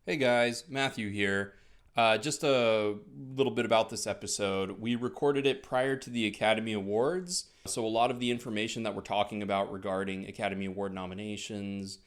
Hey guys, Matthew here. Just a little bit about this episode. We recorded it prior to the Academy Awards, so a lot of the information that we're talking about regarding Academy Award nominations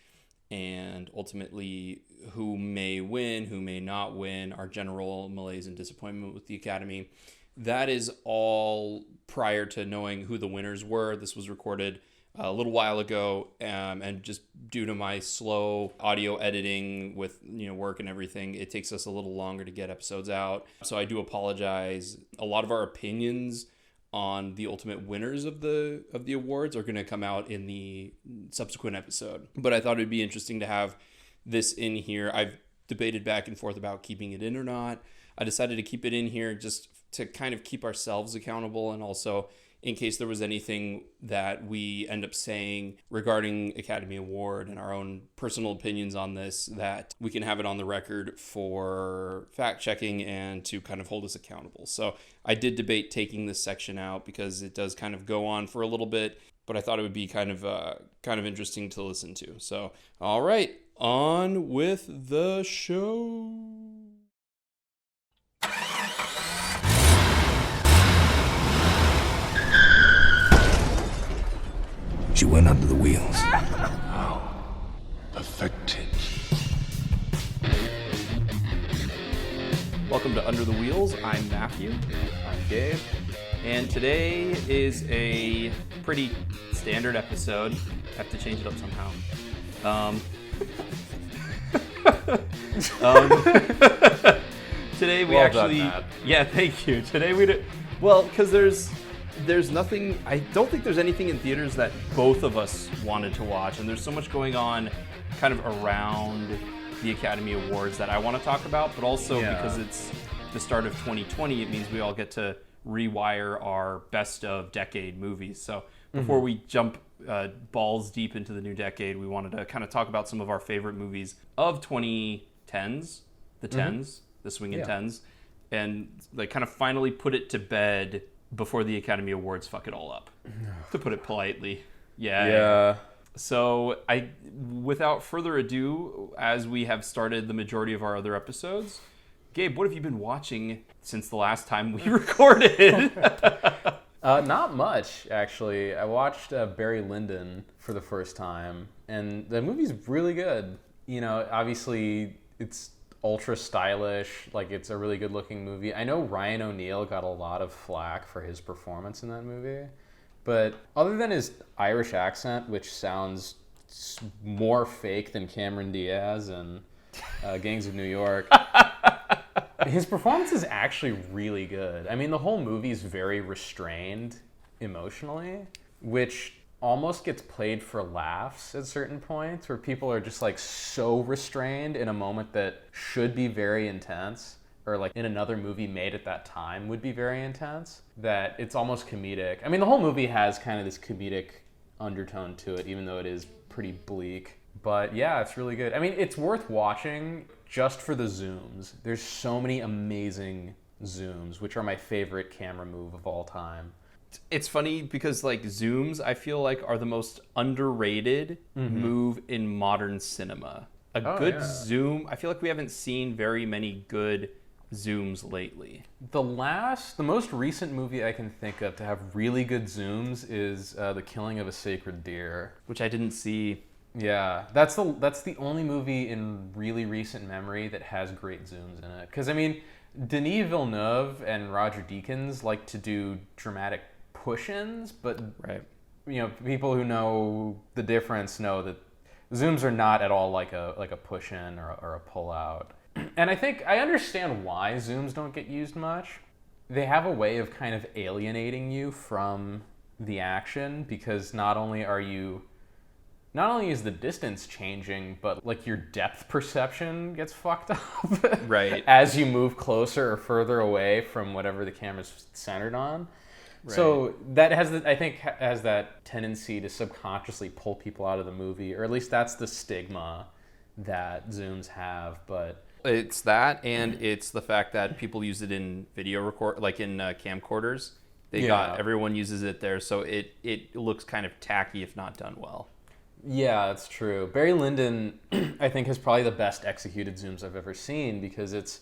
and ultimately who may win, who may not win, our general malaise and disappointment with the Academy, that is all prior to knowing who the winners were. This was recorded a little while ago, and just due to my slow audio editing with work and everything, it takes us a little longer to get episodes out. So I do apologize. A lot of our opinions on the ultimate winners of the awards are going to come out in the subsequent episode. But I thought it'd be interesting to have this in here. I've debated back and forth about keeping it in or not. I decided to keep it in here just to kind of keep ourselves accountable, and also in case there was anything that we end up saying regarding Academy Award and our own personal opinions on this, that we can have it on the record for fact checking and to kind of hold us accountable. So I did debate taking this section out because it does kind of go on for a little bit, but I thought it would be kind of interesting to listen to. So, all right, on with the show. She went under the wheels. How perfected. Welcome to Under the Wheels. I'm Matthew. I'm Gabe. And today is a pretty standard episode. Have to change it up somehow. Today we Well done, Matt. Yeah, thank you. Today we do, well, because there's nothing, I don't think there's anything in theaters that both of us wanted to watch, and there's so much going on kind of around the Academy Awards that I want to talk about, but also because it's the start of 2020, it means we all get to rewire our best of decade movies. So before we jump balls deep into the new decade, we wanted to kind of talk about some of our favorite movies of 2010s, the 10s, the swinging 10s, and like kind of finally put it to bed before the Academy Awards fuck it all up, to put it politely. Yeah. So without further ado, as we have started the majority of our other episodes, Gabe, what have you been watching since the last time we recorded? Not much, actually. I watched Barry Lyndon for the first time, and the movie's really good. You know, obviously, it's ultra stylish, like it's a really good looking movie. I know Ryan O'Neal got a lot of flack for his performance in that movie, but other than his Irish accent, which sounds more fake than Cameron Diaz and Gangs of New York, his performance is actually really good. I mean, the whole movie is very restrained emotionally, which almost gets played for laughs at certain points, where people are just like so restrained in a moment that should be very intense, or like in another movie made at that time would be very intense, that it's almost comedic. I mean, the whole movie has kind of this comedic undertone to it, even though it is pretty bleak. But yeah, it's really good. I mean, it's worth watching just for the zooms. There's so many amazing zooms, which are my favorite camera move of all time. It's funny because like zooms, I feel like are the most underrated move in modern cinema. A zoom, I feel like we haven't seen very many good zooms lately. The most recent movie I can think of to have really good zooms is The Killing of a Sacred Deer, Which I didn't see. Yeah, that's the only movie in really recent memory that has great zooms in it. Because I mean, Denis Villeneuve and Roger Deakins like to do dramatic push-ins, but people who know the difference know that zooms are not at all like a push-in or a pull-out. And I think I understand why zooms don't get used much. They have a way of kind of alienating you from the action, because not only is the distance changing, but like your depth perception gets fucked up Right. as you move closer or further away from whatever the camera's centered on. Right. So that has that tendency to subconsciously pull people out of the movie, or at least that's the stigma that zooms have. But it's that, and it's the fact that people use it in video record, like in camcorders. Everyone uses it there, so it looks kind of tacky if not done well. Yeah, that's true. Barry Lyndon, I think, has probably the best executed zooms I've ever seen because it's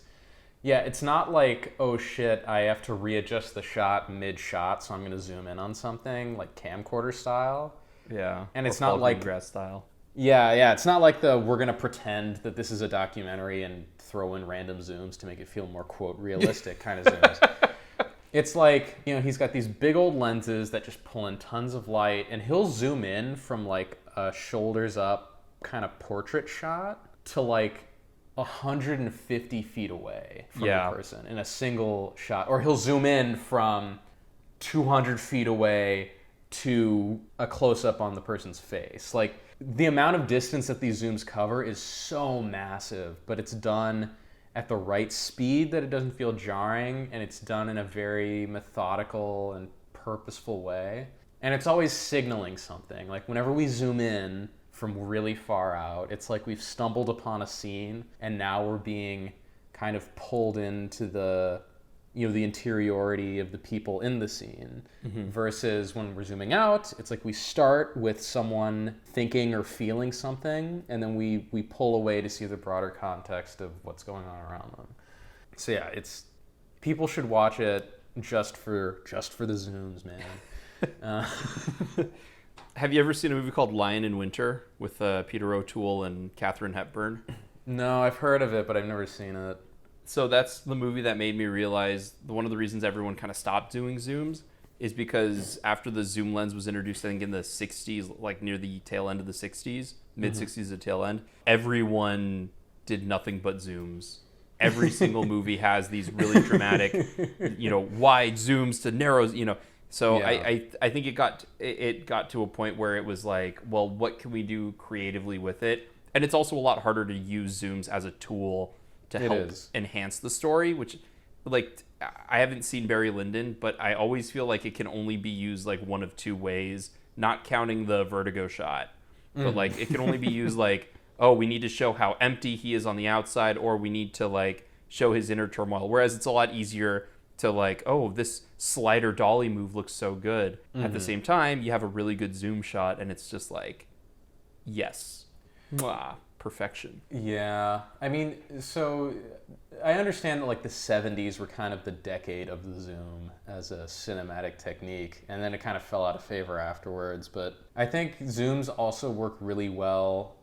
not like, oh shit, I have to readjust the shot mid-shot, so I'm going to zoom in on something, like camcorder style. Yeah. And it's not like... Greengrass style. Yeah, it's not like we're going to pretend that this is a documentary and throw in random zooms to make it feel more, quote, realistic kind of zooms. It's like, he's got these big old lenses that just pull in tons of light, and he'll zoom in from like a shoulders up kind of portrait shot to like 150 feet away from the person in a single shot. Or he'll zoom in from 200 feet away to a close-up on the person's face. Like, the amount of distance that these zooms cover is so massive, but it's done at the right speed that it doesn't feel jarring, and it's done in a very methodical and purposeful way. And it's always signaling something. Like, whenever we zoom in from really far out, it's like we've stumbled upon a scene, and now we're being kind of pulled into the interiority of the people in the scene. Mm-hmm. Versus when we're zooming out, it's like we start with someone thinking or feeling something, and then we pull away to see the broader context of what's going on around them. So yeah, people should watch it just for the zooms, man. Have you ever seen a movie called Lion in Winter with Peter O'Toole and Katharine Hepburn? No, I've heard of it, but I've never seen it. So that's the movie that made me realize one of the reasons everyone kind of stopped doing zooms is because after the zoom lens was introduced, I think in the 60s, like near the tail end of the 60s, mid-60s to tail end, everyone did nothing but zooms. Every single movie has these really dramatic, wide zooms to narrows, So yeah. I think it got to a point where it was like, well, what can we do creatively with it? And it's also a lot harder to use zooms as a tool to help enhance the story, which, like, I haven't seen Barry Lyndon, but I always feel like it can only be used like one of two ways, not counting the vertigo shot. But like, it can only be used like, oh, we need to show how empty he is on the outside, or we need to like show his inner turmoil. Whereas it's a lot easier to like, oh, this slider dolly move looks so good. At the same time, you have a really good zoom shot, and it's just like, yes. Wow. Perfection. Yeah. I mean, so I understand that like the 70s were kind of the decade of the zoom as a cinematic technique, and then it kind of fell out of favor afterwards. But I think zooms also work really well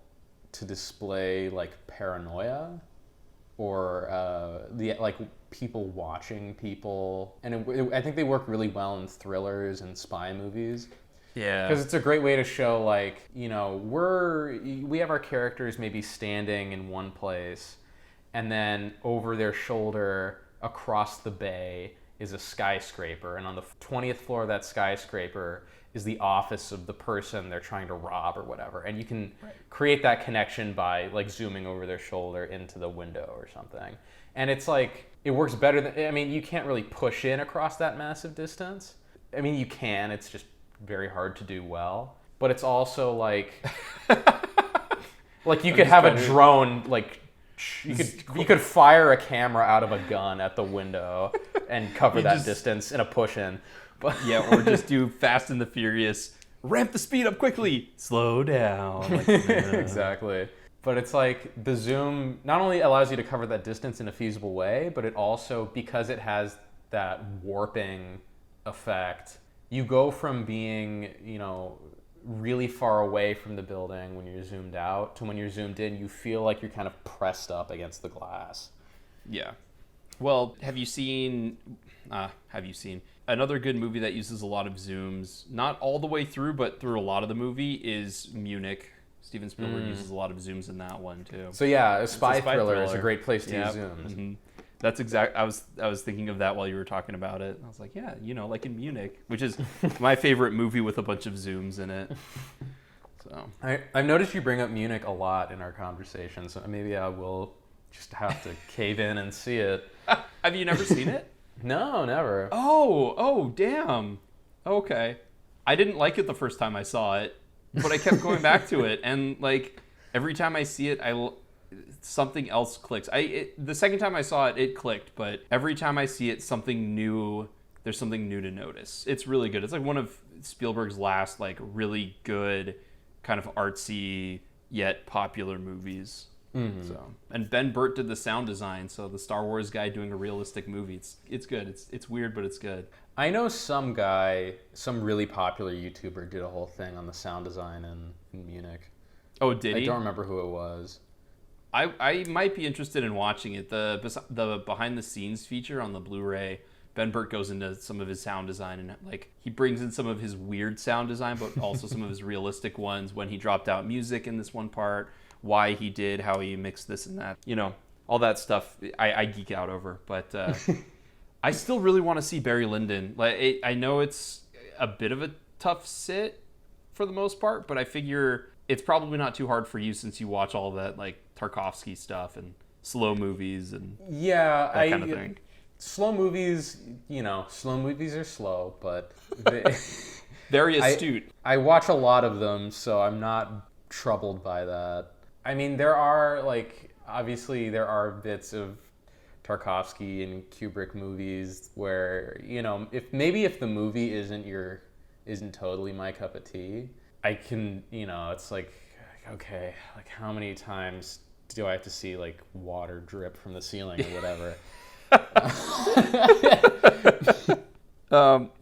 to display like paranoia or like people watching people. And I think they work really well in thrillers and spy movies. Yeah. Because it's a great way to show, like, we have our characters maybe standing in one place, and then over their shoulder across the bay is a skyscraper, and on the 20th floor of that skyscraper is the office of the person they're trying to rob or whatever. And you can create that connection by, like, zooming over their shoulder into the window or something. And it's like, it works better than, you can't really push in across that massive distance. You can, it's just very hard to do well, but it's also like you could have a drone, like you could fire a camera out of a gun at the window and cover that distance in a push-in. But yeah, or just do Fast and the Furious, ramp the speed up quickly, slow down. Like, exactly. But it's like the zoom not only allows you to cover that distance in a feasible way, but it also, because it has that warping effect, you go from being, really far away from the building when you're zoomed out to when you're zoomed in, you feel like you're kind of pressed up against the glass. Yeah. Well, have you seen another good movie that uses a lot of zooms, not all the way through, but through a lot of the movie, is Munich. Steven Spielberg uses a lot of zooms in that one too. So yeah, a spy thriller is a great place to use zooms. Mm-hmm. That's exact. I was thinking of that while you were talking about it. I was like, yeah, like in Munich, which is my favorite movie with a bunch of zooms in it. So I've noticed you bring up Munich a lot in our conversation, so maybe I will just have to cave in and see it. Have you never seen it? No, never. Oh, damn. Okay. I didn't like it the first time I saw it, but I kept going back to it, and like every time I see it, something else clicks. The second time I saw it, it clicked, but every time I see it, there's something new to notice. It's really good. It's like one of Spielberg's last like really good kind of artsy yet popular movies. So, and Ben Burtt did the sound design, so the Star Wars guy doing a realistic movie. It's good. It's weird, but it's good. I know some really popular YouTuber did a whole thing on the sound design in Munich. Oh, did he? I don't remember who it was. I might be interested in watching it. The behind the scenes feature on the Blu-ray, Ben Burtt goes into some of his sound design, and like he brings in some of his weird sound design, but also some of his realistic ones when he dropped out music in this one part, why he did, how he mixed this and that. You know, all that stuff I geek out over. But I still really want to see Barry Lyndon. Like I know it's a bit of a tough sit for the most part, but I figure it's probably not too hard for you since you watch all that like Tarkovsky stuff and slow movies and that kind of thing. Slow movies, slow movies are slow, but very astute. I watch a lot of them, so I'm not troubled by that. I mean, there are obviously there are bits of Tarkovsky and Kubrick movies where, if the movie isn't totally my cup of tea, I can, it's like, okay, like how many times do I have to see like water drip from the ceiling or whatever?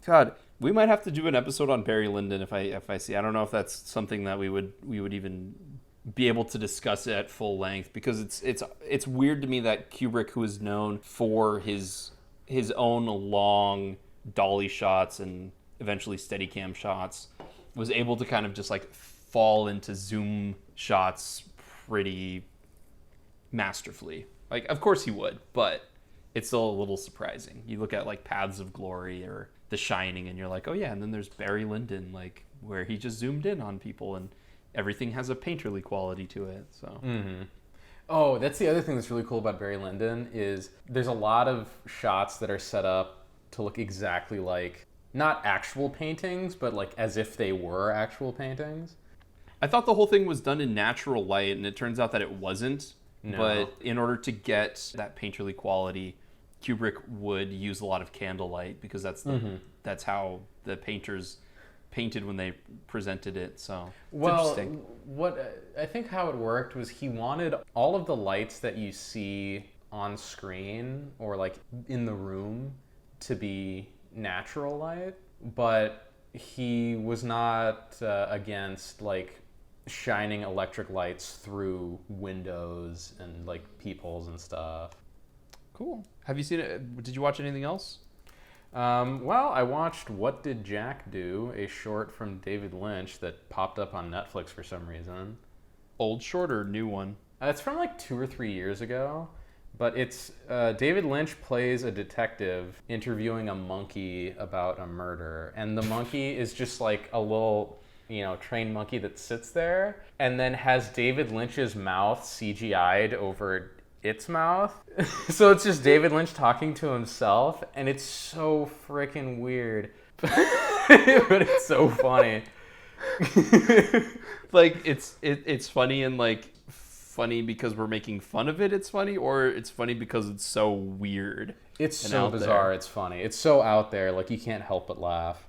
God, we might have to do an episode on Barry Lyndon if I see. I don't know if that's something that we would even be able to discuss it at full length, because it's weird to me that Kubrick, who is known for his own long dolly shots and eventually Steadicam shots, was able to kind of just like fall into zoom shots pretty masterfully. Like, of course he would, but it's still a little surprising. You look at like Paths of Glory or The Shining and you're like, oh yeah, and then there's Barry Lyndon, like where he just zoomed in on people and everything has a painterly quality to it. So Oh, that's the other thing that's really cool about Barry Lyndon is there's a lot of shots that are set up to look exactly like, not actual paintings, but like as if they were actual paintings. I thought the whole thing was done in natural light, and it turns out that it wasn't. No. But in order to get that painterly quality, Kubrick would use a lot of candlelight, because that's how the painters painted when they presented it. So it's interesting. What I think how it worked was he wanted all of the lights that you see on screen or like in the room to be natural light, but he was not against like shining electric lights through windows and like peepholes and stuff. Cool. Have you seen it? Did you watch anything else? Well, I watched What Did Jack Do, a short from David Lynch that popped up on Netflix for some reason. Old short or new one? It's from like 2 or 3 years ago, but it's David Lynch plays a detective interviewing a monkey about a murder, and the monkey is just like a little, trained monkey that sits there and then has David Lynch's mouth CGI'd over its mouth. So it's just David Lynch talking to himself, and it's so freaking weird. But it's so funny. Like it's funny and like funny because we're making fun of it, it's funny, or it's funny because it's so weird. It's so bizarre, there. It's funny. It's so out there, like you can't help but laugh.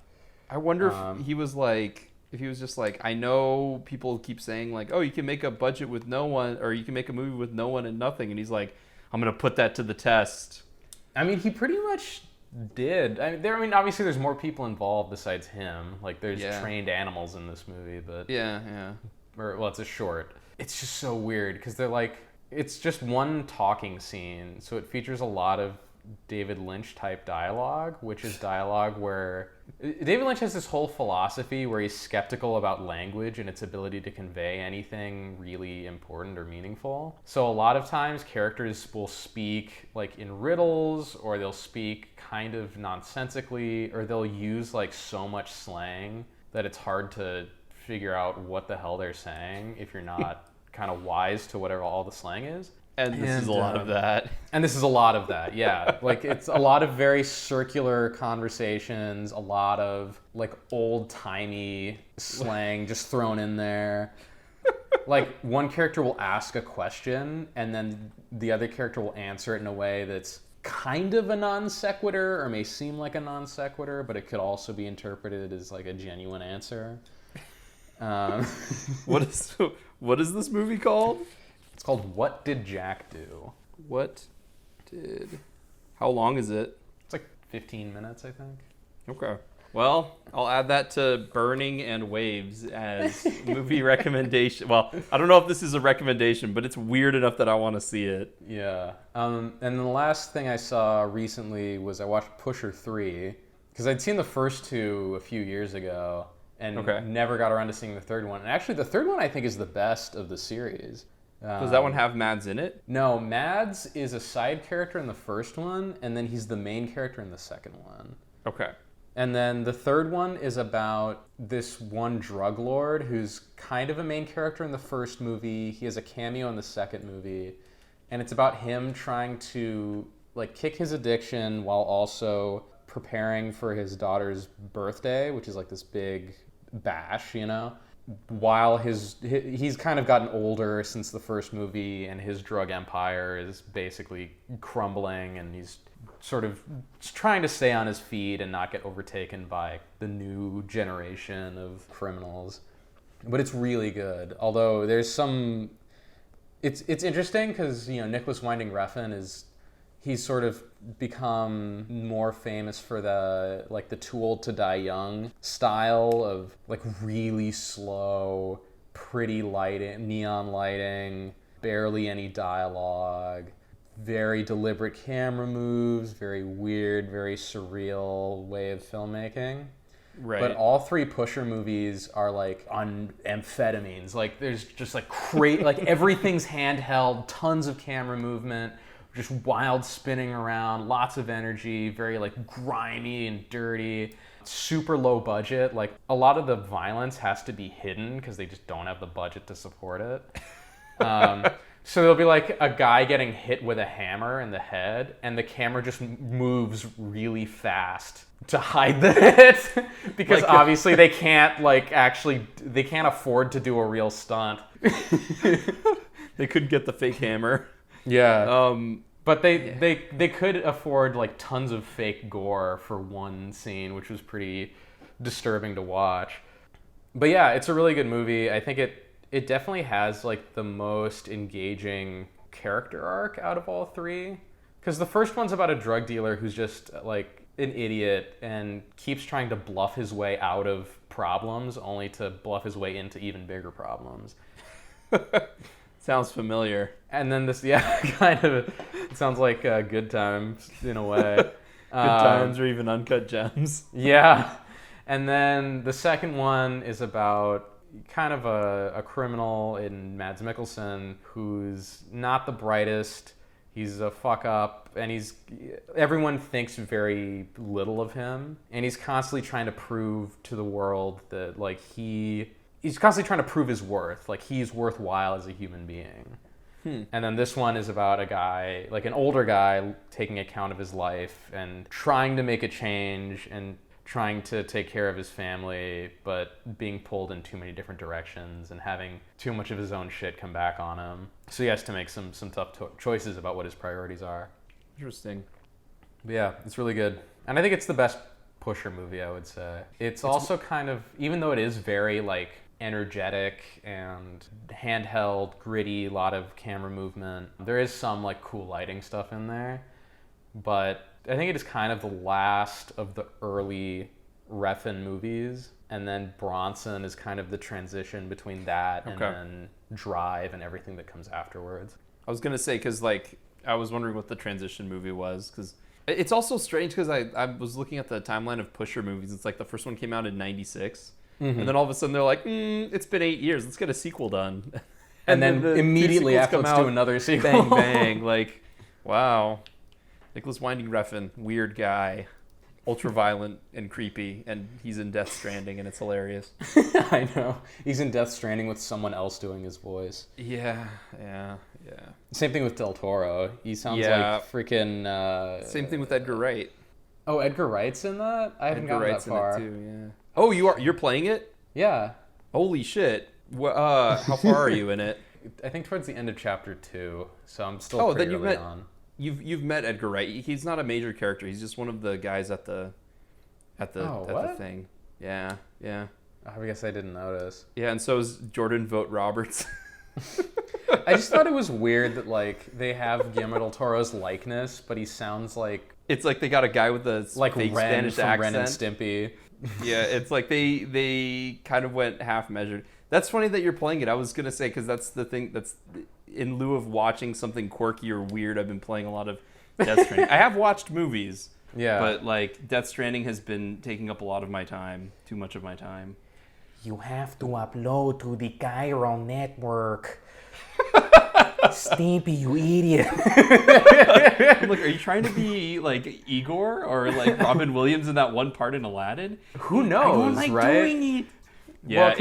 I wonder if he was like, if he was just like, I know people keep saying like, oh, you can make a budget with no one, or you can make a movie with no one and nothing, and he's like, I'm gonna put that to the test. I mean, he pretty much did. I mean, obviously there's more people involved besides him. Like there's trained animals in this movie, but it's a short. It's just so weird because they're like, it's just one talking scene, so it features a lot of David Lynch type dialogue, which is dialogue where David Lynch has this whole philosophy where he's skeptical about language and its ability to convey anything really important or meaningful. So a lot of times characters will speak like in riddles, or they'll speak kind of nonsensically, or they'll use like so much slang that it's hard to figure out what the hell they're saying if you're not kind of wise to whatever all the slang is. And this is a lot of that. And this is a lot of that, yeah. Like, it's a lot of very circular conversations, a lot of, like, old-timey slang just thrown in there. Like, one character will ask a question, and then the other character will answer it in a way that's kind of a non sequitur, or may seem like a non sequitur, but it could also be interpreted as, like, a genuine answer. Um, What is this movie called? it's called What Did Jack Do? How long is it? It's like 15 minutes, I think. Okay. Well, I'll add that to Burning and Waves as movie recommendation. Well, I don't know if this is a recommendation, but it's weird enough that I want to see it. Yeah. And then the last thing I saw recently was I watched Pusher 3, because I'd seen the first two a few years ago and never got around to seeing the third one. And actually, the third one I think is the best of the series. Does that one have Mads in it? No, Mads is a side character in the first one, and then he's the main character in the second one. Okay. And then the third one is about this one drug lord who's kind of a main character in the first movie. He has a cameo in the second movie. And it's about him trying to like kick his addiction while also preparing for his daughter's birthday, which is like this big bash, you know? While he's kind of gotten older since the first movie, and his drug empire is basically crumbling, and he's sort of trying to stay on his feet and not get overtaken by the new generation of criminals. But it's really good. Although there's some, it's interesting because, you know, Nicholas Winding Refn he's sort of become more famous for the Too Old to Die Young style of like really slow, pretty lighting, neon lighting, barely any dialogue, very deliberate camera moves, very weird, very surreal way of filmmaking. Right. But all three Pusher movies are like on amphetamines. Like there's just like like everything's handheld, tons of camera movement, just wild spinning around, lots of energy, very like grimy and dirty, super low budget. Like a lot of the violence has to be hidden because they just don't have the budget to support it. So there'll be like a guy getting hit with a hammer in the head, and the camera just moves really fast to hide the hit because like, obviously they can't they can't afford to do a real stunt. They couldn't get the fake hammer. Yeah. But they could afford like tons of fake gore for one scene, which was pretty disturbing to watch. But yeah, it's a really good movie. I think it definitely has like the most engaging character arc out of all three. Because the first one's about a drug dealer who's just like an idiot and keeps trying to bluff his way out of problems only to bluff his way into even bigger problems. Sounds familiar. And then this, yeah, kind of, it sounds like Good Times in a way. Good Times or even Uncut Gems. Yeah. And then the second one is about kind of a criminal in Mads Mikkelsen who's not the brightest. He's a fuck up, and everyone thinks very little of him. And he's constantly trying to prove to the world that like he's constantly trying to prove his worth, like he's worthwhile as a human being. And then this one is about a guy, like an older guy, taking account of his life and trying to make a change and trying to take care of his family, but being pulled in too many different directions and having too much of his own shit come back on him. So he has to make some tough choices about what his priorities are. Interesting. But yeah, it's really good. And I think it's the best Pusher movie, I would say. It's also kind of, even though it is very like energetic and handheld, gritty, a lot of camera movement, there is some like cool lighting stuff in there. But I think it is kind of the last of the early Refn movies, and then Bronson is kind of the transition between that and then Drive and everything that comes afterwards. I was gonna say, because like I was wondering what the transition movie was, because it's also strange because I was looking at the timeline of Pusher movies. It's like the first one came out in '96, and then all of a sudden they're like, it's been 8 years, let's get a sequel done, and then immediately after, let's do another sequel. Bang bang, like wow. Nicholas Winding Refn, weird guy, ultra violent and creepy, and he's in Death Stranding, and it's hilarious. I know. He's in Death Stranding with someone else doing his voice. Yeah. Same thing with Del Toro. He sounds like freaking... Same thing with Edgar Wright. Oh, Edgar Wright's in that? I haven't gotten that far. In it too, yeah. Oh, you're playing it? Yeah. Holy shit. How far are you in it? I think towards the end of chapter 2, so I'm still pretty early on. You've met Edgar Wright. He's not a major character. He's just one of the guys at the thing. Yeah. I guess I didn't notice. Yeah, and so is Jordan Vogt Roberts. I just thought it was weird that like they have Guillermo del Toro's likeness, but he sounds like It's like they got a guy with a like fake Ren Spanish from accent. Ren and Stimpy. Yeah, it's like they kind of went half measured. That's funny that you're playing it. I was gonna say, because that's the thing that's in lieu of watching something quirky or weird, I've been playing a lot of Death Stranding. I have watched movies, Yeah. but like Death Stranding has been taking up a lot of my time, too much of my time. You have to upload to the Chiron network. Stimpy, you idiot. Look, are you trying to be like Igor or like Robin Williams in that one part in Aladdin? Who knows, I don't like right? doing it. Yeah,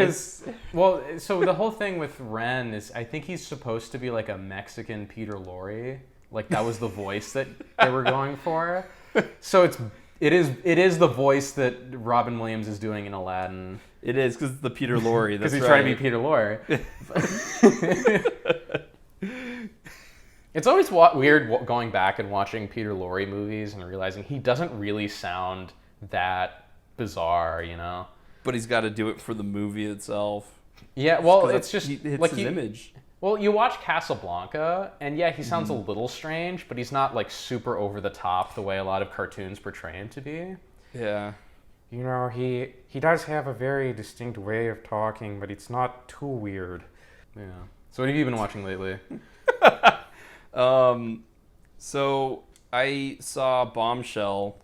So the whole thing with Ren is, I think he's supposed to be like a Mexican Peter Lorre. Like that was the voice that they were going for. So it is the voice that Robin Williams is doing in Aladdin. it is because the Peter Lorre. Because That's he's right. trying to be Peter Lorre. It's always weird going back and watching Peter Lorre movies and realizing he doesn't really sound that bizarre, you know? But he's got to do it for the movie itself. Yeah, well, 'Cause it's just it's like his image. Well, you watch Casablanca, and yeah, he sounds a little strange, but he's not like super over the top the way a lot of cartoons portray him to be. Yeah. You know, he does have a very distinct way of talking, but it's not too weird. Yeah. So what have you been watching lately? So I saw Bombshell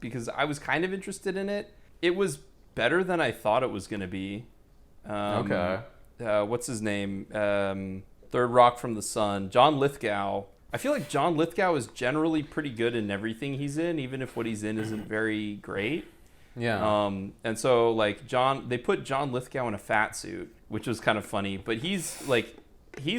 because I was kind of interested in it. It was better than I thought it was going to be. Okay. What's his name? Third Rock from the Sun. John Lithgow. I feel like John Lithgow is generally pretty good in everything he's in, even if what he's in isn't very great. Yeah. And so like they put John Lithgow in a fat suit, which was kind of funny, but he's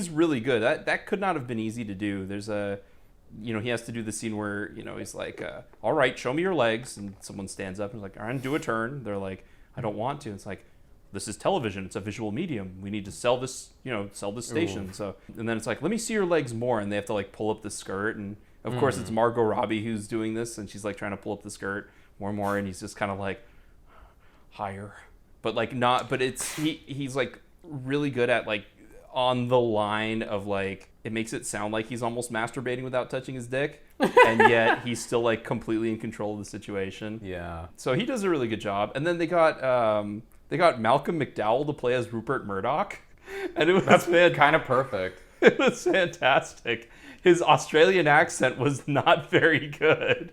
really good. That could not have been easy to do. There's he has to do the scene where, he's like, all right, show me your legs. And someone stands up and is like, all right, do a turn. They're like, I don't want to. It's like, this is television. It's a visual medium. We need to sell this, sell this station. Ooh. So, and then it's like, let me see your legs more. And they have to like pull up the skirt. And of course it's Margot Robbie who's doing this. And she's like trying to pull up the skirt more and more. And he's just kind of like higher, but like not, but he's like really good at like on the line of like, it makes it sound like he's almost masturbating without touching his dick. And yet he's still like completely in control of the situation. Yeah. So he does a really good job. And then they got Malcolm McDowell to play as Rupert Murdoch. And that's kind of perfect. It was fantastic. His Australian accent was not very good.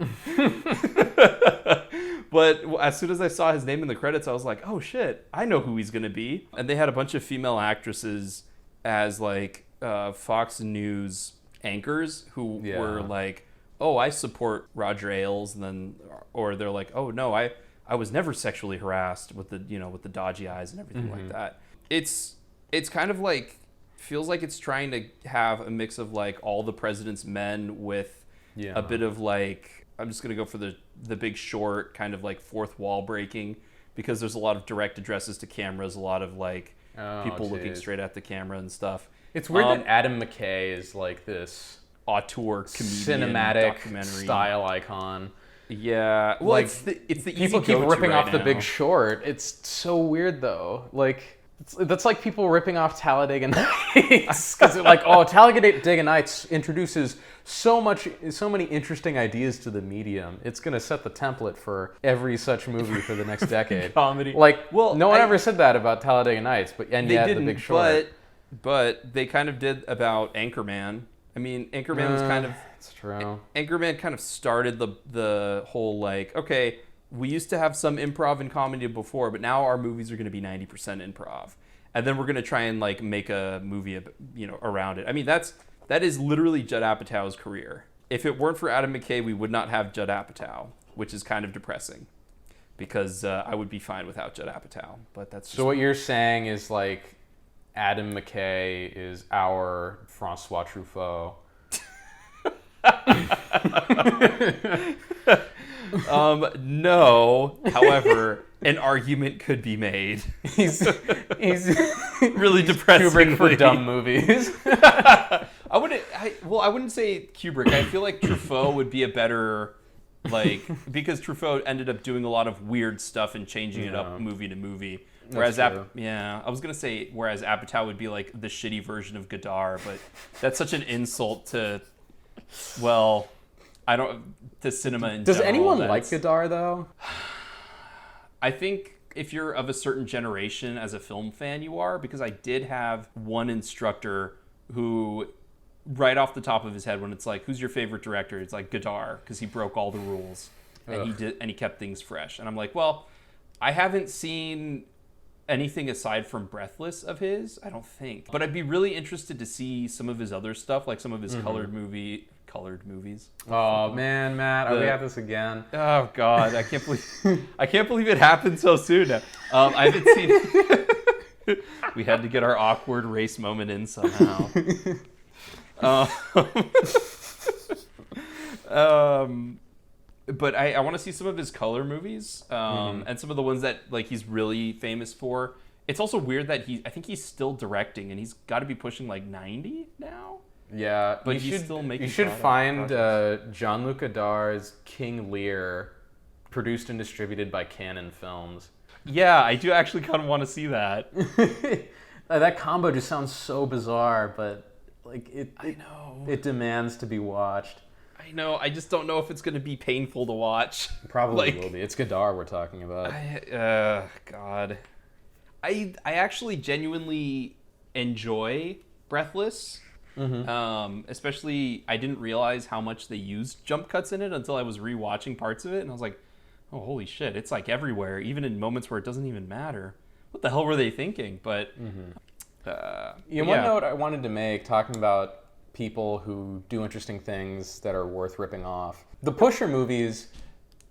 But as soon as I saw his name in the credits, I was like, oh shit, I know who he's going to be. And they had a bunch of female actresses as like Fox News anchors who were like, oh, I support Roger Ailes. And then, or they're like, oh no, I was never sexually harassed with the dodgy eyes and everything like that. It's kind of like, feels like it's trying to have a mix of like All the President's Men with a bit of like, I'm just going to go for the Big Short kind of like fourth wall breaking, because there's a lot of direct addresses to cameras, a lot of like people looking straight at the camera and stuff. It's weird that Adam McKay is like this auteur comedian cinematic documentary style icon. Yeah. Well, like, it's the people easy keep ripping right off The now. Big Short. It's so weird though. Like that's like people ripping off Talladega Nights because they're like, oh, Talladega Nights introduces so many interesting ideas to the medium. It's gonna set the template for every such movie for the next decade. Comedy. Like, well, no one ever said that about Talladega Nights, but yet The Big Short. But they kind of did about Anchorman. I mean, Anchorman was kind of... It's true. Anchorman kind of started the whole, like, okay, we used to have some improv and comedy before, but now our movies are going to be 90% improv. And then we're going to try and, like, make a movie, around it. I mean, that is literally Judd Apatow's career. If it weren't for Adam McKay, we would not have Judd Apatow, which is kind of depressing, because I would be fine without Judd Apatow. But that's just... So what you're saying is, like, Adam McKay is our Francois Truffaut. No. However, an argument could be made. He's really depressing. Kubrick for dumb movies. I wouldn't say Kubrick. I feel like Truffaut would be a better Like, because Truffaut ended up doing a lot of weird stuff and changing it up movie to movie. Whereas, I was going to say, whereas Apatow would be like the shitty version of Godard, but that's such an insult to, well, to cinema in Does general. anyone like Godard, though? I think if you're of a certain generation as a film fan, you are, because I did have one instructor who, right off the top of his head, when it's like, who's your favorite director? It's like Godard, because he broke all the rules and he kept things fresh. And I'm like, well, I haven't seen anything aside from Breathless of his, I don't think. But I'd be really interested to see some of his other stuff, like some of his colored movies. Oh man, Matt, are we at this again? Oh God, I can't believe it happened so soon. I haven't seen. We had to get our awkward race moment in somehow. But I want to see some of his color movies, and some of the ones that like he's really famous for. It's also weird that I think he's still directing, and he's got to be pushing like 90 now. Yeah, but he's still making. You should find Jean Luc Godard's King Lear, produced and distributed by Canon Films. Yeah, I do actually kind of want to see that. That combo just sounds so bizarre, but like I know it demands to be watched. I know. I just don't know if it's going to be painful to watch. Probably will be. It's Godard we're talking about. God. I actually genuinely enjoy Breathless. Especially, I didn't realize how much they used jump cuts in it until I was rewatching parts of it, and I was like, oh, holy shit, it's like everywhere, even in moments where it doesn't even matter. What the hell were they thinking? But one note I wanted to make, talking about people who do interesting things that are worth ripping off. The Pusher movies,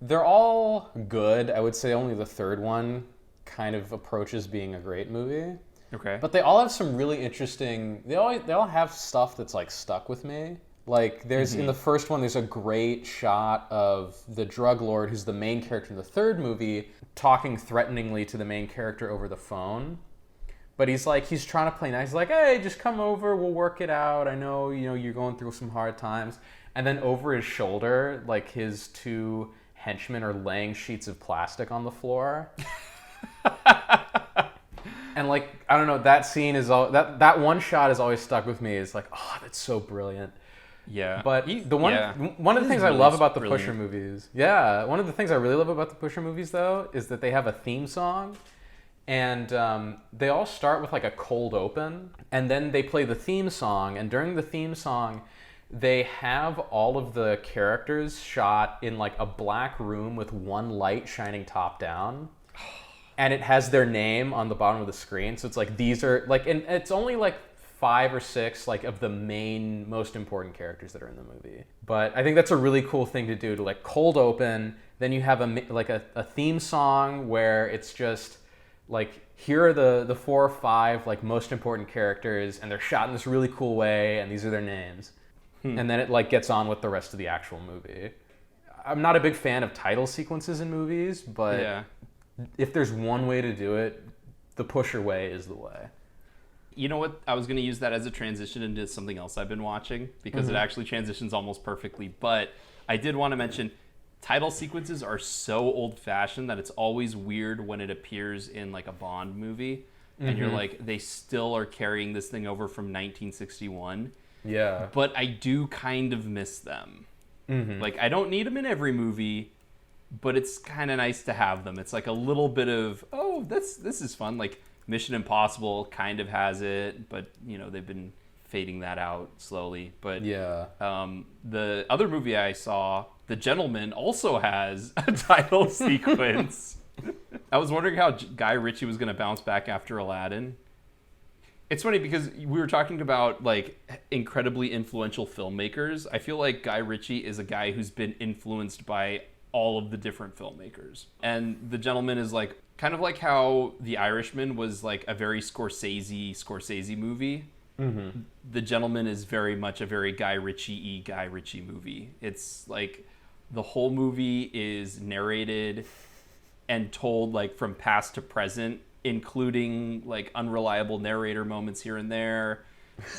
they're all good. I would say only the third one kind of approaches being a great movie. Okay. But they all have some really interesting. They all have stuff that's like stuck with me. Like there's in the first one, there's a great shot of the drug lord, who's the main character in the third movie, talking threateningly to the main character over the phone. But he's trying to play nice. He's like, hey, just come over, we'll work it out. I know, you're going through some hard times. And then over his shoulder, like his two henchmen are laying sheets of plastic on the floor. And like, I don't know, that scene is all that one shot has always stuck with me. It's like, oh, that's so brilliant. Yeah. But one of the things I love about the Pusher movies, one of the things I really love about the Pusher movies though, is that they have a theme song, and they all start with like a cold open, and then they play the theme song, and during the theme song, they have all of the characters shot in like a black room with one light shining top down. And it has their name on the bottom of the screen. So it's like, these are like, and it's only like 5 or 6 like of the main most important characters that are in the movie. But I think that's a really cool thing to do, to like cold open. Then you have a theme song where it's just like, here are the 4 or 5 like most important characters, and they're shot in this really cool way, and these are their names. And then it like gets on with the rest of the actual movie. I'm not a big fan of title sequences in movies, but if there's one way to do it, the Pusher way is the way. You know what? I was going to use that as a transition into something else I've been watching, because it actually transitions almost perfectly. But I did want to mention, title sequences are so old-fashioned that it's always weird when it appears in like a Bond movie. And you're like, they still are carrying this thing over from 1961. Yeah. But I do kind of miss them. Like, I don't need them in every movie, but it's kind of nice to have them. It's like a little bit of, oh, this is fun. Like Mission Impossible kind of has it, but they've been fading that out slowly. But the other movie I saw, The Gentleman, also has a title sequence. I was wondering how Guy Ritchie was going to bounce back after Aladdin. It's funny because we were talking about like incredibly influential filmmakers. I feel like Guy Ritchie is a guy who's been influenced by all of the different filmmakers. And The Gentleman is like kind of like how The Irishman was like a very Scorsese movie. The Gentleman is very much a very Guy Ritchie movie. It's like the whole movie is narrated and told like from past to present, including like unreliable narrator moments here and there.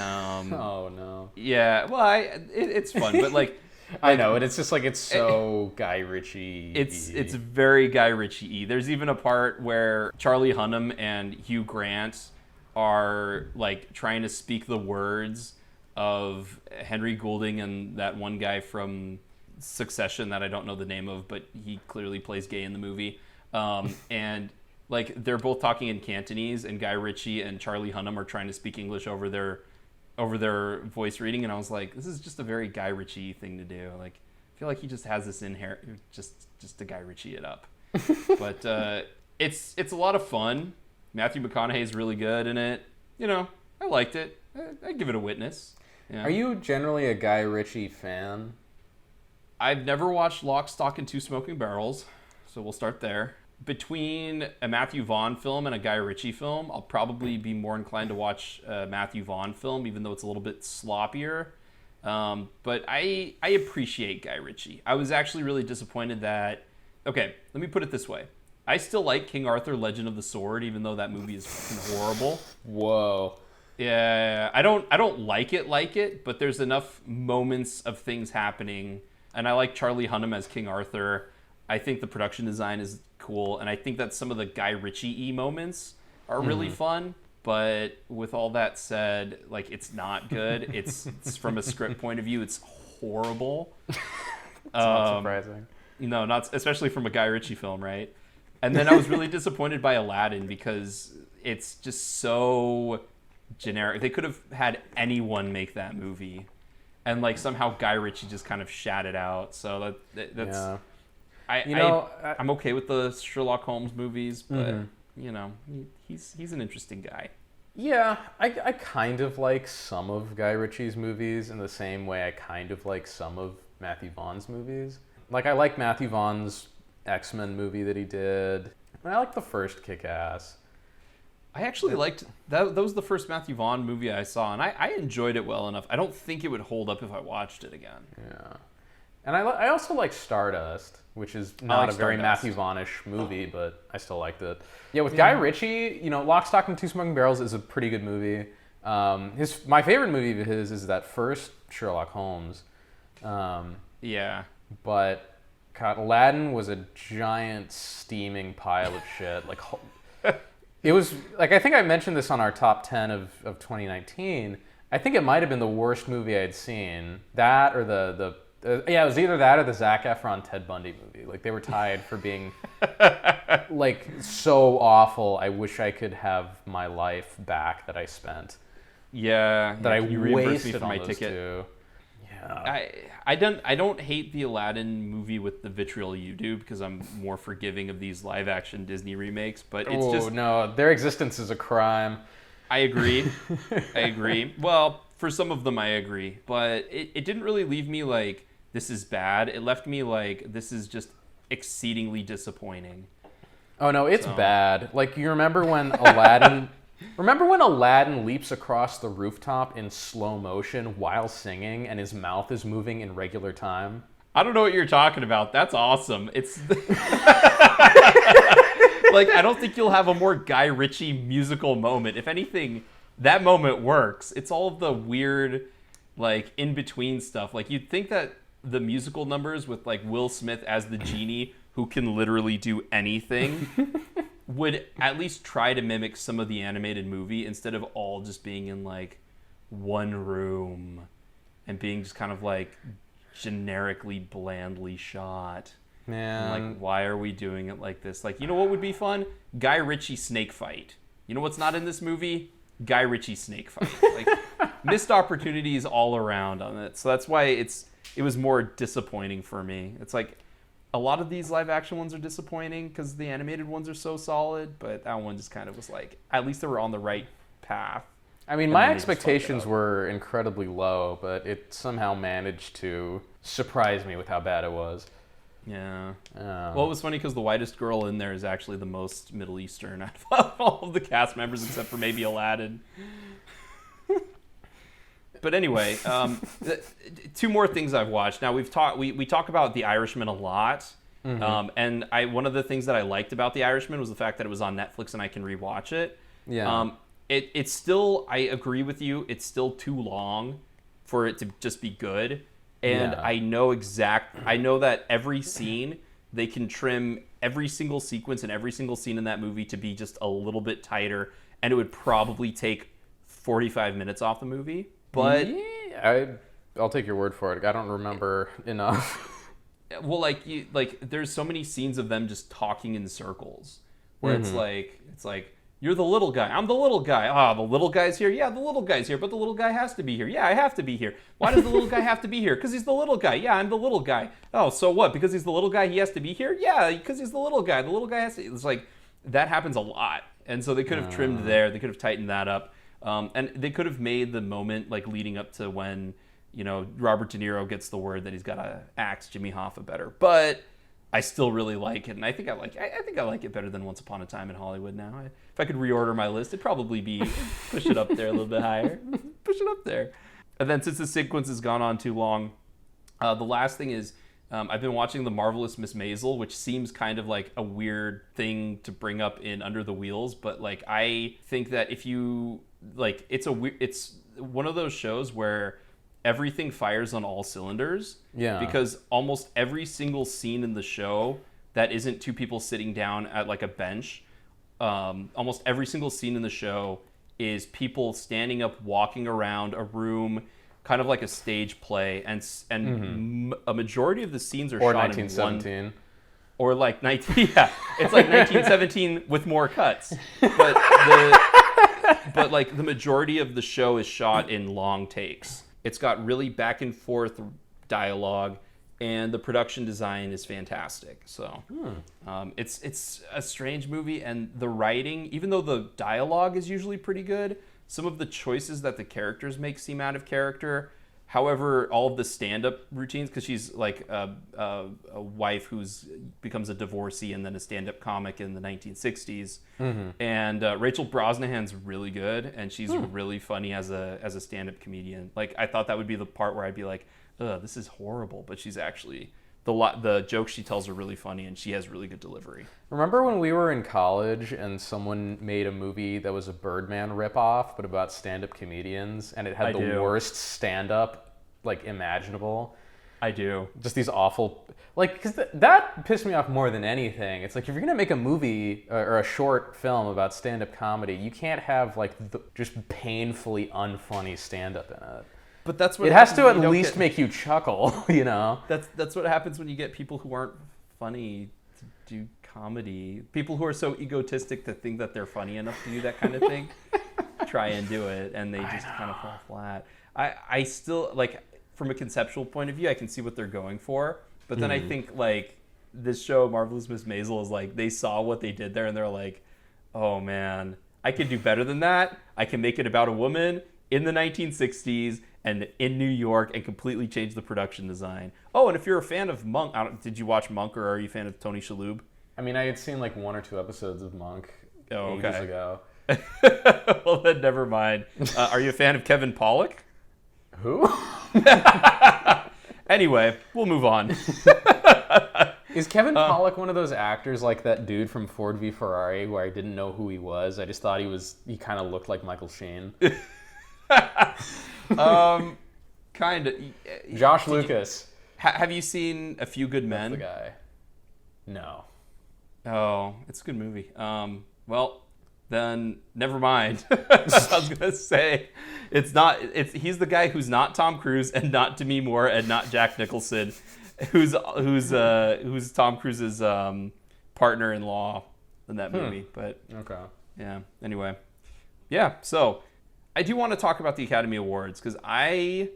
Oh no. Yeah, well, it's fun, but like I know, and it's just like it's so Guy Ritchie. It's very Guy Ritchie-y. There's even a part where Charlie Hunnam and Hugh Grant are like trying to speak the words of Henry Goulding and that one guy from Succession that I don't know the name of, but he clearly plays gay in the movie. And like they're both talking in Cantonese, and Guy Ritchie and Charlie Hunnam are trying to speak English over their voice reading, and I was like, this is just a very Guy Ritchie thing to do. Like, I feel like he just has this just to Guy Ritchie it up. But it's a lot of fun. Matthew McConaughey's really good in it. You know, I liked it. I give it a witness. Yeah. Are you generally a Guy Ritchie fan? I've never watched Lock, Stock, and Two Smoking Barrels, so we'll start there. Between a Matthew Vaughn film and a Guy Ritchie film, I'll probably be more inclined to watch a Matthew Vaughn film, even though it's a little bit sloppier. But I appreciate Guy Ritchie. I was actually really disappointed that... Okay, let me put it this way. I still like King Arthur, Legend of the Sword, even though that movie is fucking horrible. Whoa. Yeah, I don't like it, but there's enough moments of things happening, and I like Charlie Hunnam as King Arthur. I think the production design is cool, and I think that some of the Guy Ritchie-y moments are really fun. But with all that said, like, it's not good. It's from a script point of view, it's horrible. It's not surprising. No, not especially from a Guy Ritchie film, right? And then I was really disappointed by Aladdin because it's just so generic. They could have had anyone make that movie, and like somehow Guy Ritchie just kind of shat it out. So that's I'm okay with the Sherlock Holmes movies, but you know, he's an interesting guy. Yeah, I kind of like some of Guy Ritchie's movies in the same way I kind of like some of Matthew Vaughn's movies. Like, I like Matthew Vaughn's X-Men movie that he did, and I like the first Kick-Ass. I actually liked that. That was the first Matthew Vaughn movie I saw, and I enjoyed it well enough. I don't think it would hold up if I watched it again. Yeah, and I also like Stardust, which is not a very Stardust. Matthew Vaughnish movie, but I still liked it. Yeah, with Guy Ritchie, you know, Lock, Stock, and Two Smoking Barrels is a pretty good movie. My favorite movie of his is that first Sherlock Holmes. Yeah. But God, Aladdin was a giant steaming pile of shit. Like, it was like, I think I mentioned this on our top 10 of 2019. I think it might have been the worst movie I'd seen. That or it was either that or the Zac Efron Ted Bundy movie. Like, they were tied for being like so awful. I wish I could have my life back that I spent. Yeah. That I can you reimburse me wasted for my on those ticket? two. Yeah. I don't hate the Aladdin movie with the vitriol you do, because I'm more forgiving of these live action Disney remakes, but it's just no, their existence is a crime. I agree. I agree. Well, for some of them I agree, but it didn't really leave me like this is bad. It left me like this is just exceedingly disappointing. Oh no, it's bad. Like, you remember when Aladdin leaps across the rooftop in slow motion while singing and his mouth is moving in regular time? I don't know what you're talking about. That's awesome. It's like, I don't think you'll have a more Guy Ritchie musical moment. If anything, that moment works. It's all of the weird, like, in-between stuff. Like, you'd think that the musical numbers with, like, Will Smith as the genie, who can literally do anything, would at least try to mimic some of the animated movie instead of all just being in, like, one room and being just kind of, like, generically blandly shot. Man. And, like, why are we doing it like this? Like, you know what would be fun? Guy Ritchie snake fight. You know what's not in this movie? Guy Ritchie snake fight. Like, missed opportunities all around on it. So that's why it was more disappointing for me. It's like, a lot of these live action ones are disappointing because the animated ones are so solid, but that one just kind of was like, at least they were on the right path. I mean, my expectations were incredibly low, but it somehow managed to surprise me with how bad it was. Yeah. Well, it was funny because the whitest girl in there is actually the most Middle Eastern out of all of the cast members, except for maybe Aladdin. But anyway, two more things I've watched. Now we talk about The Irishman a lot, and one of the things that I liked about The Irishman was the fact that it was on Netflix and I can rewatch it. Yeah. It's still, I agree with you, it's still too long for it to just be good. And Yeah. I know that every scene, they can trim every single sequence and every single scene in that movie to be just a little bit tighter, and it would probably take 45 minutes off the movie. But yeah, I'll take your word for it. I don't remember enough. well, like there's so many scenes of them just talking in circles where it's like you're the little guy, I'm the little guy. The little guy's here. Yeah, the little guy's here, but the little guy has to be here. Yeah, I have to be here. Why does the little guy have to be here? Because he's the little guy. Yeah, I'm the little guy. Oh, so what? Because he's the little guy, he has to be here? Yeah, because he's the little guy. The little guy has to. It's like that happens a lot, and so they could have trimmed there. They could have tightened that up, and they could have made the moment like leading up to when Robert De Niro gets the word that he's got to axe Jimmy Hoffa better, but I still really like it, and I think I like it better than Once Upon a Time in Hollywood now. If I could reorder my list, it'd probably be push it up there a little bit higher. Push it up there. And then since the sequence has gone on too long, the last thing is I've been watching The Marvelous Miss Maisel, which seems kind of like a weird thing to bring up in Under the Wheels, but like I think that if you like, it's one of those shows where everything fires on all cylinders. Yeah. Because almost every single scene in the show that isn't two people sitting down at like a bench, almost every single scene in the show is people standing up, walking around a room, kind of like a stage play, and a majority of the scenes are shot 1917. in one. Or like 19, yeah, it's like 1917 with more cuts. But like the majority of the show is shot in long takes. It's got really back and forth dialogue, and the production design is fantastic. So it's a strange movie, and the writing, even though the dialogue is usually pretty good, some of the choices that the characters make seem out of character. However, all of the stand-up routines, because she's like a wife who's becomes a divorcee and then a stand-up comic in the 1960s, and Rachel Brosnahan's really good, and she's really funny as a stand-up comedian. Like I thought that would be the part where I'd be like, "Ugh, this is horrible," but she's actually the jokes she tells are really funny, and she has really good delivery. Remember when we were in college and someone made a movie that was a Birdman ripoff, but about stand-up comedians, and it had the worst stand-up like imaginable? I do. Just these awful, like, because that pissed me off more than anything. It's like, if you're gonna make a movie or a short film about stand-up comedy, you can't have like just painfully unfunny stand-up in it. But that's what it has to at least make you chuckle, you know? That's what happens when you get people who aren't funny to do comedy. People who are so egotistic to think that they're funny enough to do that kind of thing try and do it, and they just kind of fall flat. I still, like, from a conceptual point of view, I can see what they're going for, but then I think, like, this show, Marvelous Miss Maisel, is like, they saw what they did there, and they're like, oh, man, I can do better than that. I can make it about a woman in the 1960s and in New York and completely change the production design. Oh, and if you're a fan of Monk, did you watch Monk, or are you a fan of Tony Shalhoub? I mean, I had seen like 1 or 2 episodes of Monk ages ago. Well, then never mind. Are you a fan of Kevin Pollak? Who? Anyway, we'll move on. Is Kevin Pollak one of those actors like that dude from Ford v Ferrari where I didn't know who he was? I just thought he kind of looked like Michael Sheen. Kind of. Josh Lucas. Have you seen A Few Good Men? That's the guy. No. Oh, it's a good movie. Well, then never mind. I was gonna say he's the guy who's not Tom Cruise and not Demi Moore and not Jack Nicholson, who's Tom Cruise's partner-in-law in that movie. But okay. Yeah. Anyway. Yeah. So I do want to talk about the Academy Awards because I'm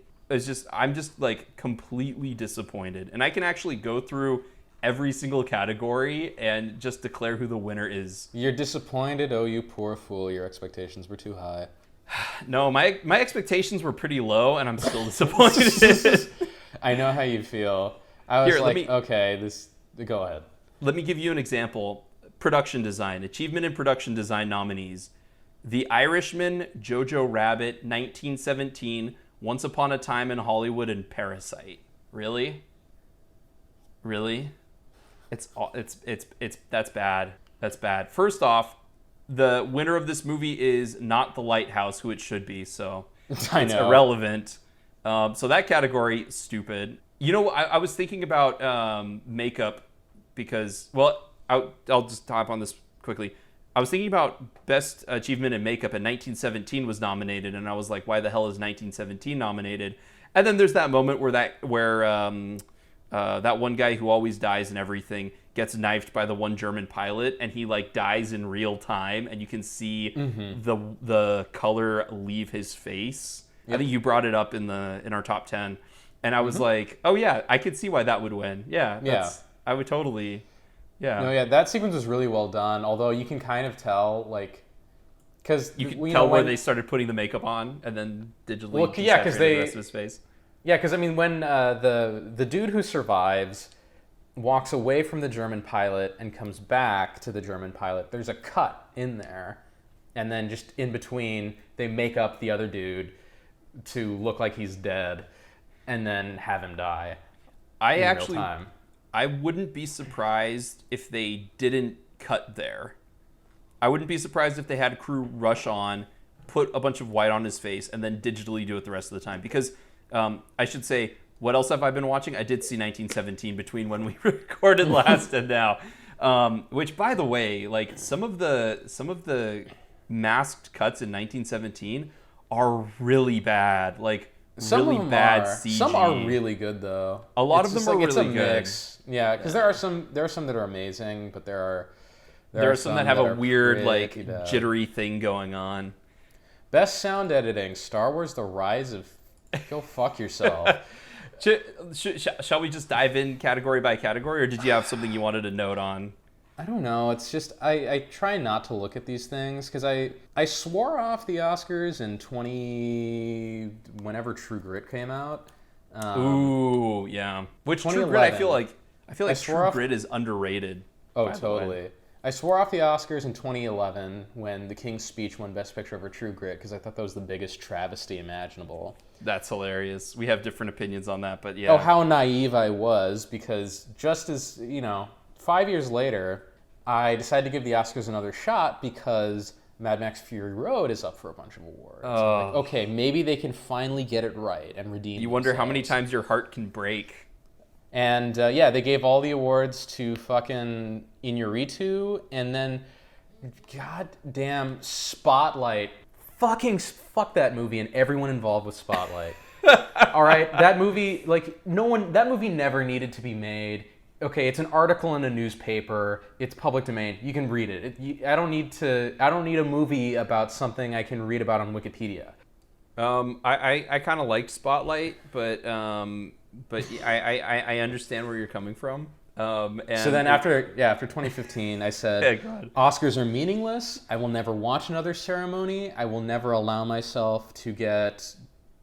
just like completely disappointed, and I can actually go through every single category and just declare who the winner is. You're disappointed? Oh, you poor fool. Your expectations were too high. No, my expectations were pretty low, and I'm still disappointed. I know how you feel. I was go ahead. Let me give you an example. Production design. Achievement in production design nominees. The Irishman, Jojo Rabbit, 1917, Once Upon a Time in Hollywood, and Parasite. Really? That's bad. That's bad. First off, the winner of this movie is not The Lighthouse, who it should be, so it's irrelevant. So that category, stupid. You know, I was thinking about makeup because, well, I'll just hop on this quickly. I was thinking about Best Achievement in Makeup, and 1917 was nominated, and I was like, why the hell is 1917 nominated? And then there's that moment where that one guy who always dies and everything gets knifed by the one German pilot, and he like dies in real time, and you can see the color leave his face. Yep. I think you brought it up in our top 10, and I was like, oh yeah, I could see why that would win. Yeah. I would totally. Yeah. No, yeah, that sequence was really well done. Although you can kind of tell, like, because you can tell where they started putting the makeup on and then digitally. Well, yeah, because the rest of his face. Yeah, because I mean, when the dude who survives walks away from the German pilot and comes back to the German pilot, there's a cut in there, and then just in between, they make up the other dude to look like he's dead, and then have him die. I wouldn't be surprised if they didn't cut there. I wouldn't be surprised if they had crew rush on, put a bunch of white on his face, and then digitally do it the rest of the time. Because I should say, what else have I been watching? I did see 1917 between when we recorded last and now. Which, by the way, like some of the masked cuts in 1917 are really bad. Like some really bad CG. Some are really good though. A lot of them are really good. Mix. Yeah, because there are some that are amazing, but there are some that have a weird like jittery thing going on. Best sound editing: Star Wars: The Rise of. Go fuck yourself. Shall we just dive in category by category, or did you have something you wanted to note on? I don't know. It's just I try not to look at these things because I swore off the Oscars in whenever True Grit came out. Ooh, yeah. Which True Grit? I feel like True Grit is underrated. Oh, totally. I swore off the Oscars in 2011 when The King's Speech won Best Picture over True Grit because I thought that was the biggest travesty imaginable. That's hilarious. We have different opinions on that, but yeah. Oh, how naive I was, because just as, 5 years later, I decided to give the Oscars another shot because Mad Max Fury Road is up for a bunch of awards. Oh. I'm like, okay, maybe they can finally get it right and redeem You wonder themselves. how many times your heart can break. And they gave all the awards to fucking Iñárritu, and then, goddamn, Spotlight. Fuck that movie and everyone involved with Spotlight. All right, that movie, that movie never needed to be made. Okay, it's an article in a newspaper. It's public domain. You can read it. I don't need a movie about something I can read about on Wikipedia. I kind of liked Spotlight, but I understand where you're coming from. And so then after 2015, I said, Oscars are meaningless. I will never watch another ceremony. I will never allow myself to get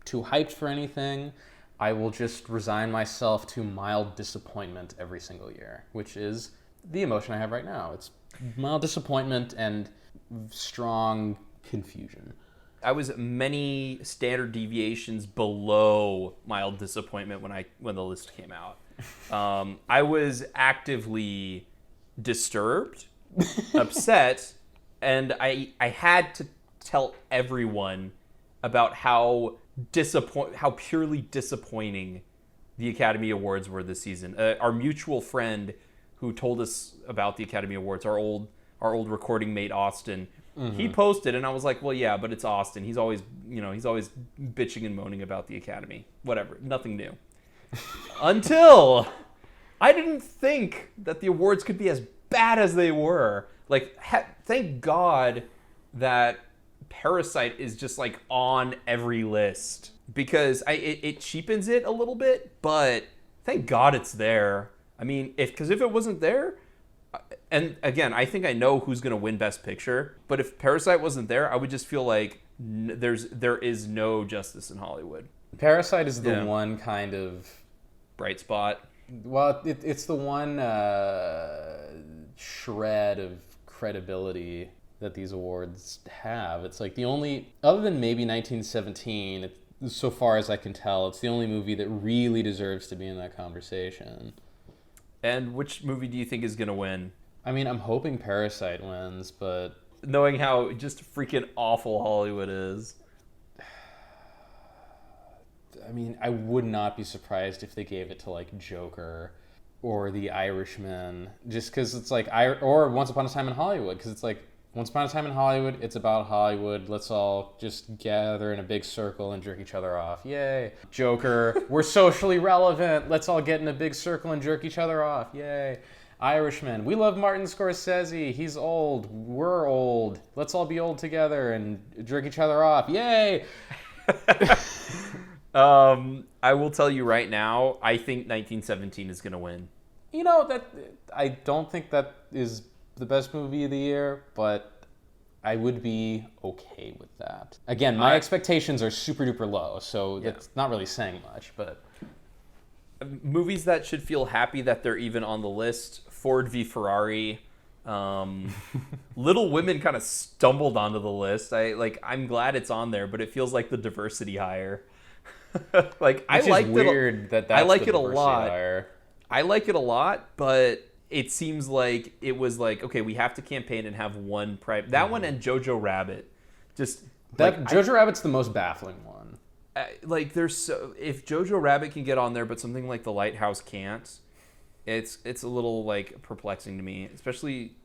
too hyped for anything. I will just resign myself to mild disappointment every single year, which is the emotion I have right now. It's mild disappointment and strong confusion. I was many standard deviations below mild disappointment when the list came out. I was actively disturbed, upset, and I had to tell everyone about how purely disappointing the Academy Awards were this season. Our mutual friend who told us about the Academy Awards, our old recording mate Austin, he posted, and I was like, well, yeah, but it's Austin. He's always bitching and moaning about the Academy. Whatever, nothing new. Until I didn't think that the awards could be as bad as they were. Like, thank God that Parasite is just like on every list, because it cheapens it a little bit, but thank God it's there. I mean, if it wasn't there, and again, I think I know who's going to win Best Picture, but if Parasite wasn't there, I would just feel like there is no justice in Hollywood. Parasite is the one kind of bright spot. Well, it's the one shred of credibility that these awards have. It's like the only, other than maybe 1917, so far as I can tell, it's the only movie that really deserves to be in that conversation. And which movie do you think is going to win? I mean, I'm hoping Parasite wins, but... Knowing how just freaking awful Hollywood is. I mean, I would not be surprised if they gave it to like Joker or The Irishman, just because it's like or Once Upon a Time in Hollywood, because it's like Once Upon a Time in Hollywood, it's about Hollywood. Let's all just gather in a big circle and jerk each other off. Yay. Joker, we're socially relevant. Let's all get in a big circle and jerk each other off. Yay. Irishman, we love Martin Scorsese. He's old. We're old. Let's all be old together and jerk each other off. Yay. I will tell you right now, I think 1917 is going to win. You know, that I don't think that is the best movie of the year, but I would be okay with that. Again, my expectations are super duper low, so that's not really saying much, but movies that should feel happy that they're even on the list: Ford v Ferrari. Little Women kind of stumbled onto the list. I'm glad it's on there, but it feels like the diversity hire. I like weird that I like the it a lot. Hire. I like it a lot, but it seems like it was like, okay, we have to campaign and have one that one and Jojo Rabbit. Just Jojo Rabbit's the most baffling one. If Jojo Rabbit can get on there, but something like The Lighthouse can't, it's a little like perplexing to me, especially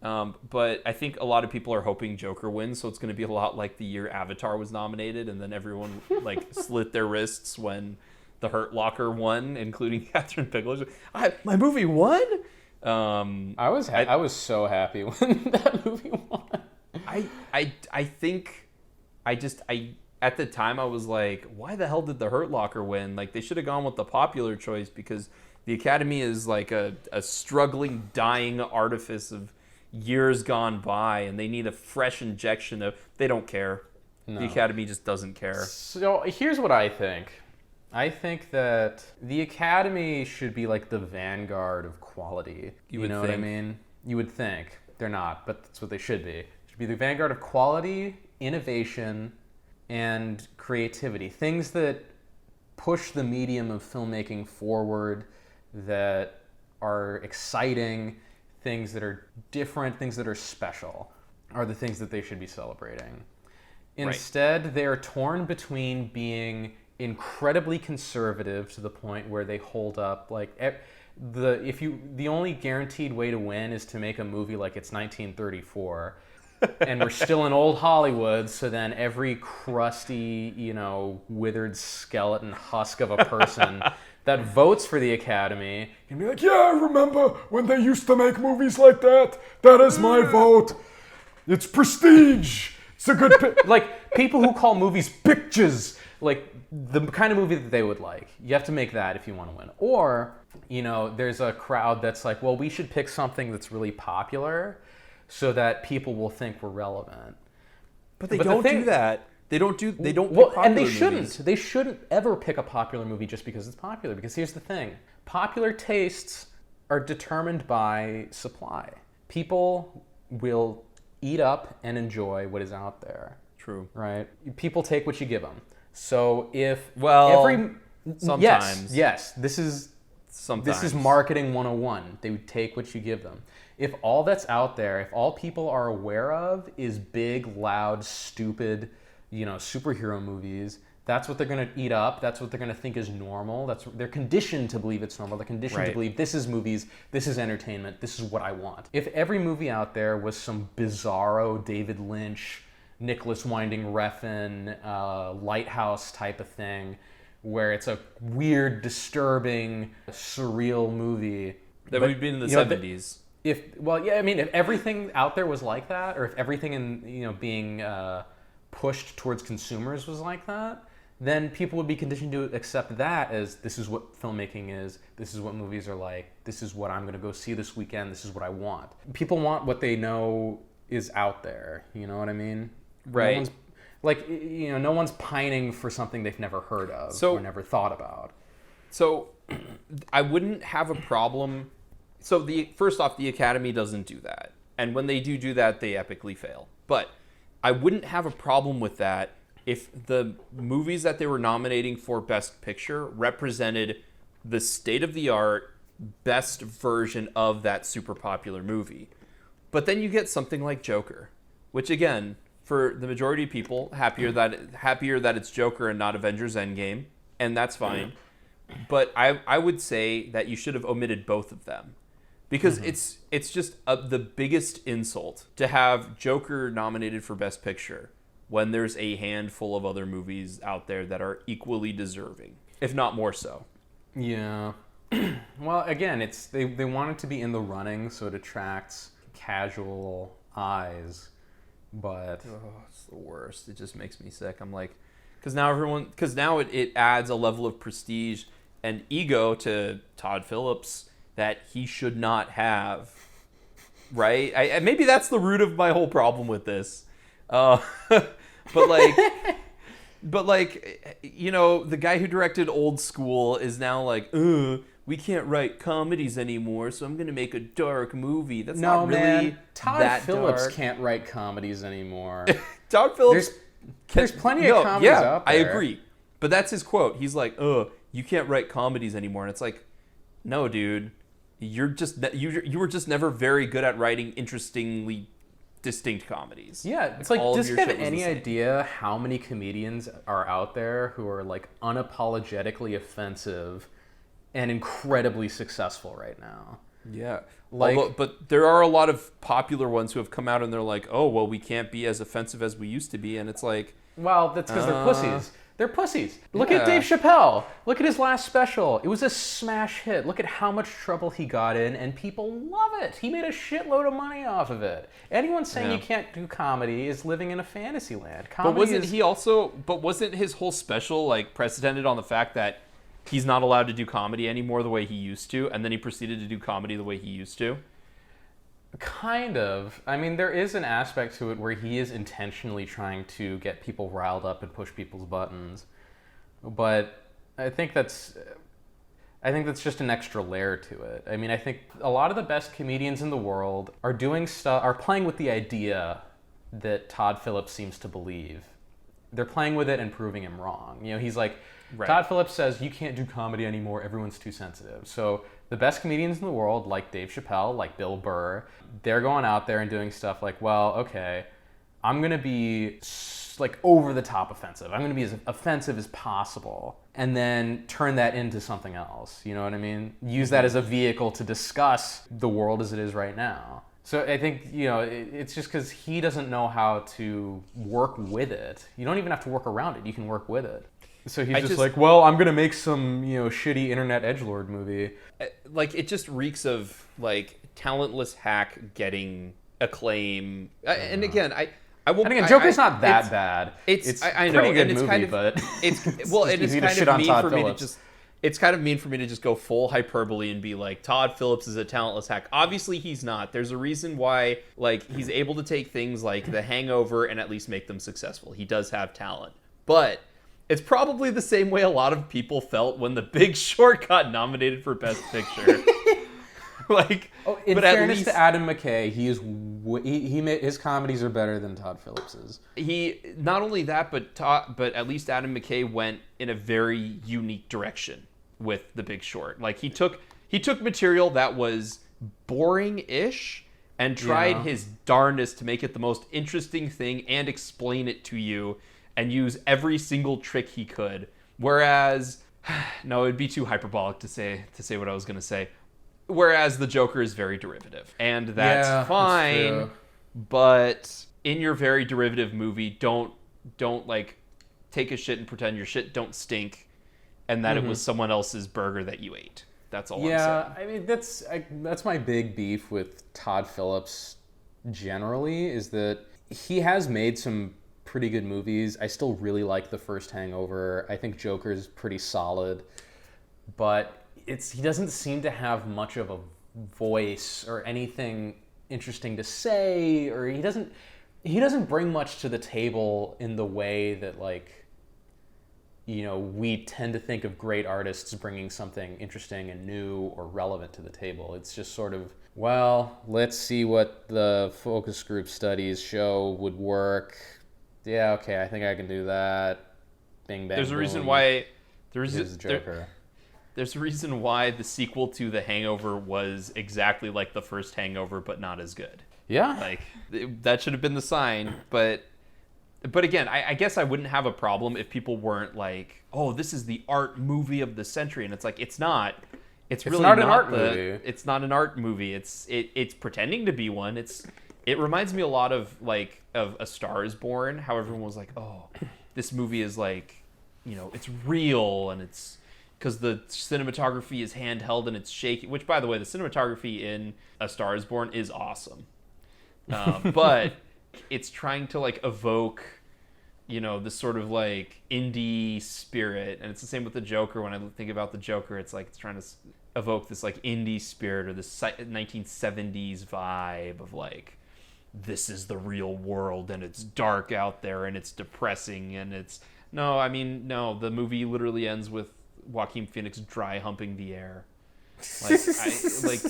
but I think a lot of people are hoping Joker wins, so it's going to be a lot like the year Avatar was nominated, and then everyone like slit their wrists when The Hurt Locker won, including Catherine Bigelow. My movie won. I was so happy when that movie won. I think at the time I was like, why the hell did The Hurt Locker win? Like, they should have gone with the popular choice, because the Academy is like a struggling, dying artifice of years gone by, and they need a fresh injection of. They don't care. No. The Academy just doesn't care. So here's what I think. I think that the Academy should be like the vanguard of quality. You know what I mean? You would think. They're not, but that's what they should be. It should be the vanguard of quality, innovation, and creativity. Things that push the medium of filmmaking forward, that are exciting, things that are different, things that are special, are the things that they should be celebrating. Instead, they are torn between being incredibly conservative to the point where they hold up like the only guaranteed way to win is to make a movie like it's 1934, and we're still in old Hollywood, so then every crusty, withered skeleton husk of a person that votes for the Academy can be like, yeah, I remember when they used to make movies like that. That is my vote. It's prestige. It's a good like people who call movies pictures, like the kind of movie that they would like. You have to make that if you want to win. Or, there's a crowd that's like, well, we should pick something that's really popular so that people will think we're relevant. But they don't do that. They don't pick and they shouldn't. Movies. They shouldn't ever pick a popular movie just because it's popular. Because here's the thing. Popular tastes are determined by supply. People will eat up and enjoy what is out there. True. Right? People take what you give them. So if sometimes. Yes, this is marketing 101. They would take what you give them. If all that's out there, if all people are aware of is big, loud, stupid, superhero movies, that's what they're going to eat up. That's what they're going to think is normal. They're conditioned to believe it's normal. They're conditioned to believe this is movies, this is entertainment, this is what I want. If every movie out there was some bizarro David Lynch, Nicholas Winding Refn, Lighthouse type of thing, where it's a weird, disturbing, surreal movie. That we've been in the 70s. If everything out there was like that, or if everything in being pushed towards consumers was like that, then people would be conditioned to accept that as this is what filmmaking is, this is what movies are like, this is what I'm going to go see this weekend, this is what I want. People want what they know is out there, you know what I mean? Right. No one's pining for something they've never heard of or never thought about. So I wouldn't have a problem. So first off, the Academy doesn't do that. And when they do that, they epically fail. But I wouldn't have a problem with that if the movies that they were nominating for Best Picture represented the state-of-the-art, best version of that super popular movie. But then you get something like Joker, which again for the majority of people, happier that it's Joker and not Avengers Endgame, and that's fine. But I would say that you should have omitted both of them. Because it's just the biggest insult to have Joker nominated for Best Picture when there's a handful of other movies out there that are equally deserving, if not more so. Yeah. Well, again, they want it to be in the running, so it attracts casual eyes. But It's the worst. It just makes me sick. I'm like, because now it adds a level of prestige and ego to Todd Phillips that he should not have, right? Maybe that's the root of my whole problem with this. But you know, the guy who directed Old School is now like, we can't write comedies anymore, so I'm going to make a dark movie. That's not really man, Todd that Phillips dark. Can't write comedies anymore. Todd Phillips... There's plenty of comedies out there. I agree. But that's his quote. He's like, you can't write comedies anymore. And it's like, no, dude. You were just never very good at writing interestingly distinct comedies. Yeah, it's like, all of does he your have shit was any the same. idea how many comedians are out there who are like unapologetically offensive and incredibly successful right now? Yeah. Like- But there are a lot of popular ones who have come out and they're like, oh, well, we can't be as offensive as we used to be. And it's like... Well, that's because they're pussies. They're pussies. Look at Yeah. Dave Chappelle. Look at his last special. It was a smash hit. Look at how much trouble he got in, and people love it. He made a shitload of money off of it. Anyone saying you can't do comedy is living in a fantasy land. Comedy But wasn't his whole special like precedented on the fact that he's not allowed to do comedy anymore the way he used to, and then he proceeded to do comedy the way he used to? Kind of. I mean, there is an aspect to it where he is intentionally trying to get people riled up and push people's buttons. But I think that's just an extra layer to it. I mean, I think a lot of the best comedians in the world are playing with the idea that Todd Phillips seems to believe. They're playing with it and proving him wrong. You know, he's like, Right. Todd Phillips says, you can't do comedy anymore, everyone's too sensitive. So the best comedians in the world, like Dave Chappelle, like Bill Burr, they're going out there and doing stuff like, well, okay, I'm going to be like over the top offensive. I'm going to be as offensive as possible and then turn that into something else. You know what I mean? Use that as a vehicle to discuss the world as it is right now. So I think, you know, it's just because he doesn't know how to work with it. You don't even have to work around it. You can work with it. So he's just like, well, I'm going to make some, you know, shitty internet edgelord movie. Like, it just reeks of, like, talentless hack getting acclaim. And again, I won't... And again, Joker's not that bad. It's I know, pretty good and it's movie, kind of, but it's well, and it's easy to kind shit of on mean Todd for me to Phillips. just... It's kind of mean for me to just go full hyperbole and be like, Todd Phillips is a talentless hack. Obviously, he's not. There's a reason why, like, he's able to take things like The Hangover and at least make them successful. He does have talent. But it's probably the same way a lot of people felt when The Big Short got nominated for Best Picture. Like, in but fairness at least to Adam McKay, he made his comedies are better than Todd Phillips's. he not only that, but at least Adam McKay went in a very unique direction with The Big Short. Like, he took material that was boring-ish and tried his darndest to make it the most interesting thing and explain it to you and use every single trick he could. Whereas, no, it'd be too hyperbolic to say what I was going to say. Whereas the Joker is very derivative, and that's fine. That's true. But in your very derivative movie, don't like take a shit and pretend your shit don't stink, and that it was someone else's burger that you ate. That's all I'm saying. Yeah, I mean that's my big beef with Todd Phillips generally, is that he has made some pretty good movies. I still really like the first Hangover. I think Joker's pretty solid, but he doesn't seem to have much of a voice or anything interesting to say, or he doesn't bring much to the table in the way that, like, you know, we tend to think of great artists bringing something interesting and new or relevant to the table. It's just sort of, well, let's see what the focus group studies show would work. Yeah, okay, I think I can do that. Bing, bang, There's a boom. reason why Here's the Joker. There's a reason why the sequel to The Hangover was exactly like the first Hangover, but not as good. Yeah. Like, that should have been the sign. But But again, I guess I wouldn't have a problem if people weren't like, oh, this is the art movie of the century. And it's like, it's not. It's really not an art movie. It's not an art movie. It's pretending to be one. It reminds me a lot of like of A Star Is Born, how everyone was like, oh, this movie is like, it's real, and it's because the cinematography is handheld and it's shaky, which, by the way, the cinematography in A Star Is Born is awesome. But it's trying to like evoke, this sort of like indie spirit. And it's the same with the Joker. When I think about the Joker, it's like it's trying to evoke this like indie spirit or this 1970s vibe of like, this is the real world and it's dark out there and it's depressing and it's... No, the movie literally ends with Joaquin Phoenix dry humping the air. Like,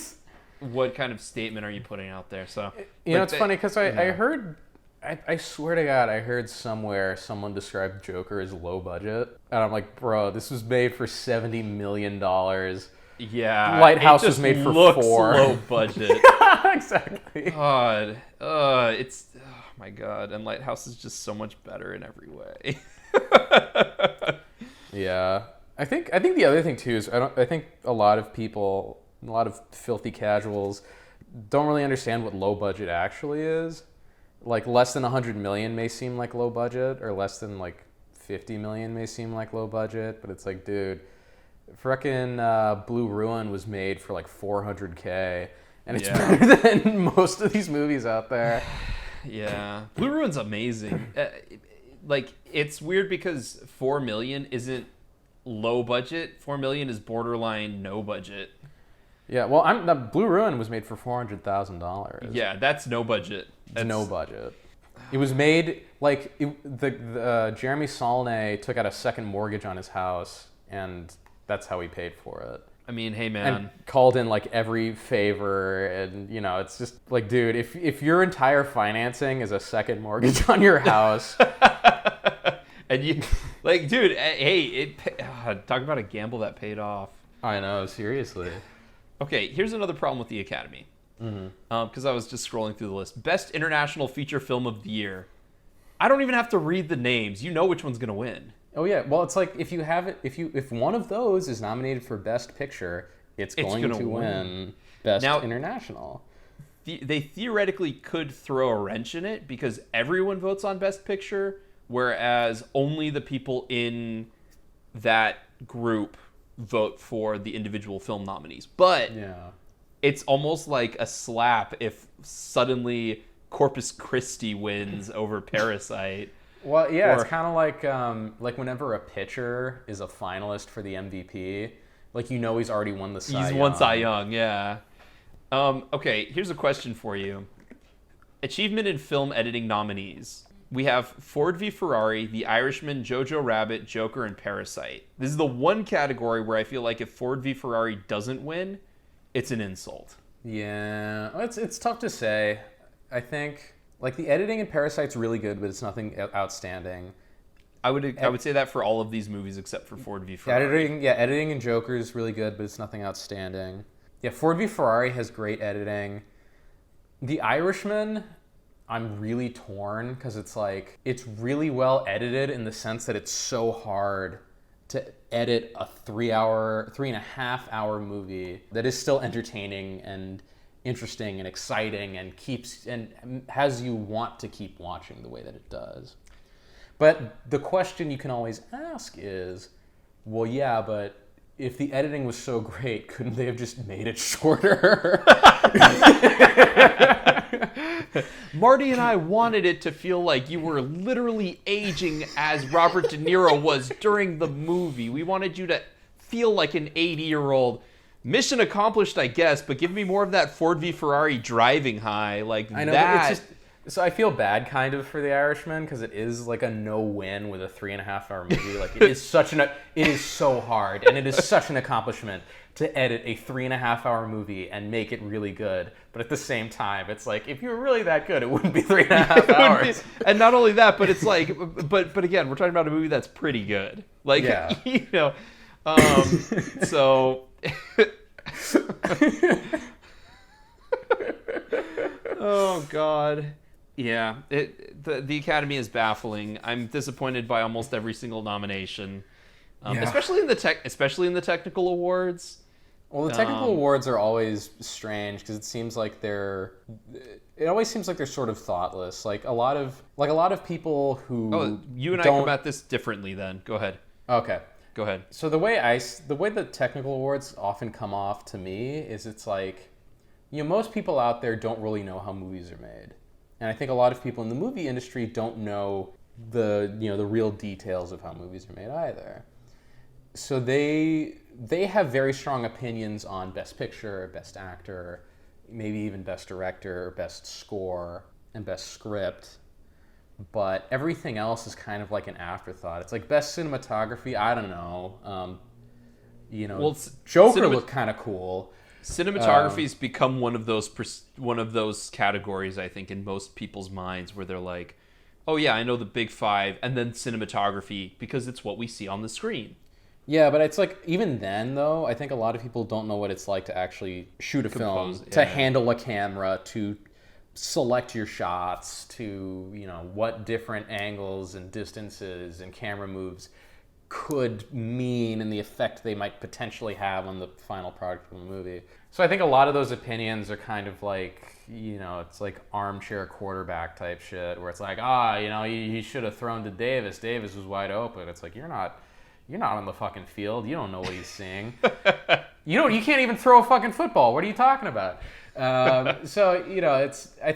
what kind of statement are you putting out there? So it's funny because I heard, I swear to God, I heard somewhere someone described Joker as low budget, and I'm like, bro, this was made for $70 million. Yeah, Lighthouse was made for $4 million. Low budget. Exactly. God, it's my God, and Lighthouse is just so much better in every way. Yeah, I think the other thing too is I think a lot of people, a lot of filthy casuals, don't really understand what low budget actually is. Like less than 100 million may seem like low budget, or less than like 50 million may seem like low budget, but it's like, dude, frickin' Blue Ruin was made for like $400K, and it's better than most of these movies out there. Yeah, Blue Ruin's amazing. Like, it's weird because 4 million isn't low budget. 4 million is borderline no budget. Yeah, well, the Blue Ruin was made for $400,000. Yeah, that's no budget. That's no budget. It was made like Jeremy Saulnier took out a second mortgage on his house, and that's how he paid for it. I mean, hey man, and called in like every favor, and it's just like, dude, if your entire financing is a second mortgage on your house, and you like, dude, hey, talk about a gamble that paid off. I know, seriously. Okay, here's another problem with the Academy. Because I was just scrolling through the list. Best International Feature Film of the Year. I don't even have to read the names. You know which one's gonna win. Oh yeah, well, it's like if you have it, if one of those is nominated for Best Picture, it's going to win Best International. They theoretically could throw a wrench in it because everyone votes on Best Picture, whereas only the people in that group vote for the individual film nominees. But it's almost like a slap if suddenly Corpus Christi wins over Parasite. Well, yeah, it's kind of like whenever a pitcher is a finalist for the MVP, like he's already won the Cy Young. He's won Cy Young, yeah. Okay, here's a question for you. Achievement in film editing nominees. We have Ford v Ferrari, The Irishman, Jojo Rabbit, Joker, and Parasite. This is the one category where I feel like if Ford v Ferrari doesn't win, it's an insult. Yeah, it's tough to say. I think like the editing in Parasite's really good, but it's nothing outstanding. I would say that for all of these movies except for Ford v Ferrari. Editing in Joker is really good, but it's nothing outstanding. Yeah, Ford v Ferrari has great editing. The Irishman, I'm really torn because it's like it's really well edited in the sense that it's so hard to edit a 3.5 hour movie that is still entertaining and interesting and exciting and has you want to keep watching the way that it does. But the question you can always ask is, well, yeah, but if the editing was so great, couldn't they have just made it shorter? Marty and I wanted it to feel like you were literally aging as Robert De Niro was during the movie. We wanted you to feel like an 80-year-old. Mission accomplished, I guess, but give me more of that Ford v Ferrari driving high. Like I know, that. It's just, so I feel bad kind of for The Irishman because it is like a no-win with a 3.5 hour movie. Like it is so hard, and it is such an accomplishment to edit a 3.5 hour movie and make it really good. But at the same time, it's like if you were really that good, it wouldn't be 3.5 hours. And not only that, but it's like, but again, we're talking about a movie that's pretty good. Like so. Oh God. Yeah, the Academy is baffling. I'm disappointed by almost every single nomination, Yeah. especially in the technical awards. Well, the technical awards are always strange because it always seems like they're sort of thoughtless. Like a lot of people who You and I come at this differently. Then go ahead. Okay. Go ahead. So the way the technical awards often come off to me is it's like, most people out there don't really know how movies are made. And I think a lot of people in the movie industry don't know the real details of how movies are made either. So they have very strong opinions on Best Picture, Best Actor, maybe even Best Director, Best Score, and Best Script. But everything else is kind of like an afterthought. It's like Best Cinematography, I don't know. Joker looked kind of cool. Cinematography's become one of those categories, I think, in most people's minds where they're like, oh yeah, I know the big five, and then cinematography because it's what we see on the screen. Yeah, but it's like, even then, though, I think a lot of people don't know what it's like to actually shoot a film, to handle a camera, to select your shots, to, what different angles and distances and camera moves could mean and the effect they might potentially have on the final product of the movie. So I think a lot of those opinions are kind of like, it's like armchair quarterback type shit, where it's like, he should have thrown to Davis. Davis was wide open. It's like, you're not on the fucking field. You don't know what he's seeing. You can't even throw a fucking football. What are you talking about? I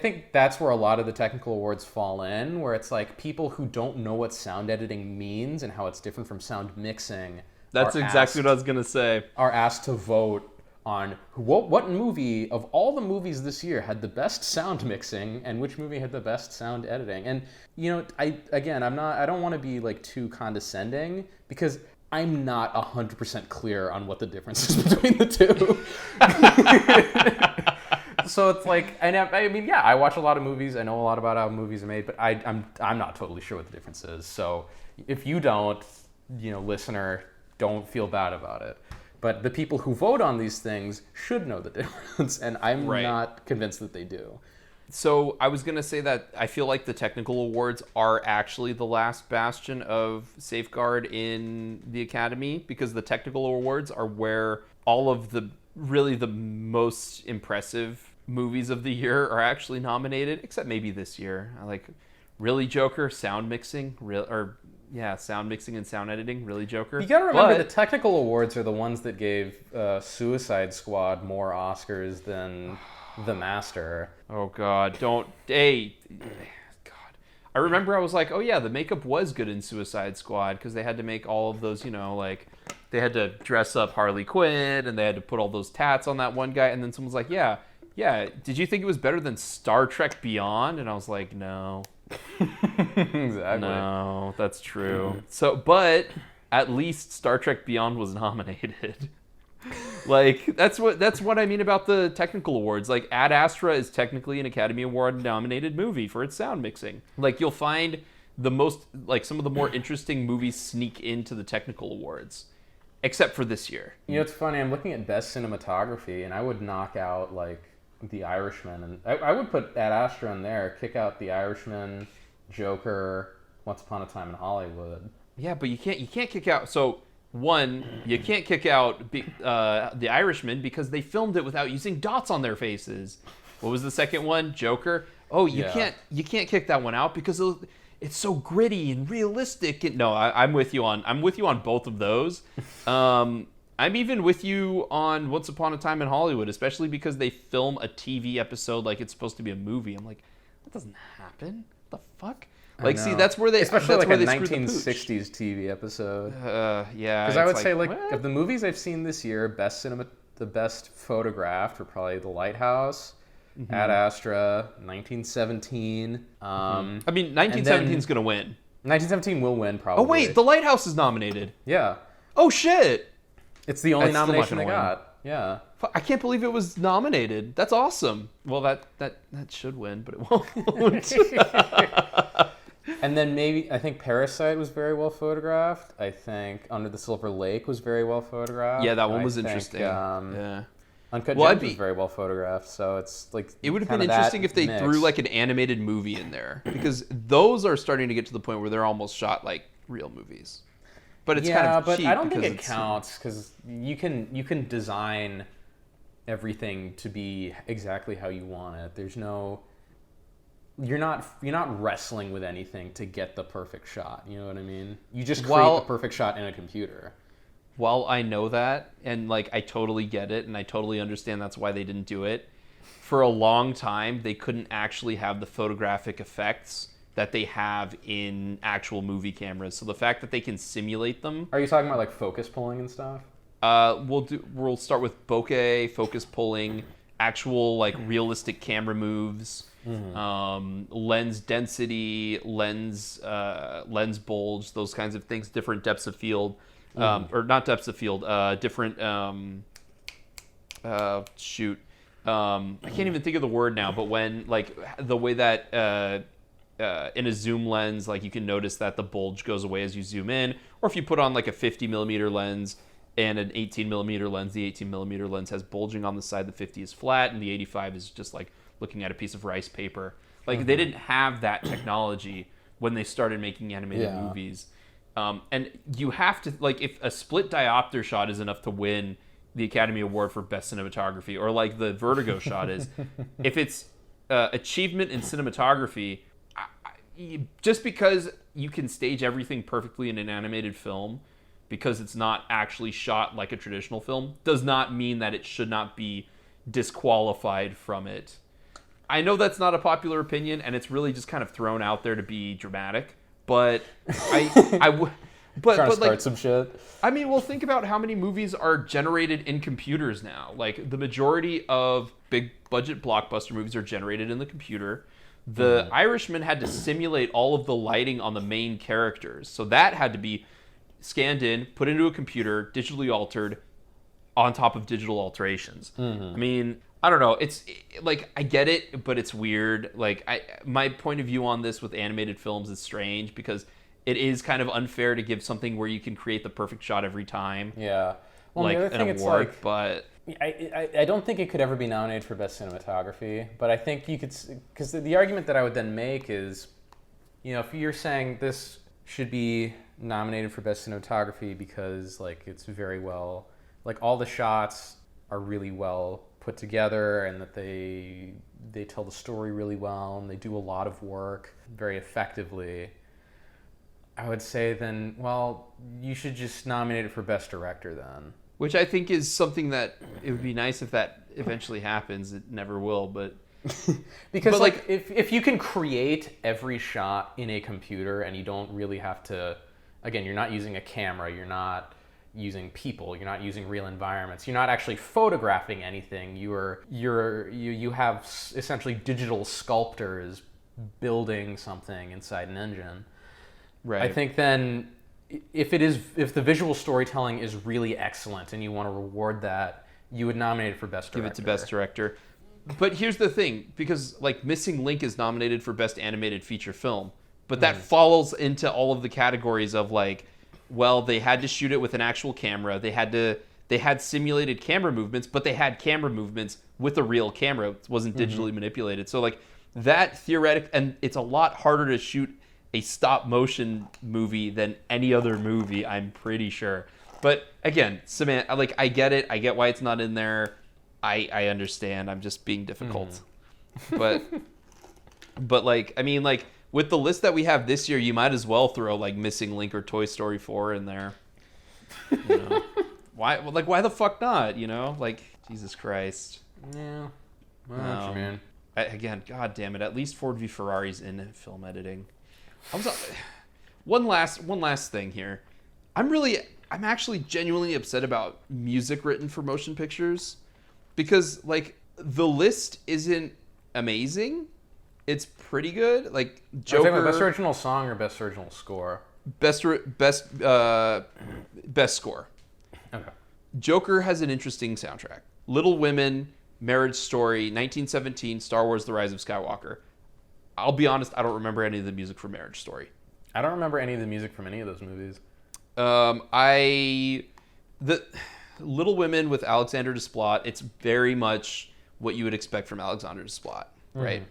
think that's where a lot of the technical awards fall in, where it's like people who don't know what sound editing means and how it's different from sound mixing. That's exactly what I was gonna say. Are asked to vote on what movie of all the movies this year had the best sound mixing and which movie had the best sound editing. And I don't want to be like too condescending because I'm not 100% clear on what the difference is between the two. So it's like, I watch a lot of movies. I know a lot about how movies are made, but I'm not totally sure what the difference is. So if you don't, listener, don't feel bad about it. But the people who vote on these things should know the difference, and I'm not convinced that they do. So I was going to say that I feel like the technical awards are actually the last bastion of safeguard in the Academy, because the technical awards are where all of the most impressive movies of the year are actually nominated, except maybe this year. Really Joker, sound mixing, sound mixing and sound editing, really Joker. You gotta remember, the technical awards are the ones that gave Suicide Squad more Oscars than The Master. Oh God, God. I remember I was like, oh yeah, the makeup was good in Suicide Squad because they had to make all of those, they had to dress up Harley Quinn and they had to put all those tats on that one guy. And then someone's like, yeah, did you think it was better than Star Trek Beyond? And I was like, no. Exactly. No, that's true. So, but at least Star Trek Beyond was nominated. That's what I mean about the technical awards. Like, Ad Astra is technically an Academy Award nominated movie for its sound mixing. You'll find some of the more interesting movies sneak into the technical awards, except for this year. It's funny. I'm looking at Best Cinematography, and I would knock out The Irishman, and I would put Ad Astra in there, kick out The Irishman, Joker, Once Upon a Time in Hollywood. Yeah, but you can't kick out. So one, you can't kick out The Irishman because they filmed it without using dots on their faces. What was the second one? Joker. Oh, you can't kick that one out because it's so gritty and realistic. No, I'm with you on both of those. I'm even with you on Once Upon a Time in Hollywood, especially because they film a TV episode like it's supposed to be a movie. I'm like, that doesn't happen. What the fuck? See, that's where they... Especially that's where a they 1960s TV episode. Yeah. Because I would say, of the movies I've seen this year, the best photographed were probably The Lighthouse, Ad Astra, 1917. 1917 is going to win. 1917 will win, probably. Oh, wait, The Lighthouse is nominated. Yeah. Oh, shit. It's the only nomination they got. Yeah. I can't believe it was nominated. That's awesome. Well, that should win, but it won't. And then I think Parasite was very well photographed. I think Under the Silver Lake was very well photographed. Yeah, that one was interesting. Uncut Well, Gems was very well photographed, so it's like It would have kind been of interesting that if they mix. threw like an animated movie in there, because those are starting to get to the point where they're almost shot like real movies. But it's kind of but cheap I don't think because it it's- counts because you can design everything to be exactly how you want it. There's no you're not wrestling with anything to get the perfect shot. You know what I mean? You just create Well- the perfect shot in a computer. While I know that, and like I totally get it, and I totally understand that's why they didn't do it, for a long time they couldn't actually have the photographic effects that they have in actual movie cameras. So the fact that they can simulate them, Are you talking about like focus pulling and stuff? we'll start with bokeh, focus pulling, actual like realistic camera moves, lens density, lens bulge, those kinds of things, different depths of field. Or not depths of field, different, shoot. I can't even think of the word now, but when, like, the way that in a zoom lens, like, you can notice that the bulge goes away as you zoom in, or if you put on, like, a 50 millimeter lens and an 18 millimeter lens, the 18 millimeter lens has bulging on the side, the 50 is flat, and the 85 is just, like, looking at a piece of rice paper. Like, they didn't have that technology when they started making animated movies. And you have to, like, if a split diopter shot is enough to win the Academy Award for Best Cinematography, or like the Vertigo shot is, if it's achievement in cinematography, just because you can stage everything perfectly in an animated film, because it's not actually shot like a traditional film, does not mean that it should not be disqualified from it. I know that's not a popular opinion, and it's really just kind of thrown out there to be dramatic. But but Trying to start like some shit. I mean, well, think about how many movies are generated in computers now. Like the majority of big budget blockbuster movies are generated in the computer. The Irishman had to simulate all of the lighting on the main characters, so that had to be scanned in, put into a computer, digitally altered, on top of digital alterations. I mean, I don't know. It's like, I get it, but it's weird. Like, my point of view on this with animated films is strange because it is kind of unfair to give something where you can create the perfect shot every time, Yeah. Well, like the other an thing, it's award. like, But I don't think it could ever be nominated for Best Cinematography, but I think you could, because the argument that I would then make is, you know, if you're saying this should be nominated for Best Cinematography because, like, it's very well, like, all the shots are really well put together and that they tell the story really well and they do a lot of work very effectively, I would say then, well, you should just nominate it for Best Director then. which I think is something that it would be nice if that eventually happens. It never will, but Because But, like if you can create every shot in a computer and you don't really have to, again, you're not using a camera, you're not using people, you're not using real environments, you're not actually photographing anything. You have essentially digital sculptors building something inside an engine. right. I think then if the visual storytelling is really excellent and you want to reward that, you would nominate it for Best Director. Give it to Best Director. But here's the thing, because like Missing Link is nominated for Best Animated Feature Film, but that falls into all of the categories of like, well, they had to shoot it with an actual camera. They had simulated camera movements, but they had camera movements with a real camera. It wasn't digitally manipulated. So like that theoretic, and it's a lot harder to shoot a stop motion movie than any other movie, I'm pretty sure. But again, Samantha, like, I get it. I get why it's not in there. I understand. I'm just being difficult. But like, I mean, like, with the list that we have this year, you might as well throw like Missing Link or Toy Story 4 in there. You know? Why the fuck not? You know, like, Jesus Christ. Yeah. Well, man. Again, God damn it! At least Ford v Ferrari's in film editing. One last thing here. I'm actually genuinely upset about music written for motion pictures, because like the list isn't amazing. It's pretty good. Like Joker, Best original song or best original score? best score. Okay. Joker has an interesting soundtrack. Little Women, Marriage Story, 1917, Star Wars: The Rise of Skywalker. I'll be honest, I don't remember any of the music from Marriage Story. I don't remember any of the music from any of those movies. Little Women with Alexander Desplat. It's very much what you would expect from Alexander Desplat, right?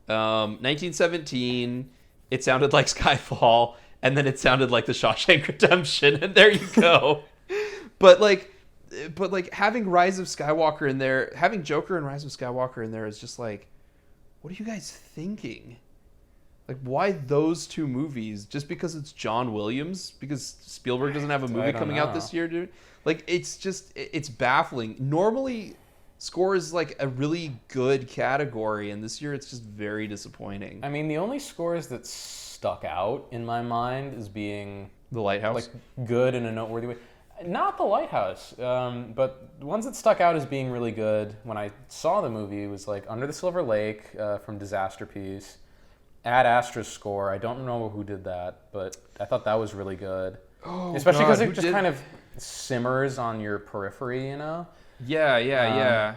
1917, it sounded like Skyfall, and then it sounded like The Shawshank Redemption, and there you go. but like having Rise of Skywalker in there, having Joker and Rise of Skywalker in there is just like, what are you guys thinking? Like, why those two movies? Just because it's John Williams? Because Spielberg doesn't have a movie coming out this year, dude? Like, it's baffling. Normally, score is like a really good category, and this year it's just very disappointing. I mean, the only scores that stuck out in my mind as being The Lighthouse? like good in a noteworthy way. Not The Lighthouse, but the ones that stuck out as being really good when I saw the movie was like Under the Silver Lake from Disaster Piece. Ad Astra's score, I don't know who did that, but I thought that was really good. Oh, especially because it just kind of simmers on your periphery, you know? Yeah.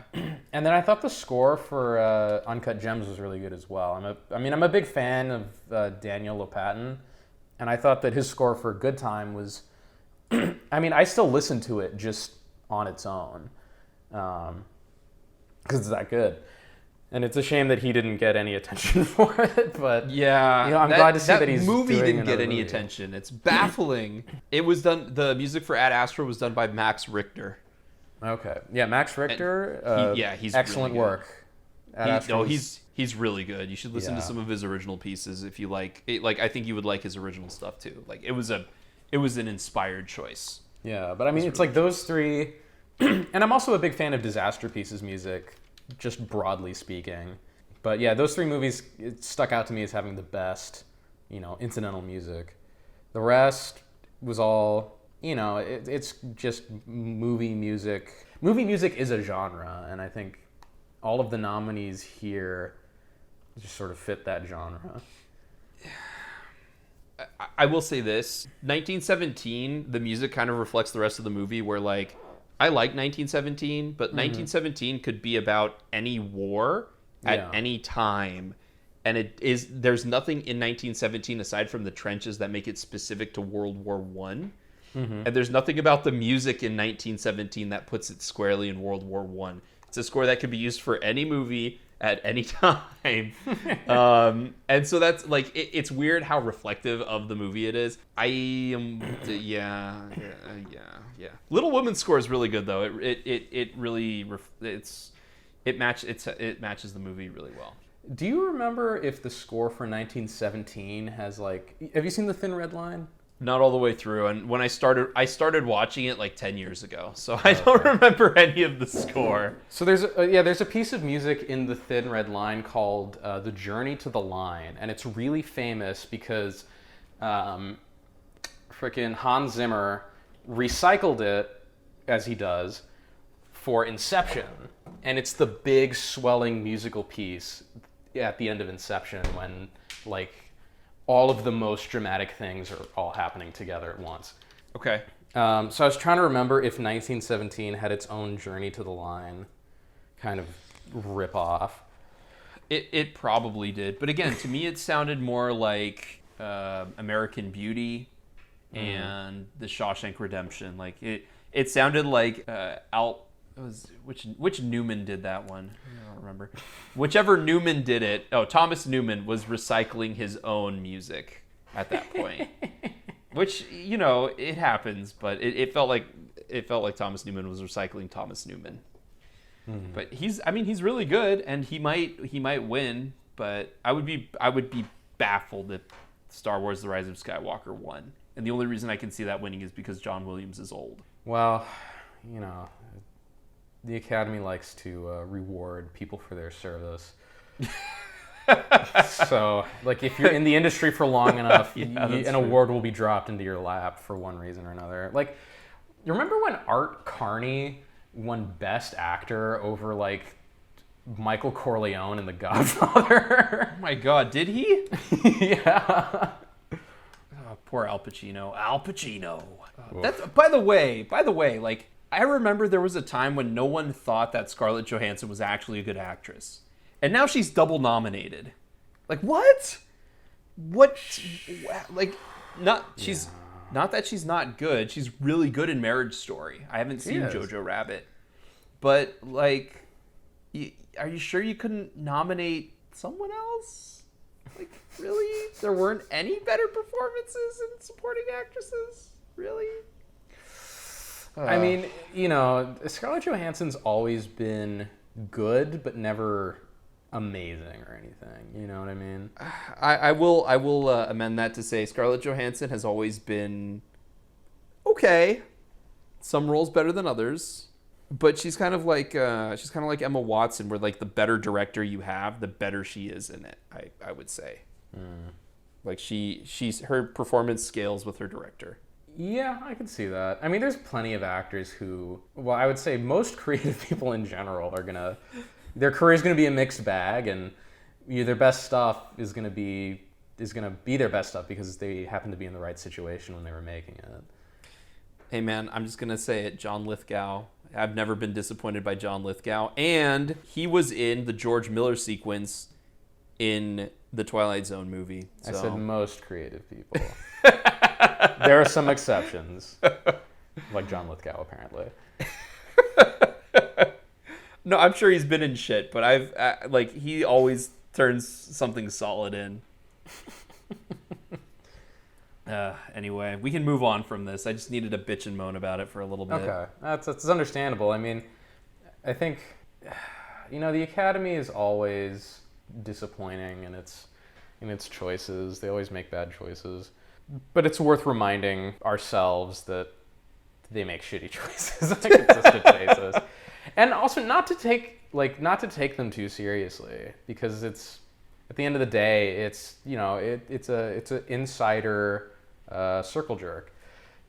And then I thought the score for Uncut Gems was really good as well. I'm a big fan of Daniel Lopatin, and I thought that his score for Good Time was... I mean, I still listen to it just on its own, because it's that good. And it's a shame that he didn't get any attention for it, but yeah, you know, I'm glad to see that he's movie doing didn't get another any movie. attention. It's baffling. It was done. The music for Ad Astra was done by Max Richter. Okay, yeah, Max Richter. He's excellent really good. work. Ad Astra was- He's really good. You should listen to Yeah. some of his original pieces if you like. Like, I think you would like his original stuff too. Like, it was an inspired choice. Yeah, but I mean, it's like those three, and I'm also a big fan of Disaster Piece's music, just broadly speaking. But yeah, those three movies, it stuck out to me as having the best, you know, incidental music. The rest was all, you know, it's just movie music. Movie music is a genre, and I think all of the nominees here just sort of fit that genre. I will say this. 1917, the music kind of reflects the rest of the movie where, like, I like 1917, but 1917 could be about any war at any time. And there's nothing in 1917 aside from the trenches that make it specific to World War I. And there's nothing about the music in 1917 that puts it squarely in World War I. It's a score that could be used for any movie at any time. And so that's like, it's weird how reflective of the movie it is. Yeah. Little Women's score is really good though. It really it matches the movie really well. Do you remember if the score for 1917 has like, have you seen The Thin Red Line? Not all the way through, and when I started watching it like 10 years ago, so I don't remember any of the score. So there's a piece of music in The Thin Red Line called "The Journey to the Line," and it's really famous because frickin' Hans Zimmer recycled it, as he does, for Inception, and it's the big swelling musical piece at the end of Inception when like all of the most dramatic things are all happening together at once. Okay. So I was trying to remember if 1917 had its own Journey to the Line kind of rip off. It probably did, but again, to me, it sounded more like American Beauty and The Shawshank Redemption. Like it sounded like which Newman did that one? I don't remember. Whichever Newman did it. Oh, Thomas Newman was recycling his own music at that point. Which, you know, it happens, but it felt like Thomas Newman was recycling Thomas Newman. But he's really good, and he might win. But I would be baffled if Star Wars: The Rise of Skywalker won, and the only reason I can see that winning is because John Williams is old. Well, you know, the Academy likes to reward people for their service. So, like, if you're in the industry for long enough, an award will be dropped into your lap for one reason or another. Like, you remember when Art Carney won Best Actor over, like, Michael Corleone in The Godfather? Oh my God, did he? Yeah. Oh, poor Al Pacino. Al Pacino. That's by the way, like, I remember there was a time when no one thought that Scarlett Johansson was actually a good actress. And now she's double nominated. Like, what? What? Like, not, she's Not that she's not good. She's really good in Marriage Story. I haven't seen is. Jojo Rabbit. But, like, are you sure you couldn't nominate someone else? Like, really? There weren't any better performances in supporting actresses? Really? I mean, you know, Scarlett Johansson's always been good, but never amazing or anything. You know what I mean? I will amend that to say Scarlett Johansson has always been okay. Some roles better than others, but she's kind of like Emma Watson, where like the better director you have, the better she is in it. I would say, like her performance scales with her director. Yeah, I can see that. I mean, there's plenty of actors who, well, I would say most creative people in general their career is gonna be a mixed bag, and their best stuff is gonna be their best stuff because they happen to be in the right situation when they were making it. Hey man, I'm just gonna say it, John Lithgow. I've never been disappointed by John Lithgow, and he was in the George Miller sequence in the Twilight Zone movie. So. I said most creative people. There are some exceptions, like John Lithgow, apparently. No, I'm sure he's been in shit, but he always turns something solid in. Anyway, we can move on from this. I just needed to bitch and moan about it for a little bit. Okay, that's understandable. I mean, I think, you know, the Academy is always disappointing in its choices. They always make bad choices. But it's worth reminding ourselves that they make shitty choices on a consistent basis. And also not to take them too seriously, because it's, at the end of the day, it's, you know, it's an insider circle jerk.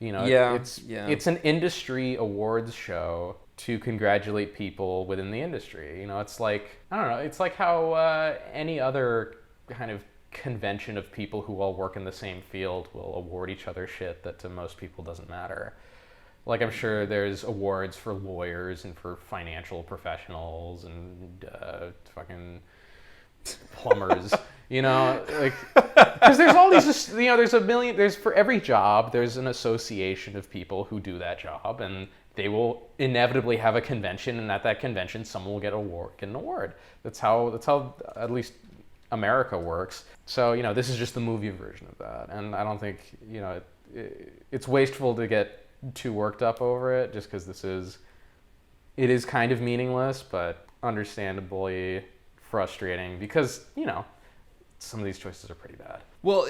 You know, it's an industry awards show to congratulate people within the industry. You know, it's like, I don't know, it's like how any other kind of convention of people who all work in the same field will award each other shit that to most people doesn't matter. Like, I'm sure there's awards for lawyers and for financial professionals and fucking plumbers, you know, like, because there's all these, you know, there's for every job, there's an association of people who do that job, and they will inevitably have a convention, and at that convention, someone will get an award. That's how at least America works. So, you know, this is just the movie version of that, and I don't think, you know, it's wasteful to get too worked up over it, just because it is kind of meaningless, but understandably frustrating, because, you know, some of these choices are pretty bad. Well,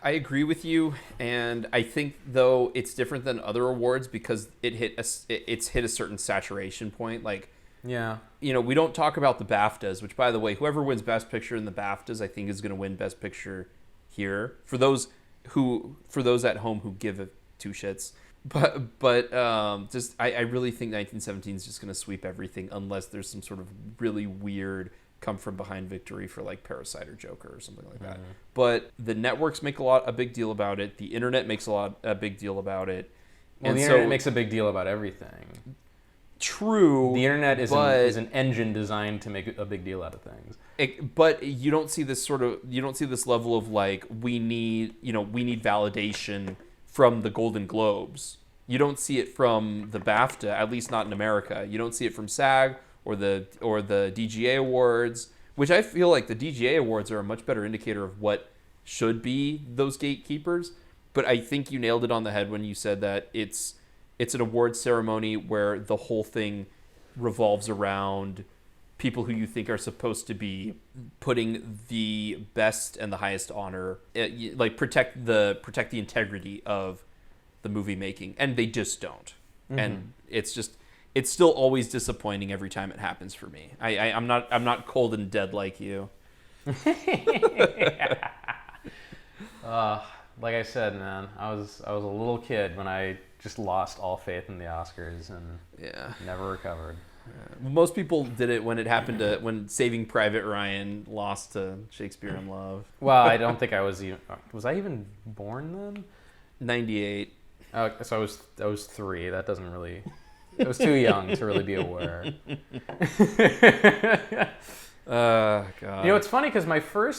I agree with you, and I think though it's different than other awards because it's hit a certain saturation point. Like, yeah, you know, we don't talk about the BAFTAs, which, by the way, whoever wins Best Picture in the BAFTAs, I think is going to win Best Picture here. For those at home who give two shits, but I really think 1917 is just going to sweep everything unless there's some sort of really weird come from behind victory for like Parasite or Joker or something like that. But the networks make a big deal about it. The internet makes a big deal about it. Well, and the internet makes a big deal about everything. True. The internet is an engine designed to make a big deal out of things. But you don't see this level of like we need validation from the Golden Globes. You don't see it from the BAFTA, at least not in America. You don't see it from SAG or the DGA Awards, which I feel like the DGA Awards are a much better indicator of what should be those gatekeepers. But I think you nailed it on the head when you said that it's an awards ceremony where the whole thing revolves around people who you think are supposed to be putting the best and the highest honor, like protect the integrity of the movie making, and they just don't. Mm-hmm. And it's still always disappointing every time it happens for me. I'm not cold and dead like you. Like I said, man, I was a little kid when I just lost all faith in the Oscars and never recovered. Most people did it when it happened when Saving Private Ryan lost to Shakespeare in Love. Well, I don't think I was even born then? 98. Oh, so I was 3. That doesn't really. I was too young to really be aware. God. You know, it's funny because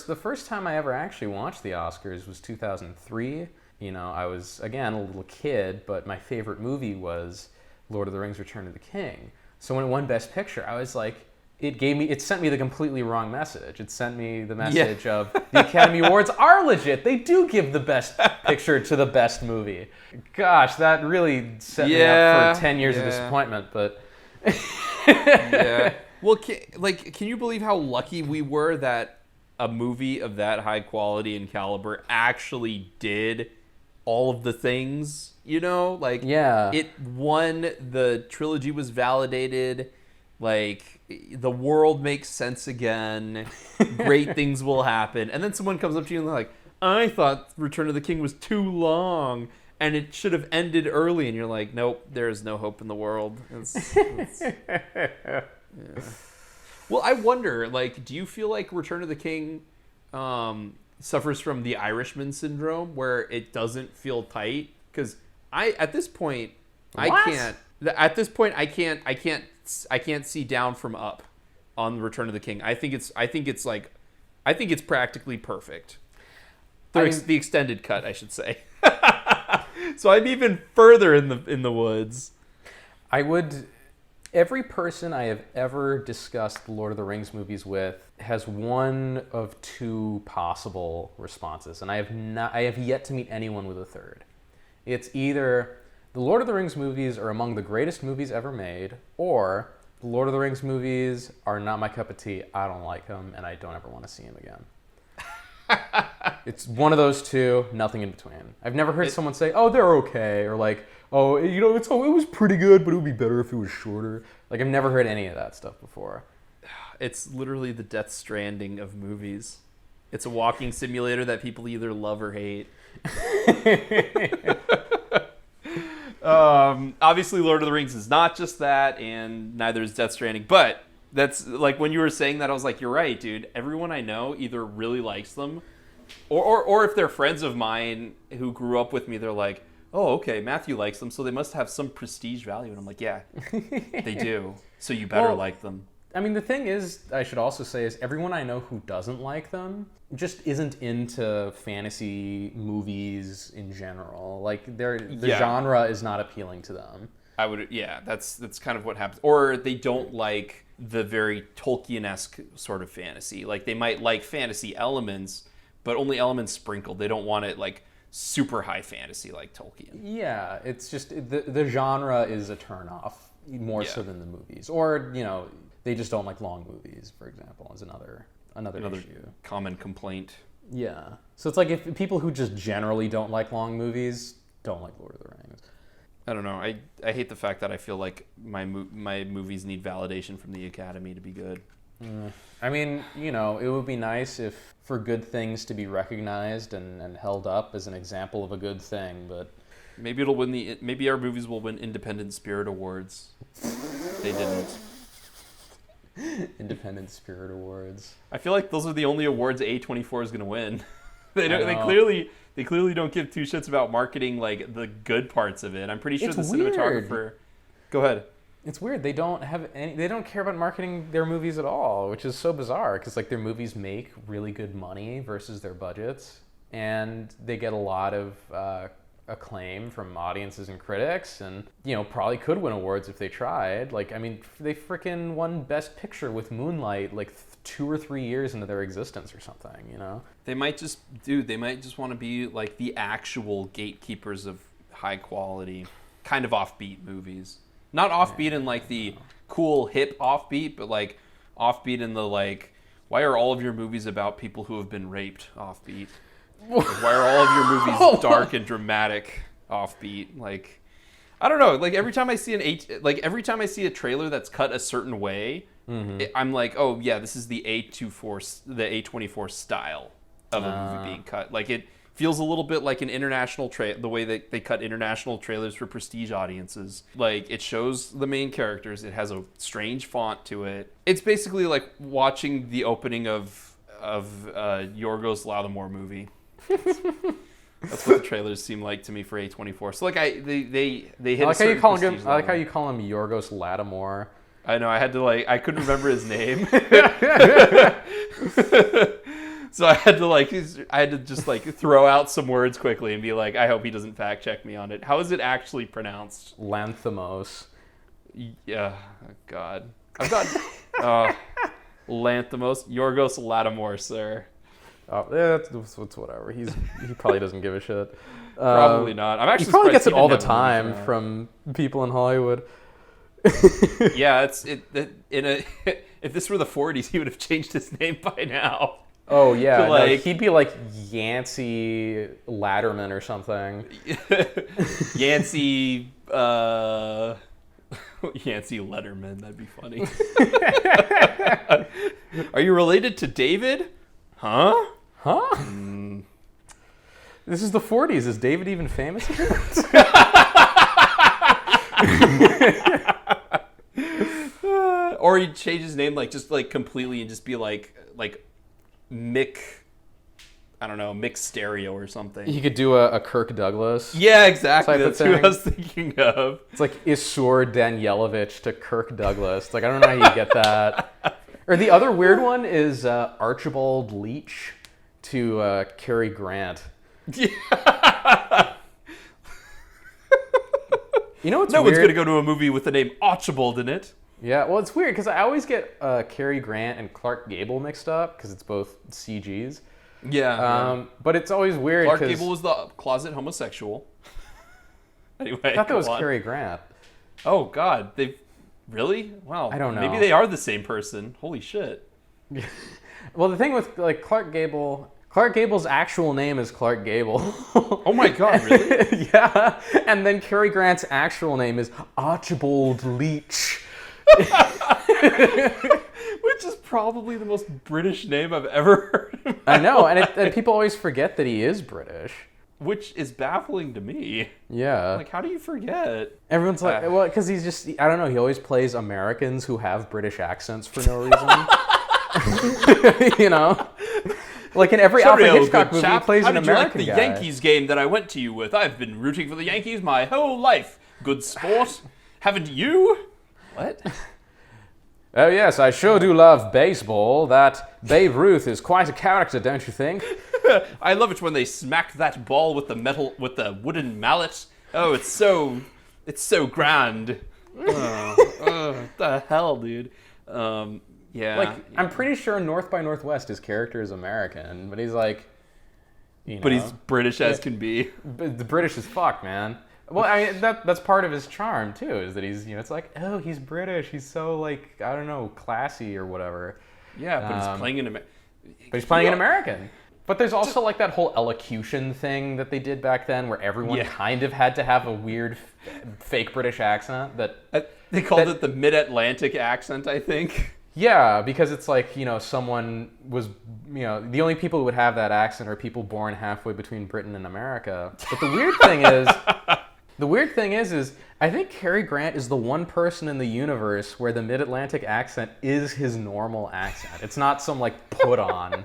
the first time I ever actually watched the Oscars was 2003, I was, again, a little kid, but my favorite movie was Lord of the Rings: Return of the King. So when it won Best Picture, I was like, it sent me the completely wrong message. It sent me the message of the Academy Awards are legit. They do give the Best Picture to the best movie. Gosh, that really set me up for 10 years of disappointment, but... Yeah. Well, can you believe how lucky we were that a movie of that high quality and caliber actually did all of the things, It won, the trilogy was validated, the world makes sense again, great things will happen. And then someone comes up to you and they're like, I thought Return of the King was too long and it should have ended early. And you're like, nope, there is no hope in the world. Yeah. Well, I wonder, do you feel like Return of the King suffers from the Irishman syndrome, where it doesn't feel tight? Because at this point, I can't see down from up on Return of the King. I think it's practically perfect. The extended cut, I should say. So I'm even further in the woods. Every person I have ever discussed the Lord of the Rings movies with has one of two possible responses, and I have yet to meet anyone with a third. It's either the Lord of the Rings movies are among the greatest movies ever made, or the Lord of the Rings movies are not my cup of tea. I don't like them, and I don't ever want to see them again. It's one of those two, nothing in between. I've never heard someone say, "Oh, they're okay," or "Oh, it was pretty good, but it would be better if it was shorter." I've never heard any of that stuff before. It's literally the Death Stranding of movies. It's a walking simulator that people either love or hate. Obviously, Lord of the Rings is not just that, and neither is Death Stranding. But that's when you were saying that, I was like, you're right, dude. Everyone I know either really likes them, or if they're friends of mine who grew up with me, they're like, oh, okay, Matthew likes them, so they must have some prestige value. And I'm like, yeah, they do. So you better like them. I mean, the thing is, I should also say, is everyone I know who doesn't like them just isn't into fantasy movies in general. The genre is not appealing to them. That's kind of what happens. Or they don't like the very Tolkien-esque sort of fantasy. They might like fantasy elements, but only elements sprinkled. They don't want it super high fantasy like Tolkien. Yeah, it's just the genre is a turnoff more so than the movies. Or, they just don't like long movies, for example, is another issue. Common complaint. Yeah. So it's if people who just generally don't like long movies don't like Lord of the Rings. I don't know. I hate the fact that I feel like my movies need validation from the Academy to be good. I mean, it would be nice if for good things to be recognized and held up as an example of a good thing, but maybe it'll win maybe our movies will win Independent Spirit Awards. They didn't. Independent Spirit Awards. I feel like those are the only awards A24 is going to win. They clearly don't give two shits about marketing the good parts of it. I'm pretty sure cinematographer. Go ahead. It's weird. They don't care about marketing their movies at all, which is so bizarre because their movies make really good money versus their budgets, and they get a lot of acclaim from audiences and critics, and probably could win awards if they tried. They freaking won Best Picture with Moonlight 2 or 3 years into their existence or something. They might just want to be the actual gatekeepers of high quality, kind of offbeat movies. Not offbeat in the cool hip offbeat, but offbeat in the why are all of your movies about people who have been raped offbeat? Why are all of your movies dark and dramatic offbeat? I don't know. Every time I see a trailer that's cut a certain way, I'm like, oh yeah, this is the A24 style of a movie being cut. It feels a little bit like an international the way that they cut international trailers for prestige audiences. It shows the main characters. It has a strange font to it. It's basically like watching the opening of Yorgos Lanthimos movie. That's what the trailers seem like to me for A24. So they hit. I like how you call him Yorgos Lanthimos. I know. I had to I couldn't remember his name. So I had to just like throw out some words quickly and be like, I hope he doesn't fact check me on it. How is it actually pronounced? Lanthimos. Yeah, God. I've got Lanthimos, Yorgos Lanthimos, sir. Oh, yeah, it's whatever. He probably doesn't give a shit. Probably not. I'm actually he probably surprised gets it he all the didn't have a movie time for from people in Hollywood. Yeah, if this were the 40s, he would have changed his name by now. Oh yeah, To, like- he'd be like Yancey Latterman or something. Yancey Yancey Letterman, that'd be funny. Are you related to David? Huh? This is the 40s. Is David even famous? Or he'd change his name just completely and just be like Mick, I don't know, Mick Stereo or something. He could do a Kirk Douglas. Yeah, exactly. type of That's who I thing. was thinking of. It's like Isur Danielovich to Kirk Douglas. Like, I don't know how you get that. Or the other weird one is Archibald Leach to Cary Grant. Yeah. You know what's No weird? one's going to go to a movie with the name Archibald in it. Yeah, well, it's weird because I always get Cary Grant and Clark Gable mixed up because it's both CGs. Yeah. But it's always weird Clark because Gable was the closet homosexual. Anyway, I thought that go was on. Cary Grant. Oh, God. Really? Wow. I don't know. Maybe they are the same person. Holy shit. Well, the thing with Clark Gable's actual name is Clark Gable. Oh, my God. Really? Yeah. And then Cary Grant's actual name is Archibald Leach. Which is probably the most British name I've ever heard. I know, and people always forget that he is British. Which is baffling to me. Yeah. Like, how do you forget? Everyone's like, well, because he's just, I don't know, he always plays Americans who have British accents for no reason. You know? Like in every Alfred Cheerio, Hitchcock good movie, he chap. plays How an did you like American the guy. Yankees game that I went to you with? I've been rooting for the Yankees my whole life. Good sport. Haven't you? What? Oh yes, I sure do love baseball. That Babe Ruth is quite a character, don't you think? I love it when they smack that ball with the wooden mallet. Oh, it's so grand. What the hell, dude? Yeah. Like, I'm pretty sure North by Northwest, his character is American, but he's like, you know, but he's British as can be. the British as fuck, man. Well, I mean, that's part of his charm too, is that he's, it's like, oh, he's British, he's so like, I don't know, classy or whatever. Yeah, but he's playing an But he's playing an American. But there's also like that whole elocution thing that they did back then, where everyone kind of had to have a weird fake British accent. They called it the Mid-Atlantic accent, I think. Yeah, because it's like, someone was, the only people who would have that accent are people born halfway between Britain and America. But the weird thing is I think Cary Grant is the one person in the universe where the Mid-Atlantic accent is his normal accent. It's not some like put on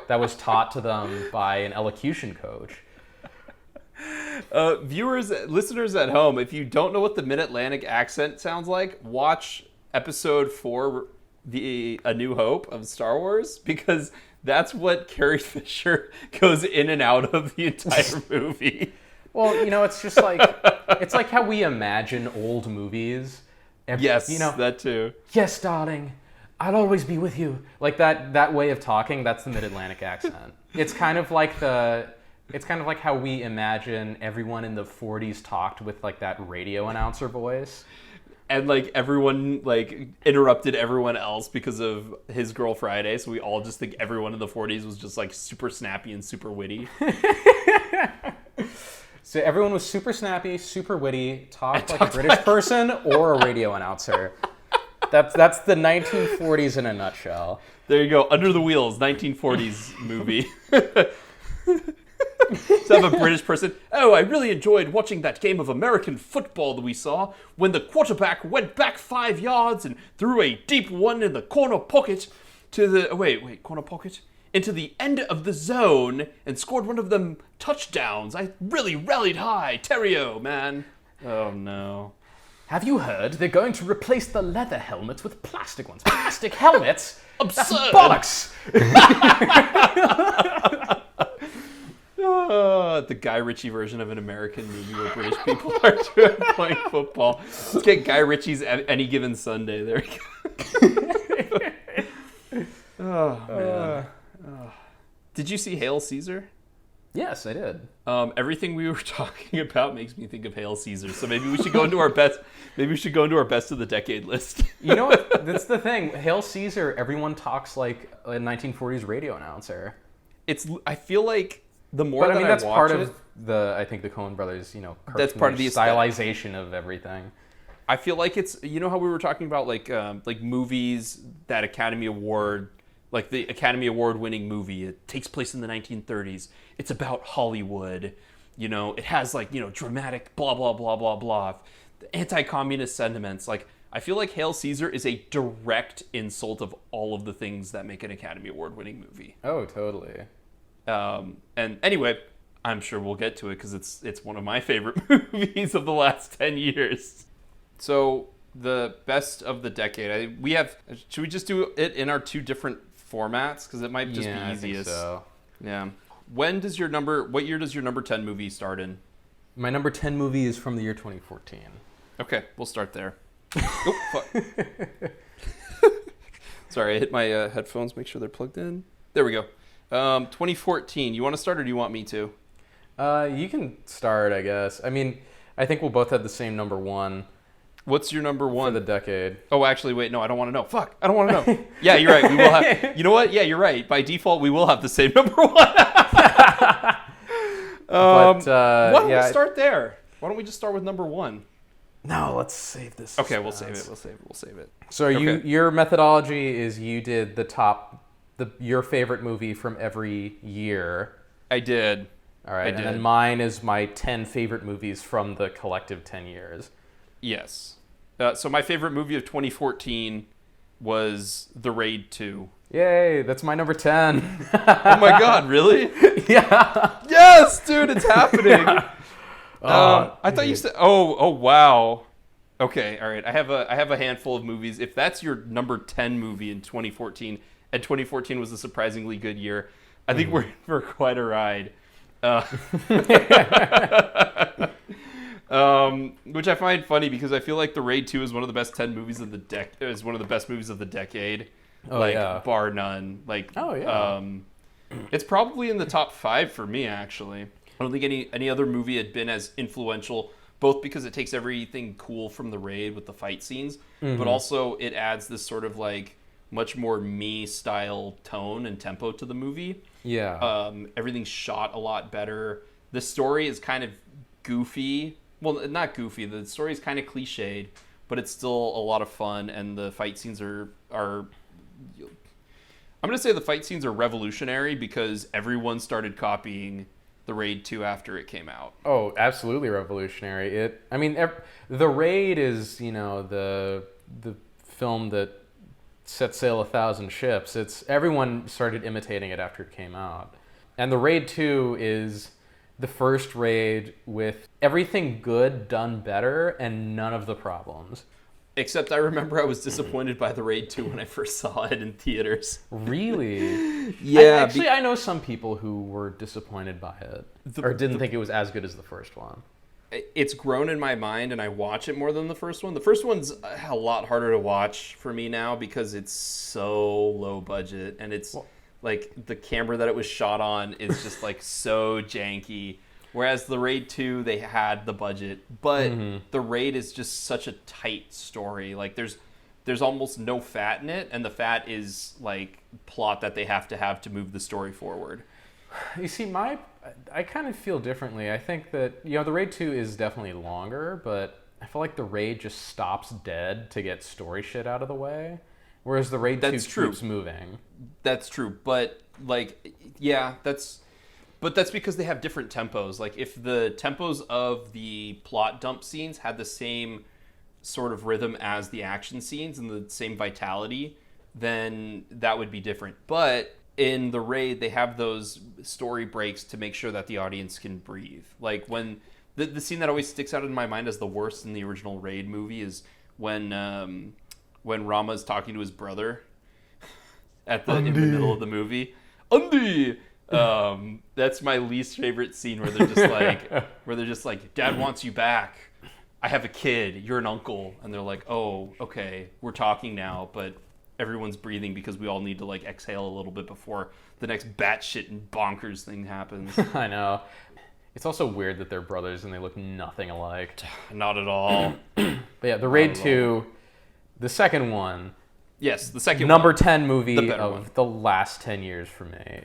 that was taught to them by an elocution coach. Listeners at home, if you don't know what the Mid-Atlantic accent sounds like, watch episode 4, A New Hope of Star Wars, because that's what Carrie Fisher goes in and out of the entire movie. Well, it's just like, it's like how we imagine old movies. Yes, that too. Yes, darling, I'll always be with you. Like that way of talking, that's the Mid-Atlantic accent. It's kind of like how we imagine everyone in the 40s talked with like that radio announcer voice. And like everyone like interrupted everyone else because of His Girl Friday, so we all just think everyone in the 40s was just like super snappy and super witty. So everyone was super snappy, super witty, talked like a British person or a radio announcer. That's the 1940s in a nutshell. There you go. Under the Wheels, 1940s movie. So have a British person. Oh, I really enjoyed watching that game of American football that we saw when the quarterback went back 5 yards and threw a deep one in the corner pocket to the corner pocket into the end of the zone and scored one of them touchdowns. I really rallied high, Terrio, man. Oh no. Have you heard they're going to replace the leather helmets with plastic ones? Plastic helmets? That's Absurd. bollocks! The Guy Ritchie version of an American movie where British people are playing football. Let's get Guy Ritchie's Any Given Sunday. There we go. Oh, man. Did you see Hail Caesar? Yes, I did. Everything we were talking about makes me think of Hail Caesar. So maybe we should go into our best. Maybe we should go into our best of the decade list. You know what? That's the thing. Hail Caesar, everyone talks like a 1940s radio announcer. I feel like the more But I that mean, that's watch part it, of I think the Coen brothers, That's part of the stylization of everything. I feel like it's, how we were talking about like movies that Academy Award, like the Academy Award winning movie, it takes place in the 1930s. It's about Hollywood. It has dramatic blah, blah, blah, blah, blah. Anti-communist sentiments. Like, I feel like Hail Caesar is a direct insult of all of the things that make an Academy Award winning movie. Oh, totally. And anyway, I'm sure we'll get to it because it's one of my favorite movies of the last 10 years. So the best of the decade. Should we just do it in our two different formats? Because it might just be easiest. I think so. Yeah. What year does your number 10 movie start in? My number 10 movie is from the year 2014. Okay, we'll start there. Oh, fuck. Sorry, I hit my headphones. Make sure they're plugged in. There we go. 2014. You want to start or do you want me to? You can start, I guess. I mean, I think we'll both have the same number one. What's your number one? For the decade. Oh, actually, wait. No, I don't want to know. Fuck. I don't want to know. Yeah, you're right. We will have... You know what? Yeah, you're right. By default, we will have the same number one. Why don't we start there? Why don't we just start with number one? No, let's save this. Okay, we'll save it. We'll save it. So your methodology is you did your favorite movie from every year. I did. All right, and then mine is my 10 favorite movies from the collective 10 years. Yes. So my favorite movie of 2014 was The Raid 2. Yay, that's my number 10. Oh my god, really? Yeah. Yes, dude, it's happening. I thought you said oh wow. Okay, all right. I have a handful of movies. If that's your number 10 movie in 2014, and 2014 was a surprisingly good year, I think we're in for quite a ride. Which I find funny because I feel like The Raid 2 is one of the best 10 movies of the is one of the best movies of the decade. Bar none. It's probably in the top 5 for me, actually. I don't think any other movie had been as influential, both because it takes everything cool from The Raid with the fight scenes, but also it adds this sort of like much more me style tone and tempo to the movie. Yeah. Everything's shot a lot better. The story is kind of goofy. Well, not goofy. The story is kind of cliched, but it's still a lot of fun, and the fight scenes are I'm going to say the fight scenes are revolutionary because everyone started copying The Raid 2 after it came out. Oh, absolutely revolutionary. The Raid is, the film that set sail 1,000 ships. Everyone started imitating it after it came out. And The Raid 2 is the first Raid with everything good done better and none of the problems. Except I remember I was disappointed by The Raid 2 when I first saw it in theaters. Really? Yeah. I know some people who were disappointed by it or didn't think it was as good as the first one. It's grown in my mind, and I watch it more than the first one. The first one's a lot harder to watch for me now because it's so low budget, and it's like the camera that it was shot on is just like so janky. Whereas The Raid 2, they had the budget, but The Raid is just such a tight story. Like there's almost no fat in it, and the fat is like plot that they have to move the story forward. You see, I kind of feel differently. I think that, The Raid 2 is definitely longer, but I feel like The Raid just stops dead to get story shit out of the way. Whereas The Raid 2 keeps moving. That's true, but that's because they have different tempos. Like if the tempos of the plot dump scenes had the same sort of rhythm as the action scenes and the same vitality, then that would be different. But in The Raid, they have those story breaks to make sure that the audience can breathe. Like when The scene that always sticks out in my mind as the worst in the original Raid movie is when Rama's talking to his brother in the middle of the movie. Andy! That's my least favorite scene where they're just like, Dad wants you back. I have a kid. You're an uncle. And they're like, oh, okay, we're talking now, but everyone's breathing because we all need to like exhale a little bit before the next batshit and bonkers thing happens. I know. It's also weird that they're brothers and they look nothing alike. Not at all. But yeah, the Raid 2, the second one. Yes, the second number one. 10 movie The better of one. the last 10 years for me.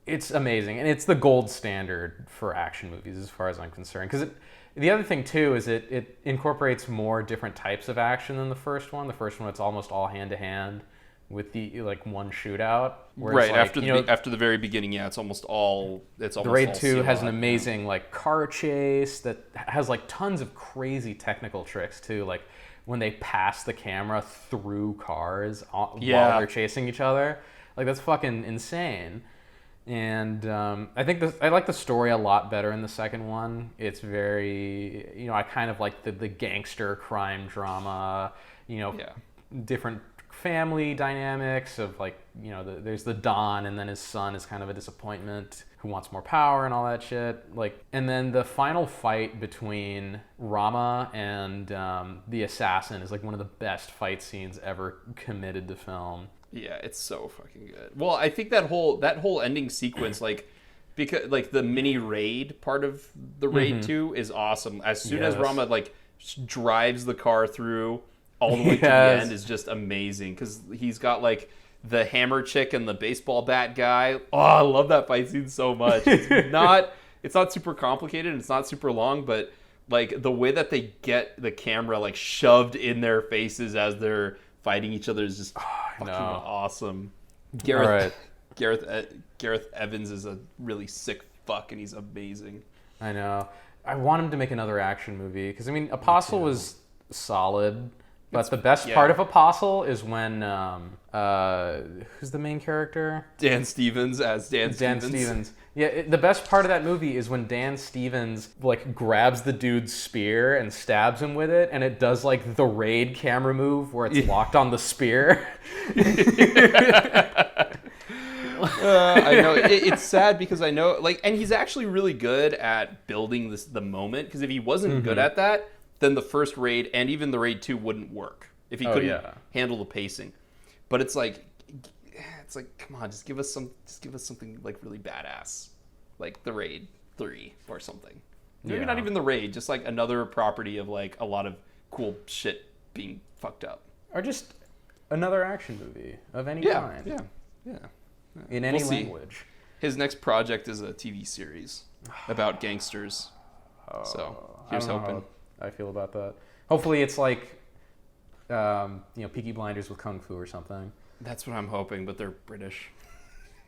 It's amazing, and it's the gold standard for action movies as far as I'm concerned. Because the other thing too is it incorporates more different types of action than the first one. The first one, it's almost all hand to hand with the like one shootout. Right, like, after the very beginning, yeah, it's almost all. The Raid 2 has an amazing like car chase that has like tons of crazy technical tricks too, like when they pass the camera through cars while they're chasing each other. Like that's fucking insane. And I think I like the story a lot better in the second one. It's very, I kind of like the gangster crime drama, different family dynamics of like, there's the Don, and then his son is kind of a disappointment who wants more power and all that shit. Like, and then the final fight between Rama and the assassin is like one of the best fight scenes ever committed to film. Yeah, it's so fucking good. Well, I think that whole ending sequence, like, because like the mini raid part of the Raid 2 is awesome. As soon as Rama like drives the car through all the way to the end is just amazing, because he's got like the hammer chick and the baseball bat guy. Oh, I love that fight scene so much. It's not super complicated. It's not super long, but like the way that they get the camera like shoved in their faces as they're fighting each other is just fucking awesome. Gareth Evans is a really sick fuck, and he's amazing. I know. I want him to make another action movie, because I mean, Apostle was solid, but the best part of Apostle is when who's the main character? Dan Stevens as Dan Stevens. Yeah, the best part of that movie is when Dan Stevens like grabs the dude's spear and stabs him with it, and it does like the Raid camera move where it's locked on the spear. I know it's sad, because I know like, and he's actually really good at building the moment, because if he wasn't good at that, then the first Raid and even the Raid 2 wouldn't work if he couldn't handle the pacing. But it's like, come on, just give us something like really badass, like the Raid 3 or something. Maybe not even the Raid, just like another property of like a lot of cool shit being fucked up, or just another action movie of any kind. Yeah. In any We'll see. language. His next project is a TV series about gangsters. So here's I don't know hoping. how I feel about that. Hopefully it's like, Peaky Blinders with Kung Fu or something. That's what I'm hoping, but they're British.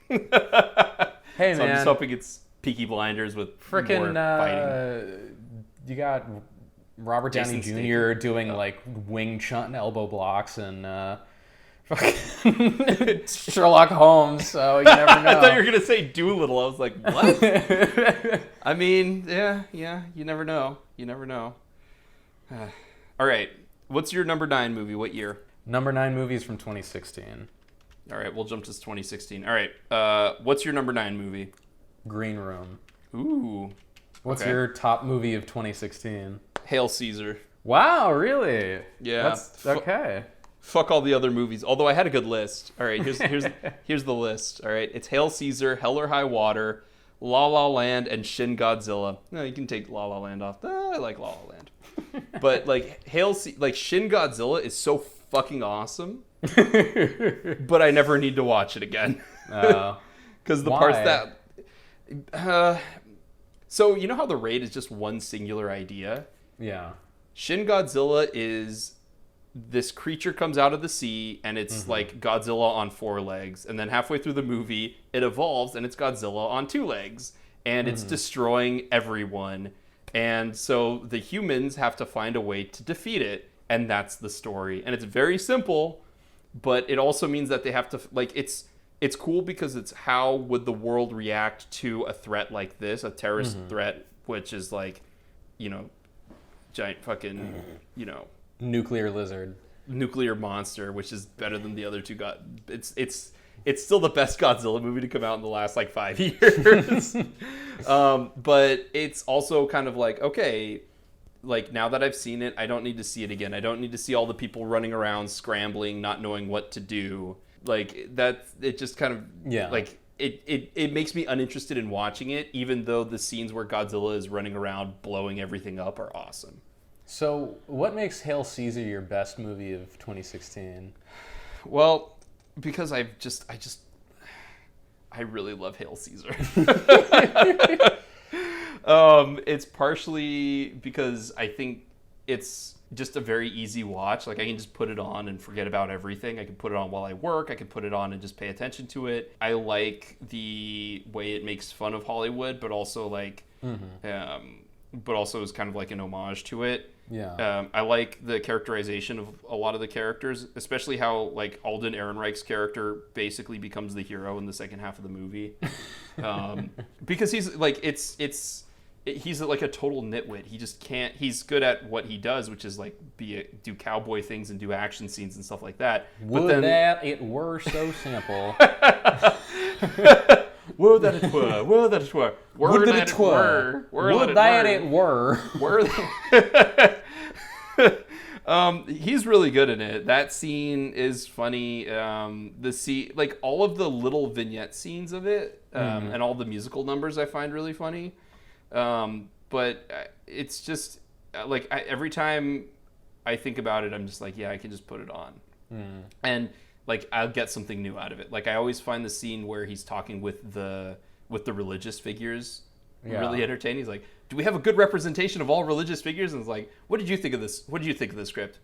Hey, So man. I'm just hoping it's Peaky Blinders with more fighting. You got Robert Downey Jason Jr. doing like Wing Chun elbow blocks and fucking Sherlock Holmes, so you never know. I thought you were going to say Doolittle. I was like, what? I mean, yeah, you never know. All right, what's your number 9 movie? What year? Number 9 movie is from 2016. All right, we'll jump to 2016. All right, what's your number 9 movie? Green Room. Ooh. What's Okay. your top movie of 2016? Hail Caesar. Wow, really? Yeah. That's okay. Fuck all the other movies. Although I had a good list. All right, here's the list. All right, it's Hail Caesar, Hell or High Water, La La Land, and Shin Godzilla. No, you can take La La Land off. I like La La Land. But like Shin Godzilla is so fucking awesome. But I never need to watch it again. Because the parts that so you know how the Raid is just one singular idea? Yeah. Shin Godzilla is this creature comes out of the sea, and it's like Godzilla on 4 legs, and then halfway through the movie it evolves and it's Godzilla on 2 legs, and it's destroying everyone, and so the humans have to find a way to defeat it, and that's the story. And it's very simple, but it also means that they have to like it's cool because it's how would the world react to a threat like this, a terrorist threat, which is like giant fucking, Nuclear lizard. nuclear monster, which is better than the other two. It's still the best Godzilla movie to come out in the last 5 years. But it's also kind of okay, now that I've seen it, I don't need to see it again. I don't need to see all the people running around scrambling, not knowing what to do. It just kind of it makes me uninterested in watching it, even though the scenes where Godzilla is running around blowing everything up are awesome. So, what makes Hail Caesar your best movie of 2016? Well, because I really love Hail Caesar. It's partially because I think it's just a very easy watch. I can just put it on and forget about everything. I can put it on while I work. I can put it on and just pay attention to it. I like the way it makes fun of Hollywood, but also is kind of an homage to it. Yeah. I like the characterization of a lot of the characters, especially how Alden Ehrenreich's character basically becomes the hero in the second half of the movie, because he's he's a total nitwit. He just can't. He's good at what he does, which is do cowboy things and do action scenes and stuff like that. Would that it were so simple. Would that it were. Would that it were. Would that it were. Would that it were. He's really good in it. That scene is funny. All of the little vignette scenes of it, and all the musical numbers I find really funny. But it's just every time I think about it, I'm just I can just put it on. And I'll get something new out of it. I always find the scene where he's talking with the religious figures really entertaining. He's do we have a good representation of all religious figures? And it's what did you think of this? What did you think of the script?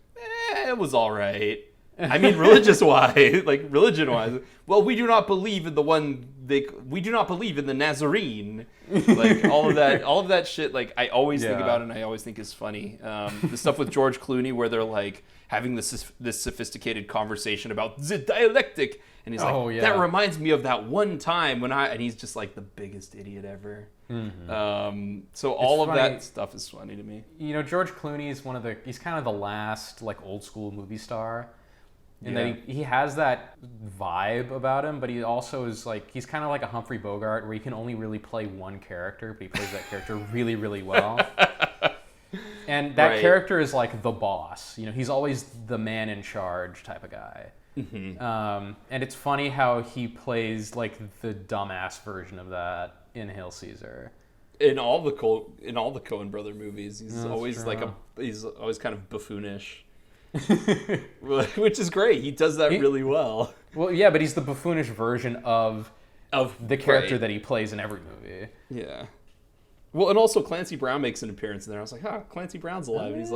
It was all right. I mean, religious-wise, religion-wise. Well, we do not believe in we do not believe in the Nazarene. All of that shit. I always think about it, and I always think is funny. The stuff with George Clooney where they're having this sophisticated conversation about the dialectic, and he's that reminds me of that one time and he's just the biggest idiot ever. Mm-hmm. So all of that stuff is funny to me. George Clooney is he's kind of the last old school movie star. And then he has that vibe about him, but he also is he's kind of like a Humphrey Bogart, where he can only really play one character, but he plays that character really, really well. And that character is the boss. He's always the man in charge type of guy. Mm-hmm. And it's funny how he plays the dumbass version of that in Hail Caesar. In all the Coen brother movies, he's always he's always kind of buffoonish. Which is great. He does that really well. Well, yeah, but he's the buffoonish version of the character that he plays in every movie. Yeah. Well, and also Clancy Brown makes an appearance in there. I was Clancy Brown's alive. And he's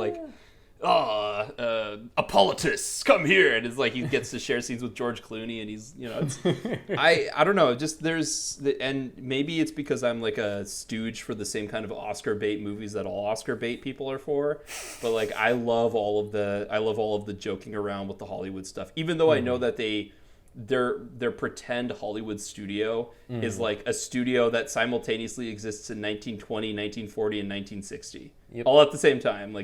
Appolitus, come here. And it's he gets to share scenes with George Clooney, and he's, I don't know, just and maybe it's because I'm a stooge for the same kind of Oscar bait movies that all Oscar bait people are for, but I love all of the joking around with the Hollywood stuff, even though I know that their pretend Hollywood studio is a studio that simultaneously exists in 1920, 1940, and 1960, all at the same time.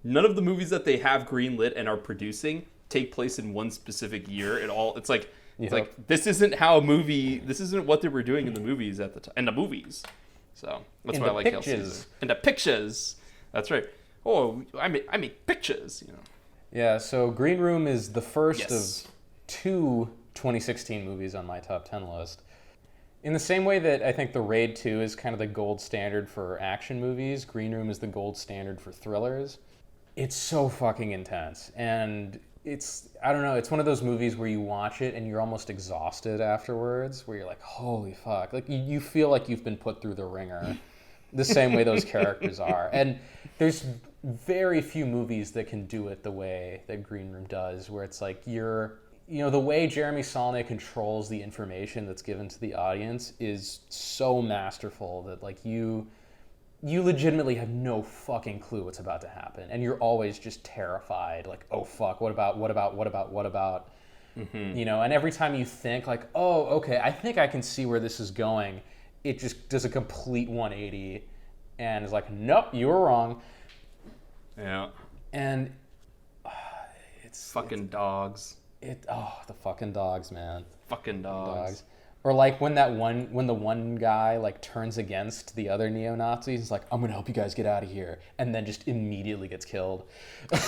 None of the movies that they have greenlit and are producing take place in one specific year. This isn't what they were doing in the movies at the time. In the movies. So that's why I like Hail Caesar. In the pictures. That's right. Oh, I make pictures, Yeah, so Green Room is the first of two 2016 movies on my top 10 list. In the same way that I think The Raid 2 is kind of the gold standard for action movies, Green Room is the gold standard for thrillers. It's so fucking intense, and it's one of those movies where you watch it and you're almost exhausted afterwards, where you're holy fuck, you feel like you've been put through the ringer, the same way those characters are. And there's very few movies that can do it the way that Green Room does, where it's the way Jeremy Saulnier controls the information that's given to the audience is so masterful that you legitimately have no fucking clue what's about to happen, and you're always just terrified, oh fuck, what about? Mm-hmm. And every time you think oh, okay, I think I can see where this is going, it just does a complete 180, and is like, nope, you were wrong. Yeah. And Fucking dogs. the fucking dogs, man. Fucking dogs. Or like when the one guy like turns against the other neo-Nazis, he's like, I'm gonna help you guys get out of here, and then just immediately gets killed. And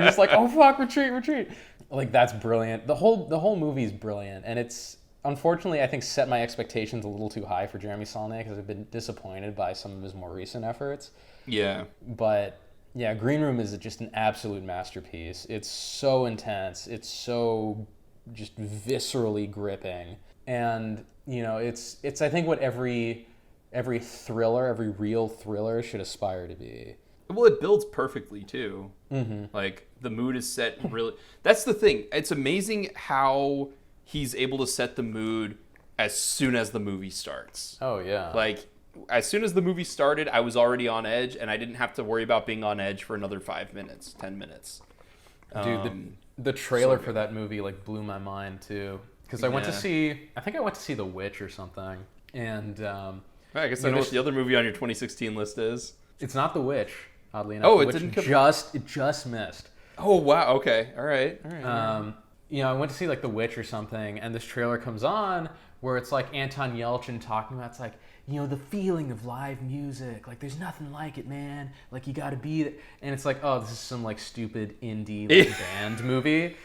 just like, oh fuck, retreat. Like, that's brilliant. The whole movie is brilliant, and it's unfortunately, I think, set my expectations a little too high for Jeremy Saulnier because I've been disappointed by some of his more recent efforts. Yeah. But yeah, Green Room is just an absolute masterpiece. It's so intense. It's so just viscerally gripping, and it's I think what every thriller, every real thriller should aspire to be. Well, it builds perfectly too. Mm-hmm. Like, the mood is set really. That's the thing. It's amazing how he's able to set the mood as soon as the movie starts. Oh yeah. Like, as soon as the movie started, I was already on edge, and I didn't have to worry about being on edge for another 5 minutes, 10 minutes. Dude, the trailer for that movie like blew my mind too, because I went to see The Witch or something, and I guess I know what the other movie on your 2016 list is. It's not The Witch, oddly enough. Oh, The it Witch didn't come... just missed. Oh wow, okay, all right. I went to see like The Witch or something, and this trailer comes on where it's like Anton Yelchin talking about, it's like, the feeling of live music, like there's nothing like it, man, like you gotta be it. And it's like, oh, this is some like stupid indie like, band movie,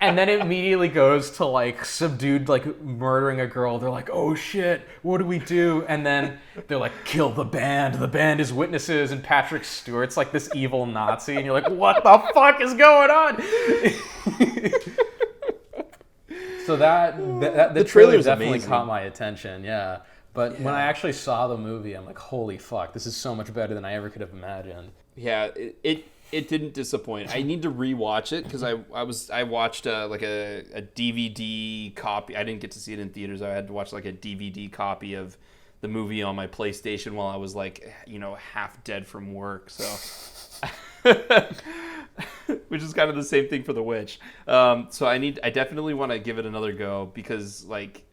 and then it immediately goes to like some dude like murdering a girl. They're like, oh shit, what do we do? And then they're like, kill the band is witnesses, and Patrick Stewart's like this evil Nazi, and you're like, what the fuck is going on? So the trailer definitely caught my attention, yeah. But when I actually saw the movie, I'm like, holy fuck, this is so much better than I ever could have imagined. Yeah, it didn't disappoint. I need to rewatch it because I watched like a DVD copy. I didn't get to see it in theaters. I had to watch like a DVD copy of the movie on my PlayStation while I was like, half dead from work. So, which is kind of the same thing for The Witch. So I definitely want to give it another go because like,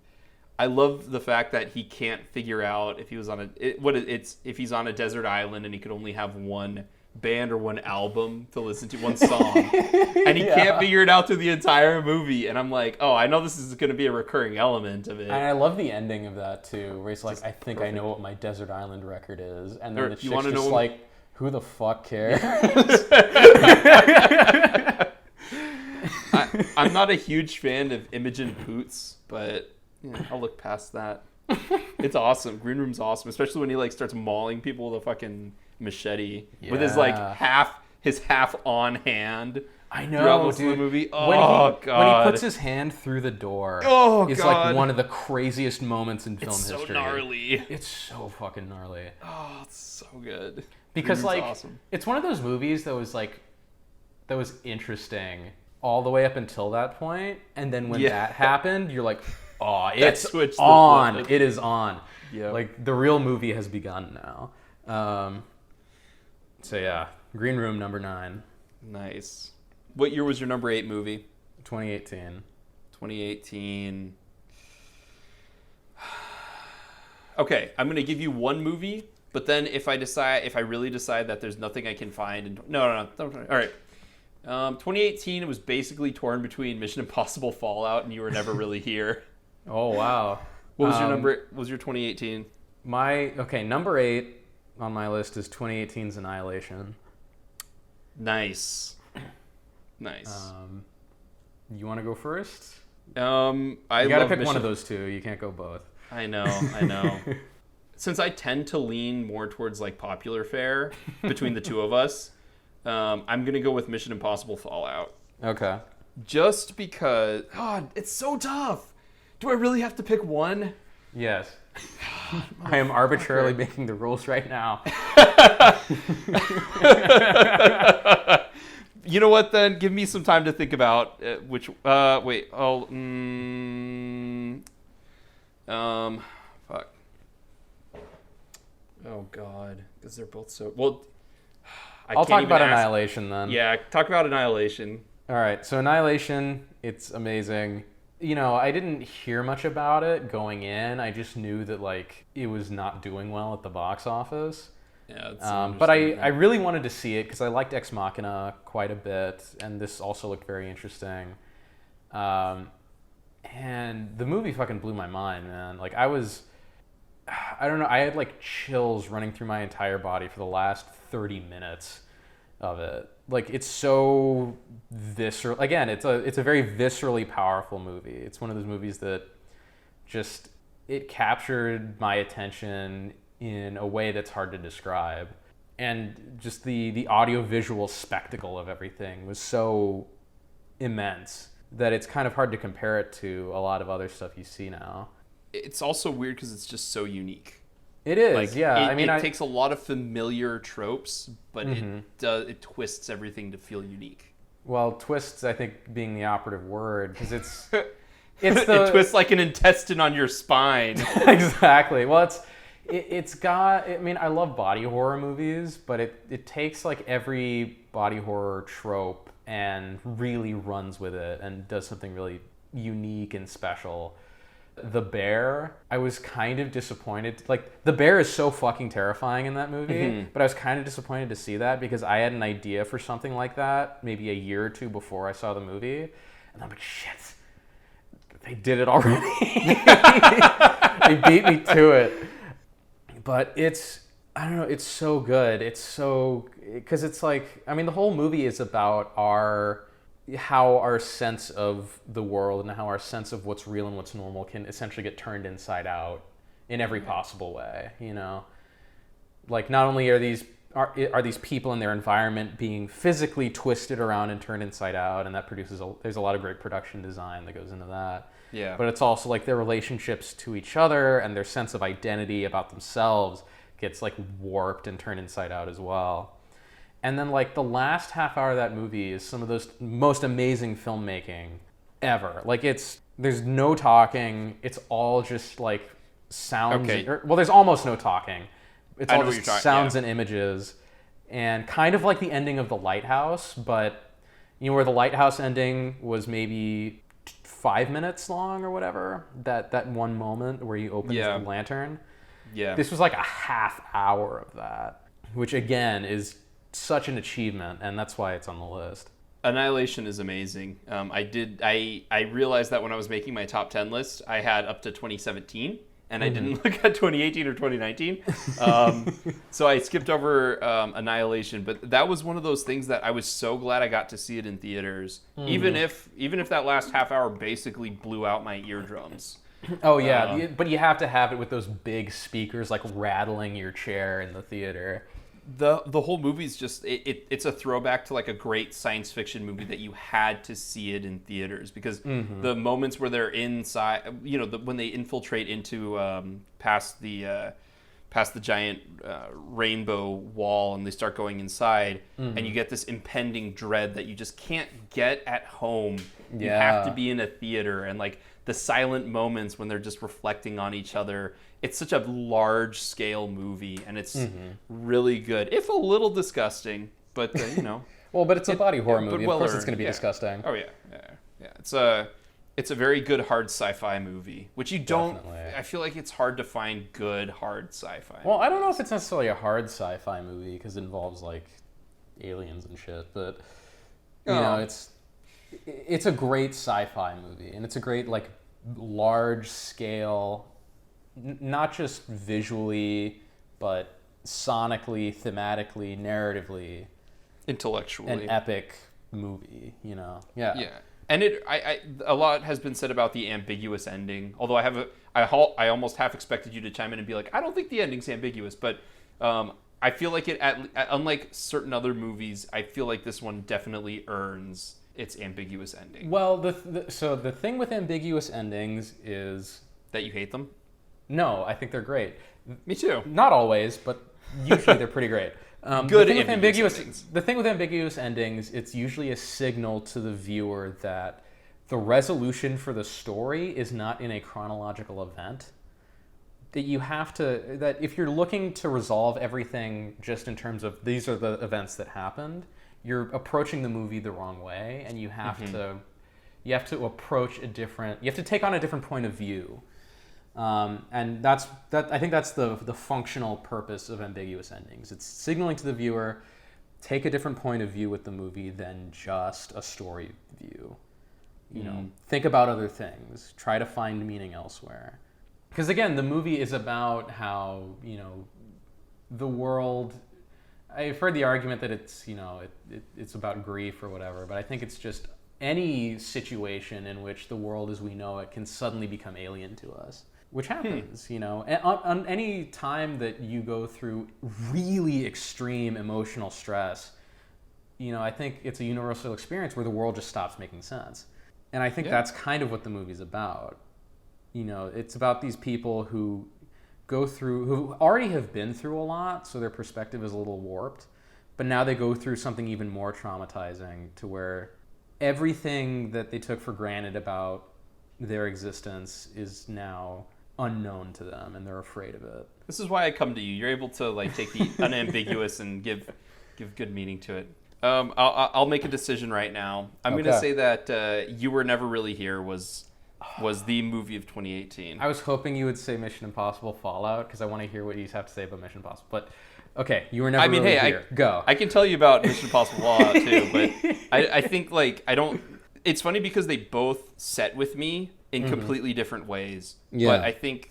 I love the fact that he can't figure out if he was on if he's on a desert island and he could only have one band or one album to listen to, one song, and he can't figure it out through the entire movie. And I'm like, oh, I know this is going to be a recurring element of it. And I love the ending of that too, where he's like, I think I know what my desert island record is, and then the chick's just like, who the fuck cares? I'm not a huge fan of Imogen Poots, but I'll look past that. It's awesome. Green Room's awesome, especially when he like starts mauling people with a fucking machete with his like half on hand. I know, throughout most dude. of the movie. God! When he puts his hand through the door, it's like one of the craziest moments in film history. It's so gnarly. It's so fucking gnarly. Oh, it's so good. Because like, awesome. It's one of those movies that was interesting all the way up until that point, and then when that happened, you're like, oh, it's on. It is on. Yeah. Like, the real movie has begun now. So yeah, Green Room number 9. Nice. What year was your number 8 movie? 2018. 2018. Okay, I'm gonna give you one movie, but then if I really decide that there's nothing I can find, no. All right. 2018, it was basically torn between Mission Impossible Fallout and You Were Never Really Here. Oh wow. What was your number? What was your 2018? Number 8 on my list is 2018's Annihilation. Nice. You want to go first? You gotta pick one of those two. You can't go both. I know. Since I tend to lean more towards like popular fare between the two of us, I'm gonna go with Mission Impossible Fallout. Okay. Just because, God, it's so tough. Do I really have to pick one? Yes. I am arbitrarily making the rules right now. You know what, then? Give me some time to think about which... wait. Oh, fuck. Oh, God. Because they're both so... Well, I'll talk about Annihilation then. Yeah, talk about Annihilation. All right, so Annihilation, it's amazing. I didn't hear much about it going in. I just knew that like it was not doing well at the box office. Yeah, it's but I really wanted to see it because I liked Ex Machina quite a bit, and this also looked very interesting. And the movie fucking blew my mind, man. Like I don't know, I had like chills running through my entire body for the last 30 minutes of it. Like it's so visceral. Again, it's a very viscerally powerful movie. It's one of those movies that just it captured my attention in a way that's hard to describe. And just the audiovisual spectacle of everything was so immense that it's kind of hard to compare it to a lot of other stuff you see now. It's also weird because it's just so unique. It is, Like, yeah. It takes a lot of familiar tropes, but it twists everything to feel unique. Well, twists, I think, being the operative word, because it's It twists like an intestine on your spine. Exactly. Well, it's got. I mean, I love body horror movies, but it takes like every body horror trope and really runs with it and does something really unique and special. The bear, I was kind of disappointed. Like, the bear is so fucking terrifying in that movie, but I was kind of disappointed to see that because I had an idea for something like that maybe a year or two before I saw the movie. And I'm like, shit, they did it already. They beat me to it. But I don't know, it's so good. It's so, because it's like, I mean, the whole movie is about how our sense of the world and how our sense of what's real and what's normal can essentially get turned inside out in every possible way, Like, not only are these people in their environment being physically twisted around and turned inside out, and that produces there's a lot of great production design that goes into that. Yeah. But it's also like their relationships to each other and their sense of identity about themselves gets like warped and turned inside out as well. And then like the last half hour of that movie is some of those most amazing filmmaking ever. Like there's no talking. It's all just like sounds. Okay. Well, there's almost no talking. It's I all know what just you're talking- sounds yeah. and images, and kind of like the ending of The Lighthouse, but where The Lighthouse ending was maybe 5 minutes long or whatever. That one moment where you open Yeah. the lantern. Yeah. This was like a half hour of that, which again is such an achievement, and that's why it's on the list. Annihilation is amazing. I realized that when I was making my top 10 list, I had up to 2017, and I didn't look at 2018 or 2019. So I skipped over Annihilation, but that was one of those things that I was so glad I got to see it in theaters, even if that last half hour basically blew out my eardrums. Oh yeah, but you have to have it with those big speakers like rattling your chair in the theater. The whole movie's just it's a throwback to like a great science fiction movie that you had to see it in theaters, because the moments where they're inside, when they infiltrate into past the giant rainbow wall and they start going inside, and you get this impending dread that you just can't get at home. You have to be in a theater, and like the silent moments when they're just reflecting on each other. It's such a large scale movie, and it's really good, if a little disgusting, but Well, but it's a body horror movie. well Of course, it's earned, going to be yeah. disgusting. Oh yeah. It's a very good hard sci-fi movie, which you don't. Definitely. I feel like it's hard to find good hard sci-fi. Well, I don't know if it's necessarily a hard sci-fi movie because it involves like aliens and shit, but it's a great sci-fi movie, and it's a great like large scale, not just visually, but sonically, thematically, narratively, Intellectually, an epic movie. Yeah, and a lot has been said about the ambiguous ending. Although I almost half expected you to chime in and be like, I don't think the ending's ambiguous, but I feel like unlike certain other movies, I feel like this one definitely earns its ambiguous ending. Well, so the thing with ambiguous endings is That you hate them? no, I think they're great. Me too. Not always, but usually they're pretty great. Good the thing with ambiguous endings. The thing with ambiguous endings, it's usually a signal to the viewer that the resolution for the story is not in a chronological event. That if you're looking to resolve everything just in terms of these are the events that happened, you're approaching the movie the wrong way, and you have to You have to approach you have to take on a different point of view. And I think that's the functional purpose of ambiguous endings. It's signaling to the viewer, take a different point of view with the movie than just a story view. You know, think about other things. Try to find meaning elsewhere. Because again, the movie is about how, you know, the world. I've heard the argument that it's, you know, it's about grief or whatever, but I think it's just any situation in which the world as we know it can suddenly become alien to us, which happens, you know. And on any time that you go through really extreme emotional stress, you know, I think it's a universal experience where the world just stops making sense. And I think that's kind of what the movie's about. You know, it's about these people who who already have been through a lot, so their perspective is a little warped, but now they go through something even more traumatizing to where everything that they took for granted about their existence is now unknown to them, and they're afraid of it. This is why I come to you. You're able to like take the unambiguous and give good meaning to it. I'll make a decision right now. I'm going to say that You Were Never Really Here was the movie of 2018. I was hoping you would say Mission Impossible Fallout because I want to hear what you have to say about Mission Impossible. But okay, You Were Never Really Here. Go. I can tell you about Mission Impossible Fallout too, but I think like I don't. It's funny because they both set with me in completely different ways. Yeah. But I think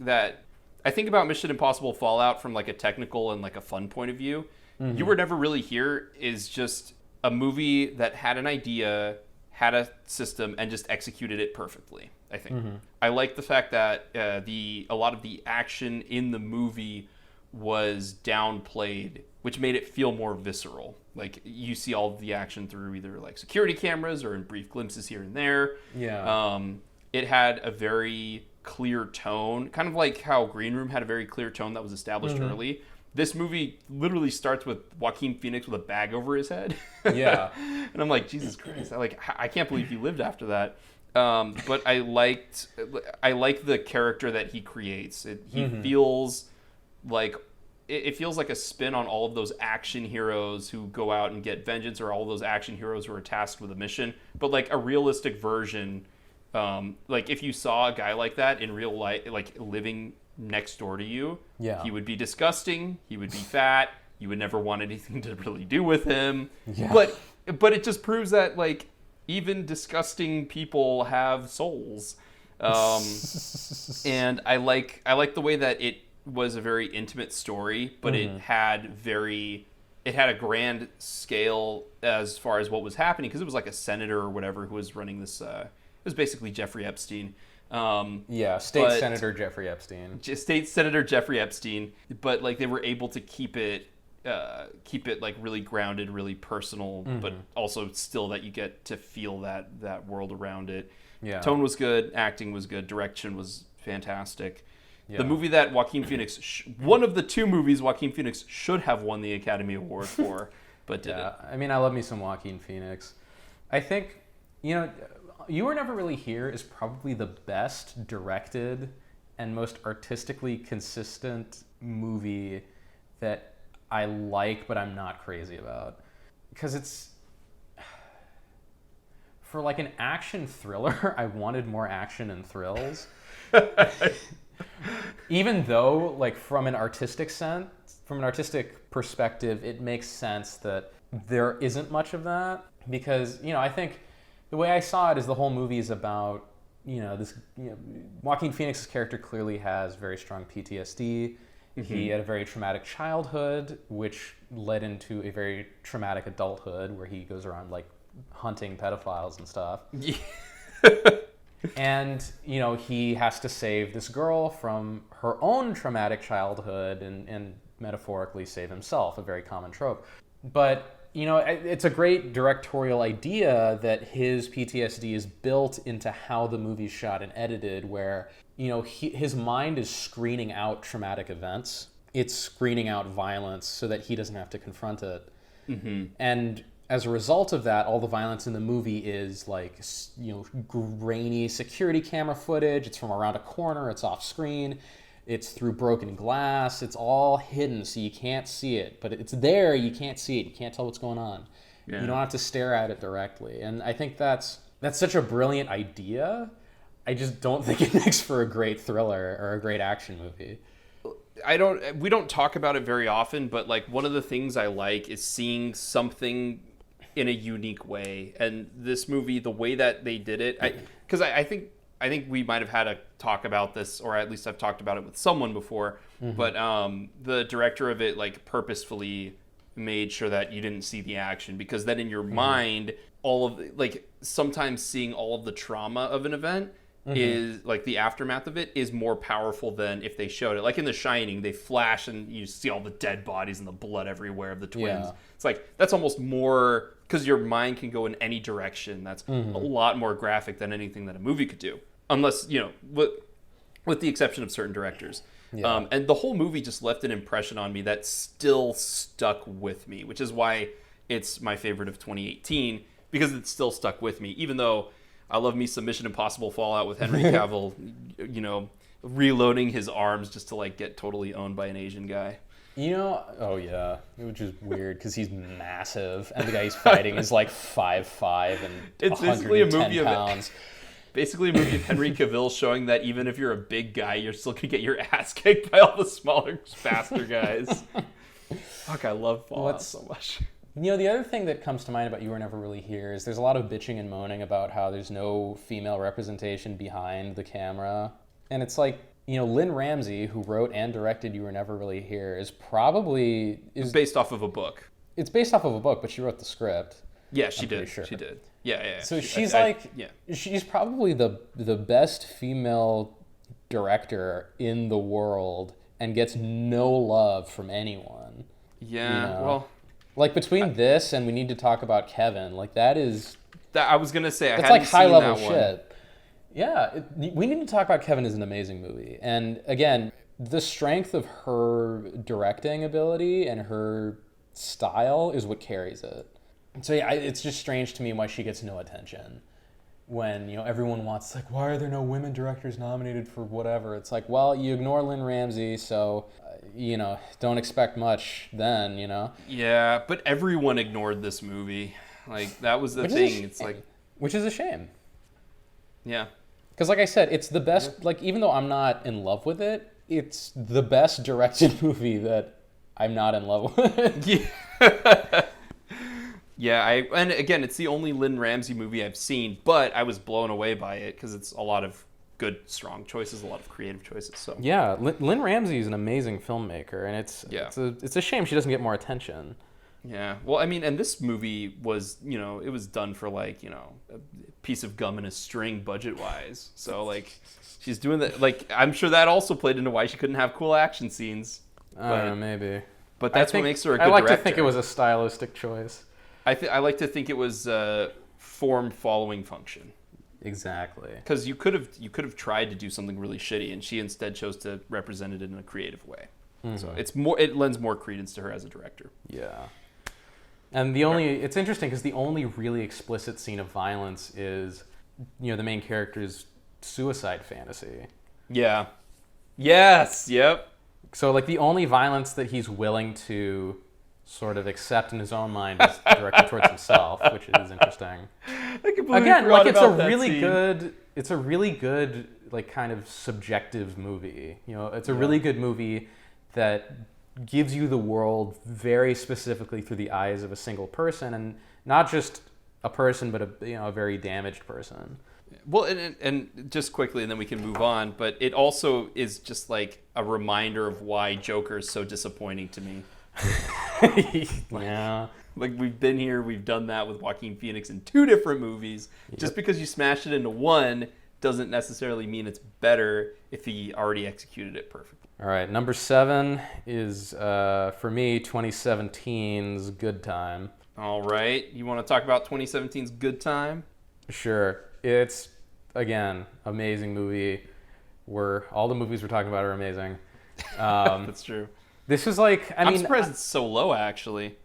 about Mission Impossible Fallout from like a technical and like a fun point of view. You Were Never Really Here is just a movie that had an idea, had a system, and just executed it perfectly. I think I like the fact that a lot of the action in the movie was downplayed, which made it feel more visceral. Like you see all of the action through either like security cameras or in brief glimpses here and there. Yeah. It had a very clear tone, kind of like how Green Room had a very clear tone that was established early. This movie literally starts with Joaquin Phoenix with a bag over his head. Yeah. And I'm like, Jesus Christ! I can't believe he lived after that. But I like the character that he creates. He feels like it feels like a spin on all of those action heroes who go out and get vengeance, or all those action heroes who are tasked with a mission. But like a realistic version. Like if you saw a guy like that in real life, like living next door to you, he would be disgusting. He would be fat. You would never want anything to really do with him. Yeah. But it just proves that like even disgusting people have souls. And I like the way that it was a very intimate story, but it had a grand scale as far as what was happening, because it was like a senator or whatever who was running this. It was basically Jeffrey Epstein. Senator Jeffrey Epstein. State Senator Jeffrey Epstein, but like they were able to keep it like really grounded, really personal, but also still that you get to feel that world around it. Yeah. Tone was good, acting was good, direction was fantastic. Yeah. The movie that Joaquin Phoenix, one of the two movies Joaquin Phoenix should have won the Academy Award for, but didn't. I mean, I love me some Joaquin Phoenix. I think, you know, You Were Never Really Here is probably the best directed and most artistically consistent movie that I like, but I'm not crazy about. Because it's, for like an action thriller, I wanted more action and thrills. Even though, like, from an artistic perspective, it makes sense that there isn't much of that. Because, you know, I think the way I saw it is the whole movie is about, Joaquin Phoenix's character clearly has very strong PTSD. He had a very traumatic childhood, which led into a very traumatic adulthood where he goes around like hunting pedophiles and stuff. Yeah. And, you know, he has to save this girl from her own traumatic childhood and metaphorically save himself, a very common trope. But, you know, it's a great directorial idea that his PTSD is built into how the movie's shot and edited, where, you know, his mind is screening out traumatic events. It's screening out violence so that he doesn't have to confront it. And as a result of that, all the violence in the movie is like, you know, grainy security camera footage. It's from around a corner. It's off screen. It's through broken glass. It's all hidden, so you can't see it. But it's there. You can't see it. You can't tell what's going on. Yeah. You don't have to stare at it directly. And I think that's That's such a brilliant idea. I just don't think it makes for a great thriller or a great action movie. We don't talk about it very often, but like one of the things I like is seeing something in a unique way. And this movie, the way that they did it, because I think we might have had a talk about this, or at least I've talked about it with someone before. But the director of it like purposefully made sure that you didn't see the action, because then in your mind, all of like sometimes seeing all of the trauma of an event is like the aftermath of it is more powerful than if they showed it. Like in The Shining, they flash and you see all the dead bodies and the blood everywhere of the twins. Yeah. It's like that's almost more, because your mind can go in any direction. That's a lot more graphic than anything that a movie could do, unless with the exception of certain directors. Yeah. And the whole movie just left an impression on me that still stuck with me, which is why it's my favorite of 2018, because it still stuck with me, even though I love me some Mission Impossible Fallout with Henry Cavill, reloading his arms just to like get totally owned by an Asian guy. Oh yeah, which is weird because he's massive and the guy he's fighting is like 5'5" and It's basically a 110 movie pounds. Basically a movie of Henry Cavill showing that even if you're a big guy, you're still gonna get your ass kicked by all the smaller, faster guys. Fuck, I love Fallout so much. The other thing that comes to mind about You Were Never Really Here is there's a lot of bitching and moaning about how there's no female representation behind the camera. And it's like, Lynn Ramsey, who wrote and directed You Were Never Really Here, is based off of a book. It's based off of a book, but she wrote the script. Yeah, she did. Sure. She did. Yeah. So she's she's probably the best female director in the world and gets no love from anyone. Yeah, well... Like between this and We Need to Talk About Kevin, like that is... I was going to say, that's like high-level shit. Yeah, We Need to Talk About Kevin is an amazing movie. And again, the strength of her directing ability and her style is what carries it. So yeah, it's just strange to me why she gets no attention. When, everyone wants, like, why are there no women directors nominated for whatever? It's like, well, you ignore Lynn Ramsey, so... don't expect much then, Yeah, but everyone ignored this movie. Like, that was the thing. It's like... Which is a shame. Yeah. Because, like I said, it's the best... Like, even though I'm not in love with it, it's the best directed movie that I'm not in love with. Yeah. Yeah, and again, it's the only Lynn Ramsey movie I've seen, but I was blown away by it because it's a lot of good, strong choices, a lot of creative choices. So yeah, Lynn Ramsey is an amazing filmmaker, and it's a shame she doesn't get more attention. Yeah, well, I mean, and this movie was, it was done for like, a piece of gum and a string budget-wise. So like, she's doing that. Like, I'm sure that also played into why she couldn't have cool action scenes. I don't know, maybe. But that's what makes her a good director. I like director. to think it was a stylistic choice. I like to think it was form following function. Exactly. Because you could have tried to do something really shitty, and she instead chose to represent it in a creative way. Mm-hmm. So it lends more credence to her as a director. Yeah. And it's interesting because the only really explicit scene of violence is, the main character's suicide fantasy. Yeah. Yes. Yep. So like the only violence that he's willing to sort of accept in his own mind is directed towards himself, which is interesting. Again, like it's a really good like kind of subjective movie. It's a really good movie that gives you the world very specifically through the eyes of a single person, and not just a person, but a very damaged person. Well, and just quickly, and then we can move on. But it also is just like a reminder of why Joker is so disappointing to me. Yeah. Like we've been here, we've done that with Joaquin Phoenix in 2 different movies. Yep. Just because you smashed it into one doesn't necessarily mean it's better if he already executed it perfectly. All right, number 7 is for me 2017's Good Time. All right, you want to talk about 2017's Good Time? Sure. It's again amazing movie. All the movies we're talking about are amazing. That's true. This is like I'm surprised it's so low, actually.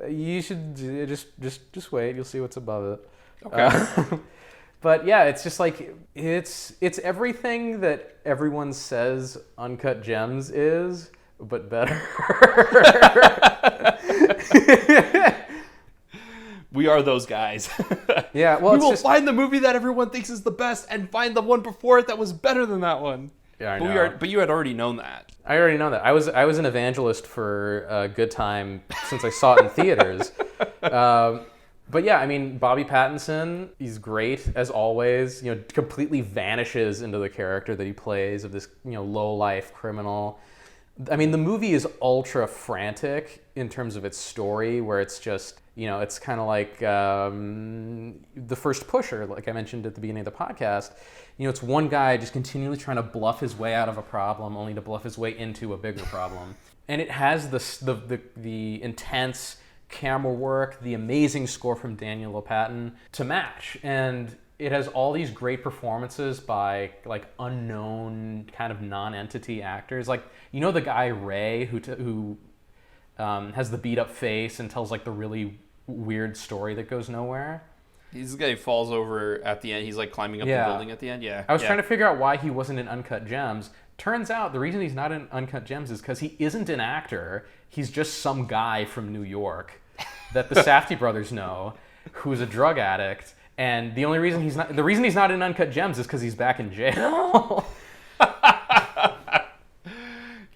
You should just wait. You'll see what's above it. Okay. But yeah, it's just like it's everything that everyone says Uncut Gems is, but better. We are those guys. Yeah, well, we it's will just- find the movie that everyone thinks is the best and find the one before it that was better than that one. Yeah, I but know. But you had already known that. I already know that. I was an evangelist for Good Time since I saw it in theaters. But yeah, I mean, Bobby Pattinson, he's great as always. You know, completely vanishes into the character that he plays of this, you know, low-life criminal. I mean, the movie is ultra frantic in terms of its story, where it's just, you know, it's kind of like The First Pusher, like I mentioned at the beginning of the podcast. You know, it's one guy just continually trying to bluff his way out of a problem, only to bluff his way into a bigger problem. And it has the intense camera work, the amazing score from Daniel Lopatin to match. And it has all these great performances by like unknown kind of non-entity actors. Like, you know, the guy Ray who has the beat up face and tells like the really weird story that goes nowhere. He's the guy who falls over at the end. He's like climbing up the building at the end. Yeah. I was trying to figure out why he wasn't in Uncut Gems. Turns out the reason he's not in Uncut Gems is because he isn't an actor. He's just some guy from New York that the Safdie brothers know, who's a drug addict. And the reason he's not in Uncut Gems is because he's back in jail.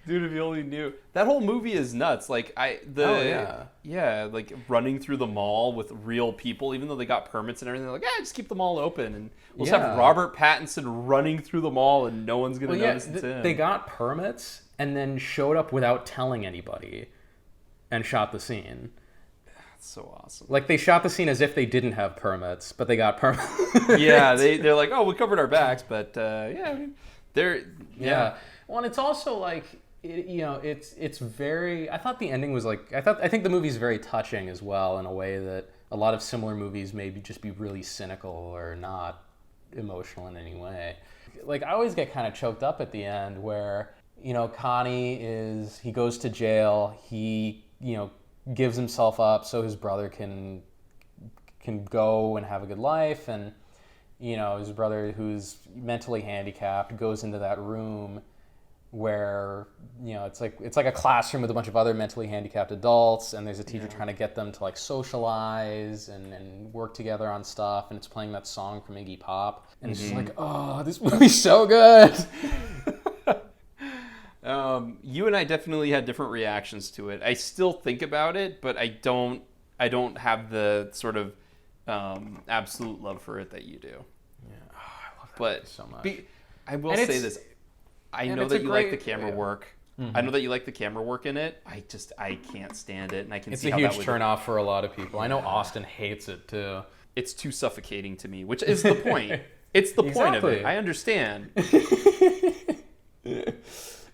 Dude, if you only knew. That whole movie is nuts. Like like running through the mall with real people, even though they got permits and everything. They're like, just keep the mall open, and we'll just have Robert Pattinson running through the mall, and no one's gonna notice it's him. They got permits and then showed up without telling anybody, and shot the scene. That's so awesome. Like, they shot the scene as if they didn't have permits, but they got permits. Yeah, they're like, we covered our backs, but they're Well, and it's also like, it's very. I thought the ending was like. I think the movie's very touching as well, in a way that a lot of similar movies maybe just be really cynical or not emotional in any way. Like, I always get kind of choked up at the end where, you know, Connie he goes to jail. He, you know, gives himself up so his brother can go and have a good life, and, you know, his brother, who's mentally handicapped, goes into that room where, you know, it's like a classroom with a bunch of other mentally handicapped adults, and there's a teacher trying to get them to like socialize and work together on stuff, and it's playing that song from Iggy Pop, and it's just like, oh, this movie's so good. You and I definitely had different reactions to it. I still think about it, but I don't have the sort of absolute love for it that you do. Yeah, I love that but movie so much. I will say this. I know that you like the camera work. Mm-hmm. I know that you like the camera work in it. I can't stand it, and I can It's see a how huge that would. turnoff for a lot of people. I know Austin hates it too. It's too suffocating to me, which is the point. It's the point of it. Exactly. I understand.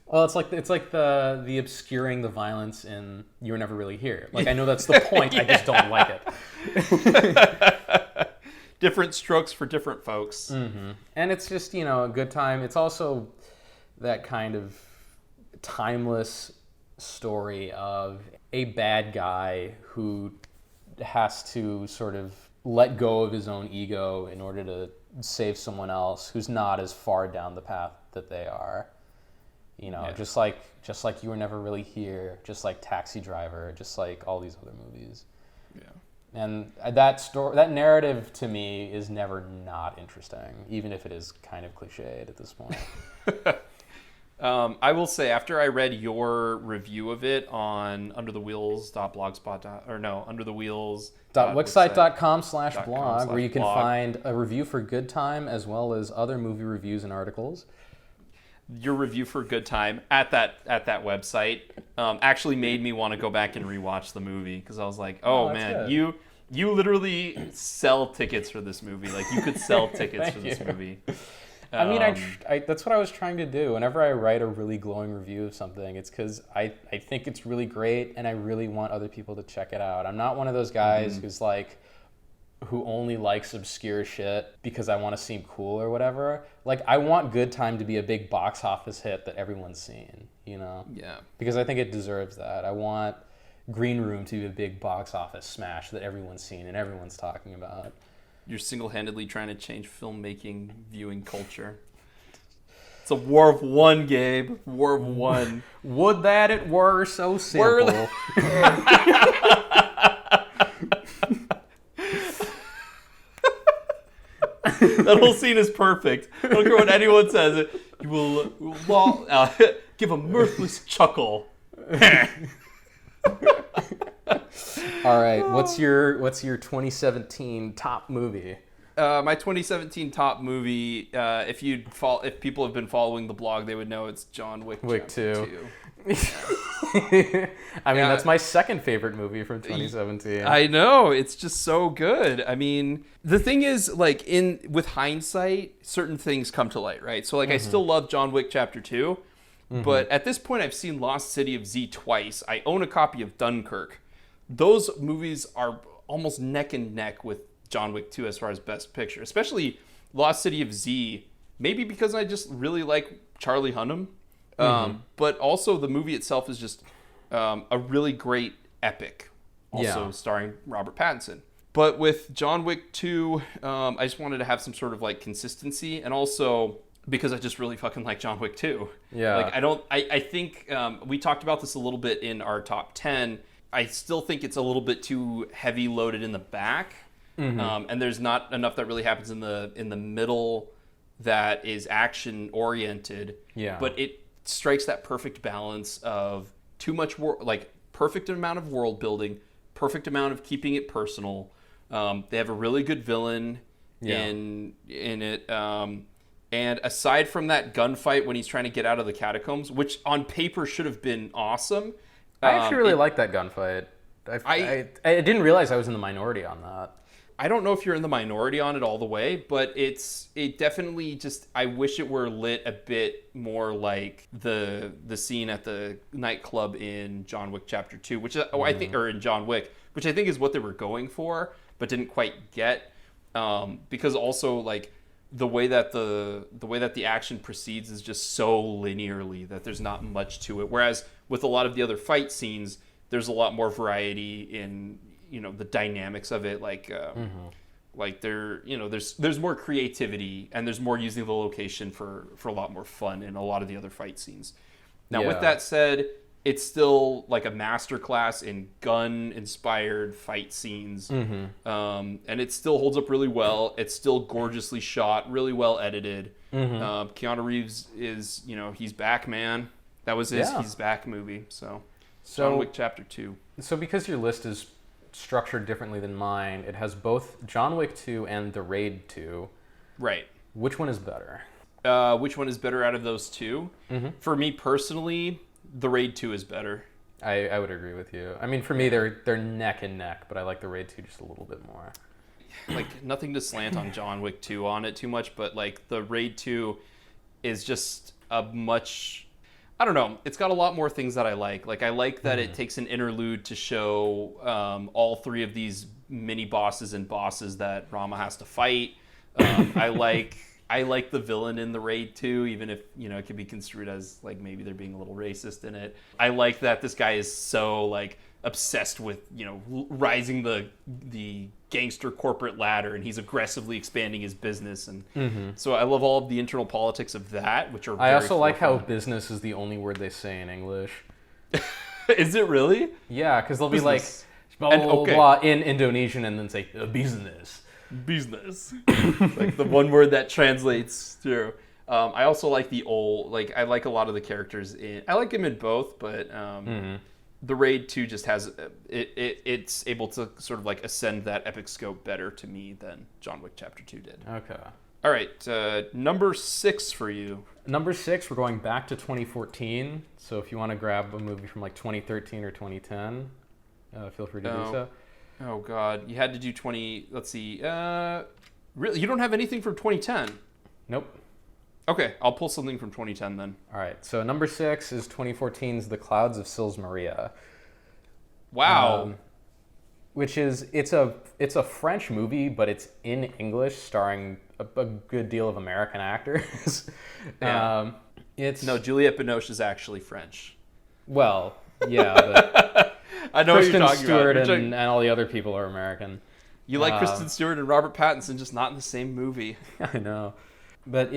Well, it's like the obscuring the violence in You Were Never Really Here. Like, I know that's the point. I just don't like it. Different strokes for different folks. Mm-hmm. And it's just, you know, a good time. It's also that kind of timeless story of a bad guy who has to sort of let go of his own ego in order to save someone else who's not as far down the path that they are. You know, just like You Were Never Really Here, just like Taxi Driver, just like all these other movies. Yeah. And that narrative to me is never not interesting, even if it is kind of cliched at this point. I will say, after I read your review of it on underthewheels.blogspot.com/blog, where you can find a review for Good Time as well as other movie reviews and articles. Your review for Good Time at that website actually made me want to go back and rewatch the movie, because I was like, oh man, good. you literally sell tickets for this movie. Like, you could sell tickets for this movie. I mean, that's what I was trying to do. Whenever I write a really glowing review of something, it's because I think it's really great, and I really want other people to check it out. I'm not one of those guys who only likes obscure shit because I want to seem cool or whatever. Like, I want Good Time to be a big box office hit that everyone's seen, you know? Yeah. Because I think it deserves that. I want Green Room to be a big box office smash that everyone's seen and everyone's talking about. You're single-handedly trying to change filmmaking viewing culture. It's a war of one, Gabe. War of one. Would that it were so simple. That whole scene is perfect. I don't care what anyone says. You will give a mirthless chuckle. All right, what's your 2017 top movie? My 2017 top movie, if people have been following the blog, they would know it's John Wick Chapter 2. I mean, that's my second favorite movie from 2017. I know, it's just so good. I mean, the thing is, like, with hindsight, certain things come to light, right? So, like, I still love John Wick Chapter 2, but at this point, I've seen Lost City of Z twice. I own a copy of Dunkirk. Those movies are almost neck and neck with John Wick 2 as far as Best Picture, especially Lost City of Z, maybe because I just really like Charlie Hunnam. But also the movie itself is just a really great epic, also starring Robert Pattinson. But with John Wick 2, I just wanted to have some sort of like consistency, and also because I just really fucking like John Wick 2. Yeah. Like I think we talked about this a little bit in our top 10. I still think it's a little bit too heavy loaded in the back. And there's not enough that really happens in the middle that is action oriented. Yeah. But it strikes that perfect balance of too much perfect amount of world building, perfect amount of keeping it personal. They have a really good villain in it. And aside from that gunfight when he's trying to get out of the catacombs, which on paper should have been awesome. I actually really like that gunfight. I didn't realize I was in the minority on that. I don't know if you're in the minority on it all the way, but it definitely just, I wish it were lit a bit more like the scene at the nightclub in John Wick Chapter 2, which I think, or in John Wick, which I think is what they were going for, but didn't quite get. Because also like the way that the action proceeds is just so linearly that there's not much to it. Whereas with a lot of the other fight scenes, there's a lot more variety in, the dynamics of it, like there's more creativity, and there's more using the location for a lot more fun in a lot of the other fight scenes. Now, with that said, it's still like a masterclass in gun-inspired fight scenes, and it still holds up really well. It's still gorgeously shot, really well edited. Keanu Reeves is, he's back, man. That was his He's Back movie. So John Wick Chapter 2. So because your list is structured differently than mine, it has both John Wick 2 and The Raid 2. Right. Which one is better? Which one is better out of those two? For me personally, The Raid 2 is better. I would agree with you. I mean, for me, they're neck and neck, but I like The Raid 2 just a little bit more. Like, nothing to slant on John Wick 2 on it too much, but like The Raid 2 is just a much... I don't know. It's got a lot more things that I like. Like, I like that it takes an interlude to show all three of these mini bosses and bosses that Rama has to fight. I like the villain in The Raid 2, even if, it could be construed as like maybe they're being a little racist in it. I like that this guy is so like obsessed with, rising the gangster corporate ladder, and he's aggressively expanding his business, and so I love all of the internal politics of that, which are I also like how business is the only word they say in English. Is it really? Yeah, because they'll be like blah, And, blah, blah, in Indonesian and then say business like the one word that translates through. I also like the old, like, I like a lot of the characters I like him in both, but The Raid 2 just has it's able to sort of like ascend that epic scope better to me than John Wick Chapter 2 did. Okay. All right, number 6 for you. Number 6, we're going back to 2014. So if you want to grab a movie from like 2013 or 2010, feel free to do so. Oh God, you had to do 20. Let's see. Really, you don't have anything from 2010? Nope. Okay, I'll pull something from 2010 then. All right. So number 6 is 2014's The Clouds of Sils Maria. Wow. Which is it's a French movie, but it's in English, starring a good deal of American actors. Yeah. No, Juliette Binoche is actually French. Well, yeah, but I know Kristen what you're talking Stewart about. and all the other people are American. You like Kristen Stewart and Robert Pattinson, just not in the same movie. I know, but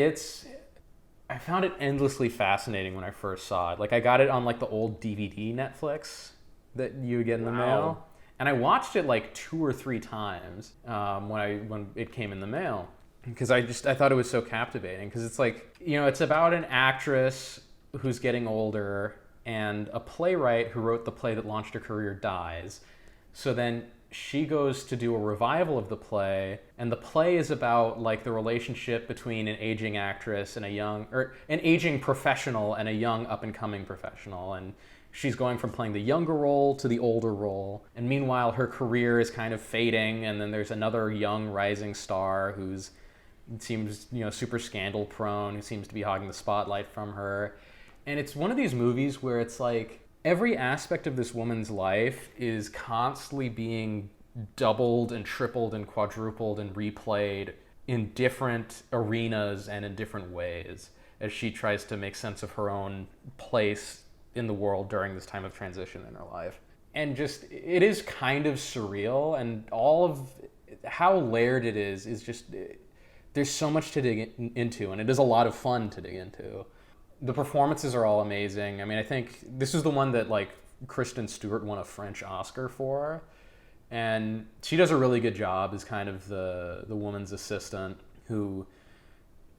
I found it endlessly fascinating when I first saw it. Like, I got it on like the old DVD Netflix that you would get in the mail, and I watched it like 2 or 3 times when it came in the mail. because I thought it was so captivating, because it's like, it's about an actress who's getting older, and a playwright who wrote the play that launched her career dies. So then she goes to do a revival of the play, and the play is about like the relationship between an aging actress and an aging professional and a young up-and-coming professional. And she's going from playing the younger role to the older role. And meanwhile, her career is kind of fading, and then there's another young rising star who's seems, super scandal prone, who seems to be hogging the spotlight from her. And it's one of these movies where it's like every aspect of this woman's life is constantly being doubled and tripled and quadrupled and replayed in different arenas and in different ways as she tries to make sense of her own place in the world during this time of transition in her life. And just, it is kind of surreal, and all of how layered it is just, there's so much to dig into, and it is a lot of fun to dig into. The performances are all amazing. I mean, I think this is the one that like Kristen Stewart won a French Oscar for, and she does a really good job as kind of the woman's assistant who,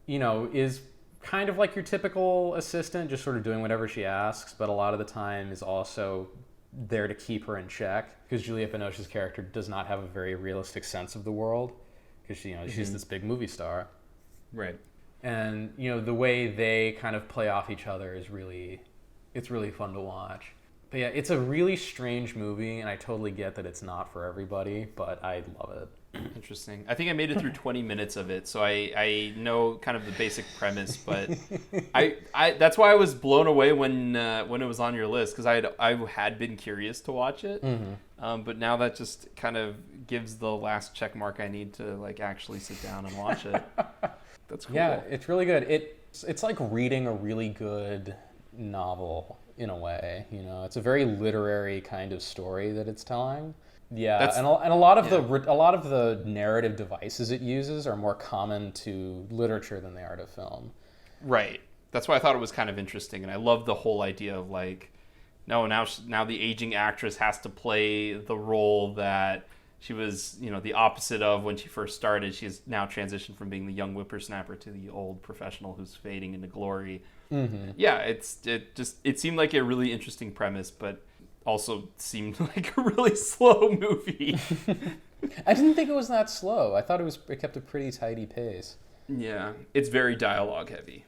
is kind of like your typical assistant, just sort of doing whatever she asks, but a lot of the time is also there to keep her in check, because Juliette Binoche's character does not have a very realistic sense of the world, because she's this big movie star. Right. And, the way they kind of play off each other is really fun to watch. But yeah, it's a really strange movie, and I totally get that it's not for everybody, but I love it. Interesting. I think I made it through 20 minutes of it, so I know kind of the basic premise, but I that's why I was blown away when it was on your list, because I had been curious to watch it, but now that just kind of gives the last check mark I need to like actually sit down and watch it. That's cool. Yeah, it's really good. It's like reading a really good novel in a way. It's a very literary kind of story that it's telling. Yeah, and a lot of the narrative devices it uses are more common to literature than they are to film. Right. That's why I thought it was kind of interesting, and I love the whole idea of like, no, now the aging actress has to play the role that she was, the opposite of when she first started. She has now transitioned from being the young whippersnapper to the old professional who's fading into glory. Mm-hmm. Yeah, it seemed like a really interesting premise, but also seemed like a really slow movie. I didn't think it was that slow. I thought it kept a pretty tidy pace. Yeah, it's very dialogue heavy.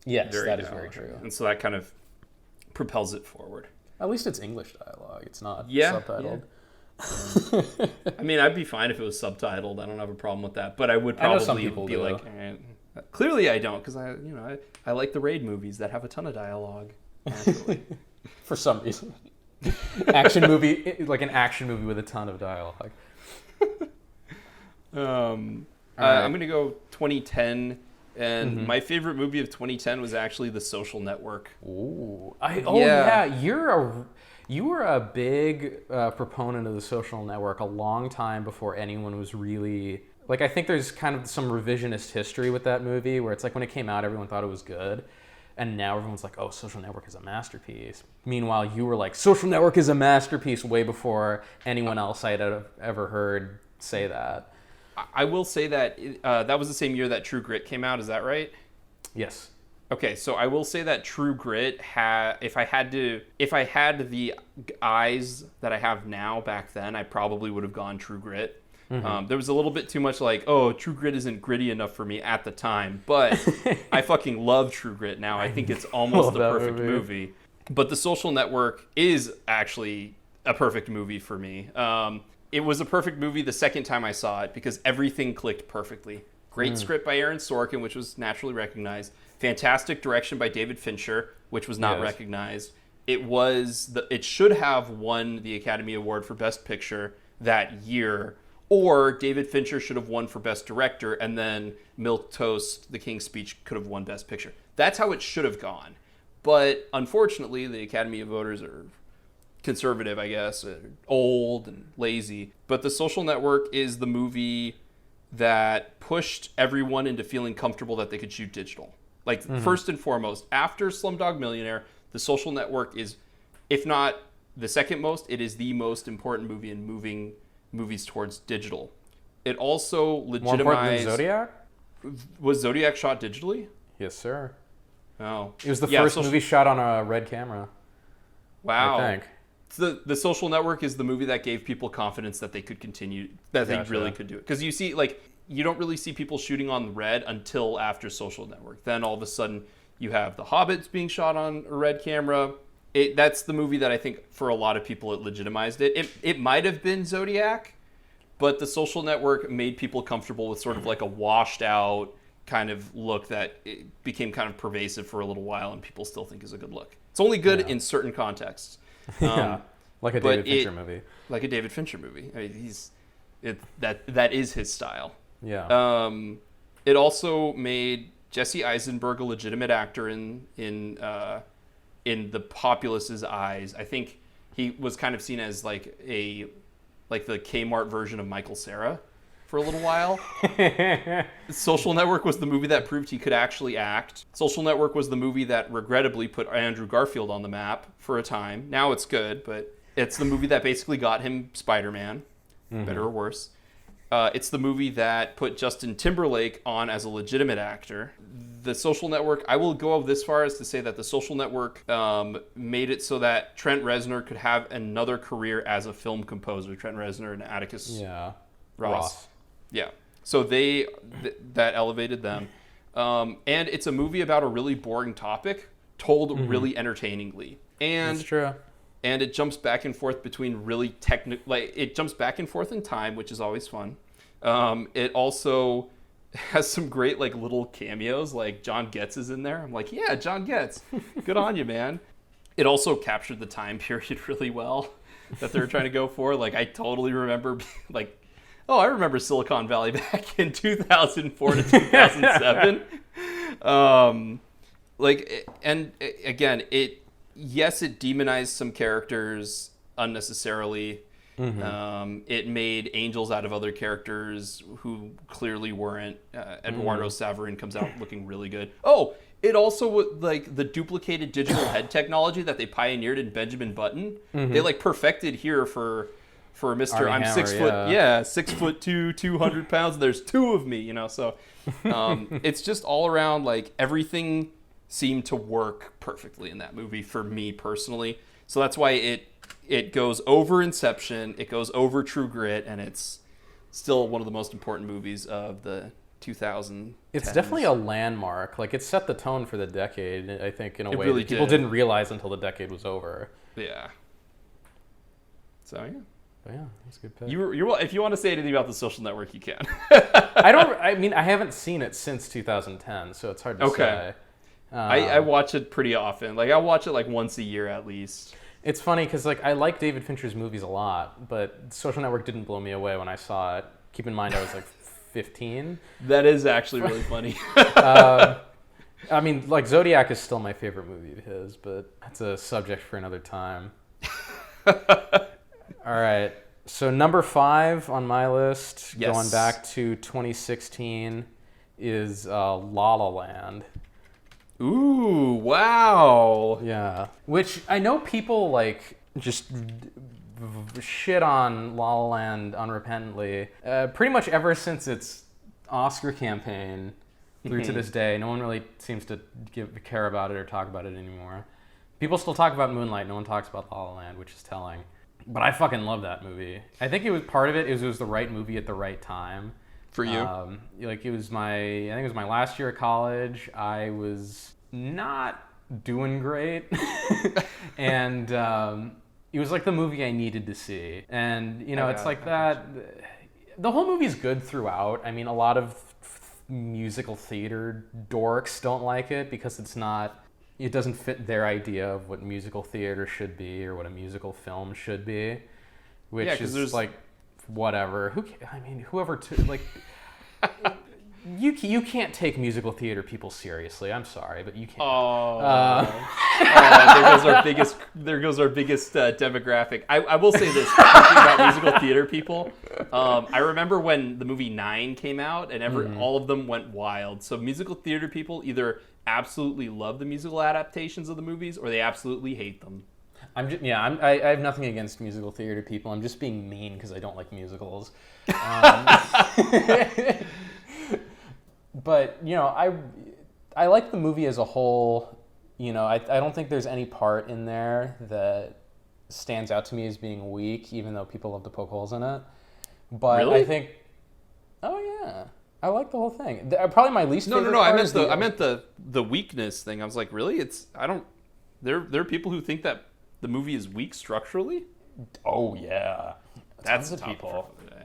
Yes, that is very true. And so that kind of propels it forward. At least it's English dialogue. It's not subtitled. Yeah. I mean, I'd be fine if it was subtitled. I don't have a problem with that. But I would probably be like, clearly I don't, because I like the raid movies that have a ton of dialogue. For some reason. Action movie, like an action movie with a ton of dialogue. I'm going to go 2010. And my favorite movie of 2010 was actually The Social Network. Ooh. Yeah. You were a big proponent of The Social Network a long time before anyone was really... Like, I think there's kind of some revisionist history with that movie, where it's like when it came out, everyone thought it was good. And now everyone's like, oh, Social Network is a masterpiece. Meanwhile, you were like, Social Network is a masterpiece way before anyone else I'd ever heard say that. I will say that that was the same year that True Grit came out. Is that right? Yes. Okay, so I will say that True Grit if I had the eyes that I have now back then, I probably would have gone True Grit. Mm-hmm. There was a little bit too much like, oh, True Grit isn't gritty enough for me at the time, but I fucking love True Grit now. I think it's almost the perfect movie. But The Social Network is actually a perfect movie for me. It was a perfect movie the second time I saw it because everything clicked perfectly. Great script by Aaron Sorkin, which was naturally recognized. Fantastic direction by David Fincher, which was not recognized. It should have won the Academy Award for Best Picture that year, or David Fincher should have won for Best Director, and then Milquetoast, The King's Speech, could have won Best Picture. That's how it should have gone. But unfortunately, the Academy of voters are conservative, I guess, old and lazy. But The Social Network is the movie that pushed everyone into feeling comfortable that they could shoot digital. Like, first and foremost, after Slumdog Millionaire, The Social Network is, if not the second most, it is the most important movie in moving movies towards digital. It also legitimized... More important than Zodiac? Was Zodiac shot digitally? Yes, sir. Oh. It was the first movie shot on a red camera. Wow. I think. The Social Network is the movie that gave people confidence that they could continue, that they really could do it. Because you see, like, you don't really see people shooting on red until after Social Network. Then all of a sudden you have The Hobbits being shot on a red camera. That's the movie that I think for a lot of people it legitimized it. It might have been Zodiac, but the Social Network made people comfortable with sort of like a washed out kind of look that it became kind of pervasive for a little while and people still think is a good look. It's only good in certain contexts. Like a David Fincher movie. Like a David Fincher movie. I mean, that is his style. Yeah. It also made Jesse Eisenberg a legitimate actor in the populace's eyes. I think he was kind of seen as like the Kmart version of Michael Cera for a little while. Social Network was the movie that proved he could actually act. Social Network was the movie that regrettably put Andrew Garfield on the map for a time. Now it's good, but it's the movie that basically got him Spider-Man, better or worse. It's the movie that put Justin Timberlake on as a legitimate actor. The Social Network, I will go this far as to say that the Social Network made it so that Trent Reznor could have another career as a film composer. Trent Reznor and Atticus Ross. Yeah. So that elevated them. And it's a movie about a really boring topic told really entertainingly. And That's true. And it jumps back and forth between really it jumps back and forth in time, which is always fun. It also has some great like little cameos, like John Getz is in there. I'm like, yeah, John Getz, good on you, man. It also captured the time period really well that they were trying to go for. Like, I totally remember, like, I remember Silicon Valley back in 2004 to 2007. Yes, it demonized some characters unnecessarily. It made angels out of other characters who clearly weren't. Eduardo Saverin comes out looking really good. Oh, it also, like, the duplicated digital head technology that they pioneered in Benjamin Button, they, like, perfected here for Mr. Armie I'm Hammer, 6 foot, 6'2", 200 pounds, and there's two of me, so it's just all around, like, everything seemed to work perfectly in that movie for me personally. So that's why it goes over Inception, it goes over True Grit, and it's still one of the most important movies of the 2010s. It's definitely a landmark. Like, it set the tone for the decade, I think, in a way really that people did. didn't realize until the decade was over. Yeah. So, yeah. But yeah, that's a good pick. You're if you want to say anything about The Social Network, you can. I haven't seen it since 2010, so it's hard to say. I watch it pretty often. Like, I watch it like once a year at least. It's funny because, like, I like David Fincher's movies a lot, but Social Network didn't blow me away when I saw it. Keep in mind I was like 15. That is actually really funny. I mean, like, Zodiac is still my favorite movie of his, but that's a subject for another time. All right. So number 5 on my list, going back to 2016, is La La Land. Ooh, wow. Yeah. Which I know people, like, just shit on La La Land unrepentantly. Pretty much ever since its Oscar campaign through to this day, no one really seems to care about it or talk about it anymore. People still talk about Moonlight. No one talks about La La Land, which is telling. But I fucking love that movie. I think it was part of it. It was the right movie at the right time. For you? Like, I think it was my last year of college. I was not doing great. And it was like the movie I needed to see. And, it's like that. The whole movie's good throughout. I mean, a lot of musical theater dorks don't like it because it doesn't fit their idea of what musical theater should be or what a musical film should be, which is like, whatever. Whoever you can't take musical theater people seriously. I'm sorry, but you can't. There goes our biggest demographic. I will say this talking about musical theater people. I remember when the movie 9 came out, and all of them went wild. So musical theater people either absolutely love the musical adaptations of the movies, or they absolutely hate them. I have nothing against musical theater people. I'm just being mean because I don't like musicals. But I like the movie as a whole. I don't think there's any part in there that stands out to me as being weak, even though people love to poke holes in it. But Really? I think, I like the whole thing. Probably my least favorite. No. I part meant the weakness thing. I was like, really? There are people who think that the movie is weak structurally. Oh yeah, That's tons of the people. topic for the day.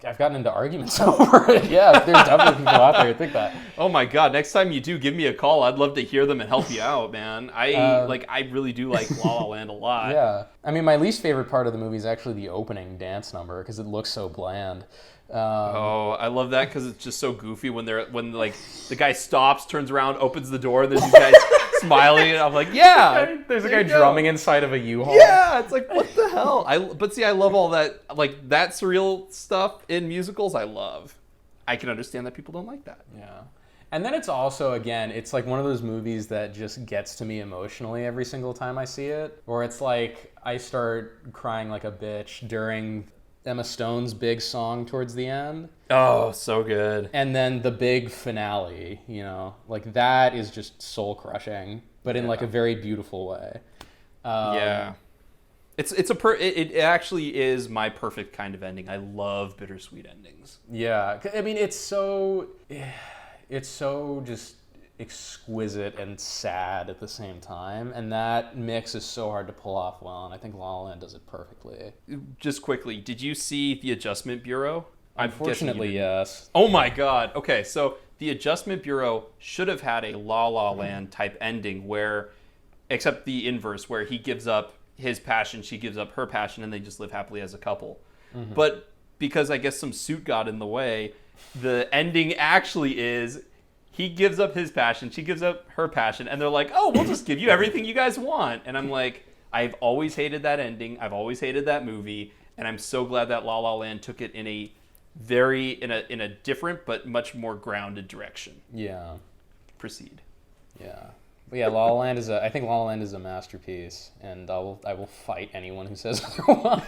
I've gotten into arguments over it. Yeah, there's definitely people out there who think that. Oh my god! Next time you do, give me a call. I'd love to hear them and help you out, man. I really do like La La Land a lot. Yeah, I mean, my least favorite part of the movie is actually the opening dance number because it looks so bland. I love that because it's just so goofy when the guy stops, turns around, opens the door, and there's these guys smiling, and I'm like, yeah. There's a guy drumming inside of a U-Haul. Yeah, it's like, what the hell? But see, I love all that, like that surreal stuff in musicals. I love. I can understand that people don't like that. Yeah. And then it's also, again, it's like one of those movies that just gets to me emotionally every single time I see it. Or it's like I start crying like a bitch during Emma Stone's big song towards the end. Oh, so good. And then the big finale, like that is just soul crushing, but in like a very beautiful way. Yeah. It actually is my perfect kind of ending. I love bittersweet endings. Yeah. I mean, it's so just exquisite and sad at the same time, and that mix is so hard to pull off well, and I think La La Land does it perfectly. Just quickly, did you see The Adjustment Bureau? Unfortunately, yes. Oh my god. Okay, so The Adjustment Bureau should have had a La La Land type ending where, except the inverse, where he gives up his passion, she gives up her passion, and they just live happily as a couple. Mm-hmm. But because I guess some suit got in the way, the ending actually is he gives up his passion, she gives up her passion, and they're like, oh, we'll just give you everything you guys want. And I'm like, I've always hated that ending. I've always hated that movie. And I'm so glad that La La Land took it in a different but much more grounded direction. Yeah. Proceed. Yeah. But yeah, La La Land I think La La Land is a masterpiece, and I will fight anyone who says otherwise.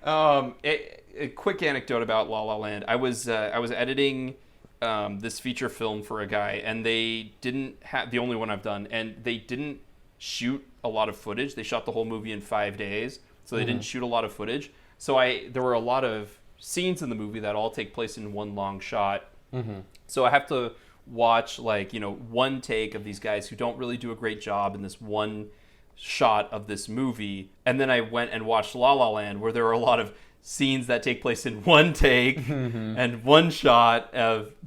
A quick anecdote about La La Land. I was editing this feature film for a guy, and they didn't have the only one I've done, and they didn't shoot a lot of footage. They shot the whole movie in 5 days, so they didn't shoot a lot of footage. So there were a lot of scenes in the movie that all take place in one long shot. Mm-hmm. So I have to watch one take of these guys who don't really do a great job in this one shot of this movie, and then I went and watched La La Land, where there are a lot of scenes that take place in one take and one shot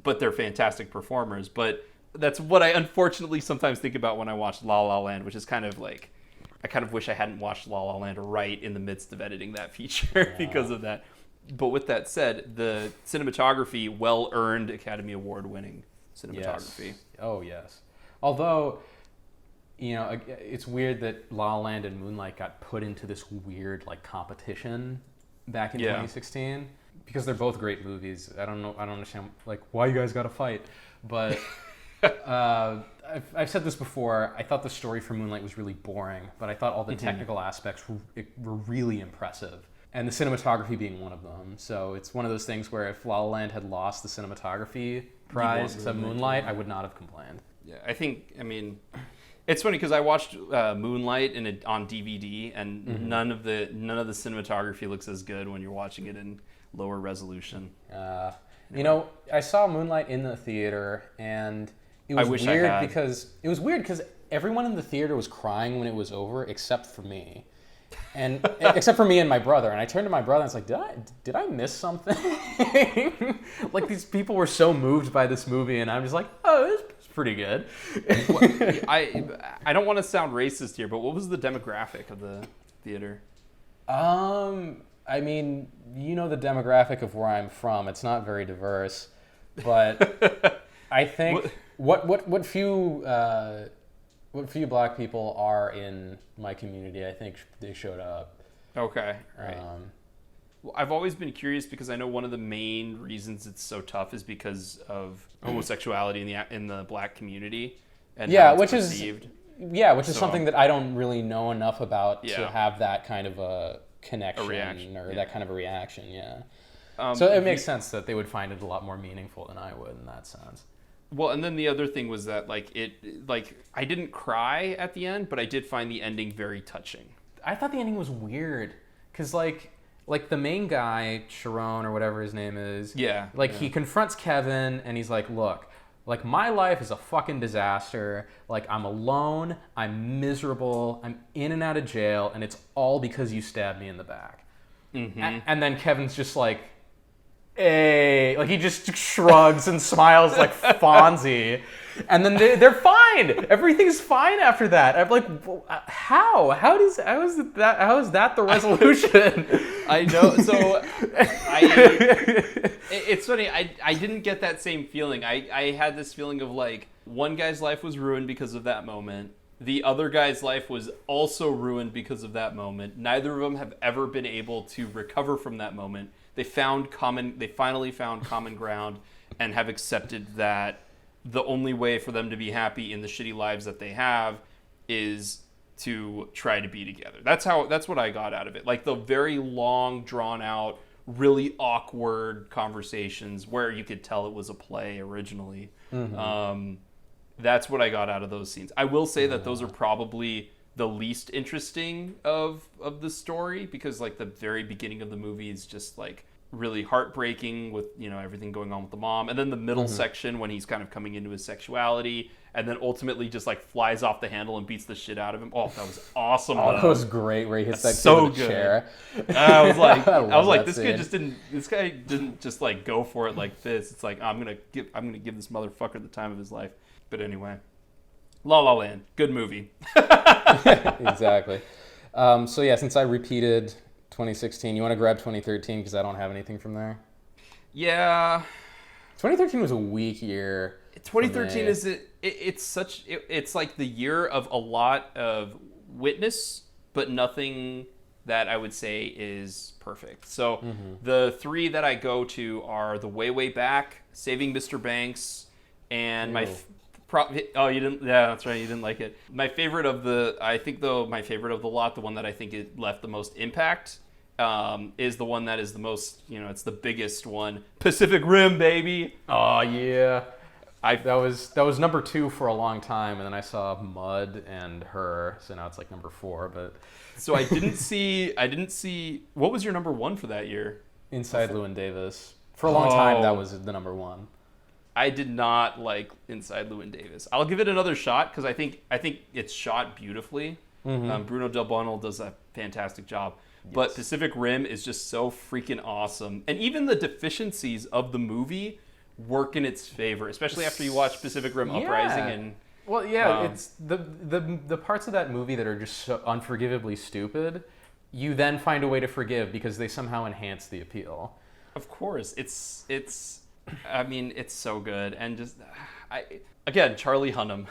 but they're fantastic performers. But that's what I unfortunately sometimes think about when I watch La La Land, which is kind of like, I kind of wish I hadn't watched La La Land right in the midst of editing that feature because of that. But with that said, the cinematography, well-earned Academy Award winning cinematography. Yes. Oh, yes. Although, it's weird that La La Land and Moonlight got put into this weird competition back in 2016, because they're both great movies. I don't understand why you guys got to fight, but I've said this before. I thought the story for Moonlight was really boring, but I thought all the technical aspects were really impressive, and the cinematography being one of them. So it's one of those things where if La La Land had lost the cinematography prize to Moonlight, I would not have complained. Yeah, I mean, it's funny because I watched Moonlight on DVD, and none of the cinematography looks as good when you're watching it in lower resolution. I saw Moonlight in the theater, and it was weird because everyone in the theater was crying when it was over, except for me. And except for me and my brother. And I turned to my brother and I was like, did I miss something? These people were so moved by this movie, and I'm just like, oh, it's pretty good. I don't want to sound racist here, but what was the demographic of the theater? I mean, the demographic of where I'm from. It's not very diverse, but I think what few black people are in my community, I think they showed up. Okay, right. Well, I've always been curious because I know one of the main reasons it's so tough is because of homosexuality in the black community, and how it's perceived. Which is something that I don't really know enough about to have that kind of a connection that kind of a reaction. Yeah. So it makes sense that they would find it a lot more meaningful than I would in that sense. Well, and then the other thing was that I didn't cry at the end, but I did find the ending very touching. I thought the ending was weird because like the main guy, Sharon or whatever his name is. Yeah. He confronts Kevin and he's like, look, like my life is a fucking disaster. Like I'm alone, I'm miserable, I'm in and out of jail, and it's all because you stabbed me in the back. Mm-hmm. And then Kevin's just like, hey, like he just shrugs and smiles like Fonzie, and then they're fine. Everything's fine after that. I'm like, how is that the resolution? I know. So it's funny. I didn't get that same feeling. I had this feeling of like one guy's life was ruined because of that moment. The other guy's life was also ruined because of that moment. Neither of them have ever been able to recover from that moment. They finally found common ground and have accepted that the only way for them to be happy in the shitty lives that they have is to try to be together. That's what I got out of it. Like the very long, drawn out, really awkward conversations where you could tell it was a play originally. Mm-hmm. That's what I got out of those scenes. I will say that those are probably the least interesting of the story, because like the very beginning of the movie is just like really heartbreaking with, you know, everything going on with the mom, and then the middle section when he's kind of coming into his sexuality and then ultimately just like flies off the handle and beats the shit out of him. Oh, that was awesome. Oh, that was great where he hits that so kid with a chair. I was like this scene. guy didn't just like go for it like this. It's like I'm gonna give this motherfucker the time of his life. But anyway, La La Land, good movie. Exactly. So yeah, since I repeated 2016, you want to grab 2013 because I don't have anything from there. Yeah. 2013 was a weak year. 2013 it's like the year of a lot of witness, but nothing that I would say is perfect. So the three that I go to are The Way, Way Back, Saving Mr. Banks, and you didn't? Yeah, that's right. You didn't like it. My favorite of the lot, the one that I think it left the most impact, is the one that is the most, it's the biggest one. Pacific Rim, baby. Oh yeah, that was number 2 for a long time, and then I saw Mud and Her, so now it's like number 4. But so I didn't see. What was your number 1 for that year? Inside Llewyn Davis. For a long time, that was the number 1. I did not like Inside Llewyn Davis. I'll give it another shot because I think it's shot beautifully. Mm-hmm. Bruno Del Bono does a fantastic job. Yes. But Pacific Rim is just so freaking awesome. And even the deficiencies of the movie work in its favor, especially after you watch Pacific Rim Uprising. And well, yeah, it's the parts of that movie that are just so unforgivably stupid, you then find a way to forgive because they somehow enhance the appeal. Of course. It's so good. And just, again, Charlie Hunnam.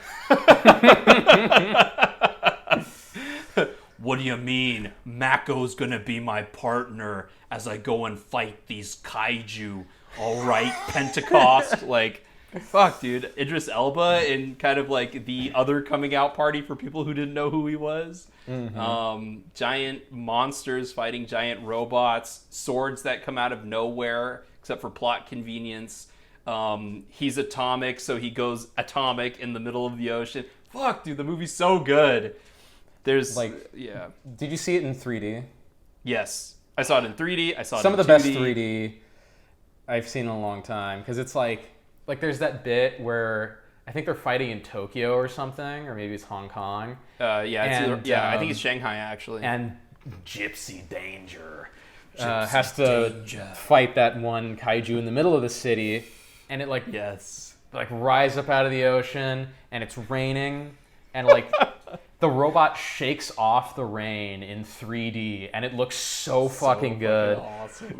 What do you mean? Mako's gonna be my partner as I go and fight these kaiju. All right, Pentecost. Like, fuck, dude. Idris Elba in kind of like the other coming out party for people who didn't know who he was. Mm-hmm. Giant monsters fighting giant robots. Swords that come out of nowhere, except for plot convenience. He's atomic, so he goes atomic in the middle of the ocean. Fuck, dude, the movie's so good. There's yeah. Did you see it in 3D? Yes, I saw it in 3D. I saw some it in of the 2D. best 3D I've seen in a long time, because it's like there's that bit where I think they're fighting in Tokyo or something, or maybe it's Hong Kong. I think it's Shanghai actually. And Gypsy Danger has to fight that one kaiju in the middle of the city, and it rise up out of the ocean, and it's raining, and the robot shakes off the rain in 3D, and it looks so fucking good. Awesome.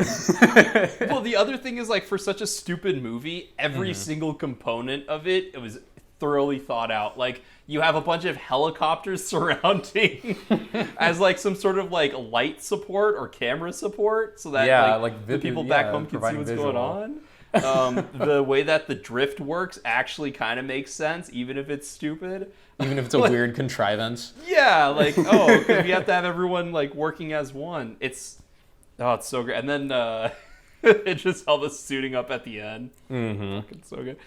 Well, the other thing is, for such a stupid movie, every single component of it was thoroughly thought out. You have a bunch of helicopters surrounding as some sort of light support or camera support, so that the people back home can see what's going on. The way that the drift works actually kind of makes sense, even if it's stupid. Even if it's a weird contrivance. Yeah, because we have to have everyone working as one. It's so great. And then It's just all the suiting up at the end. Fucking so good.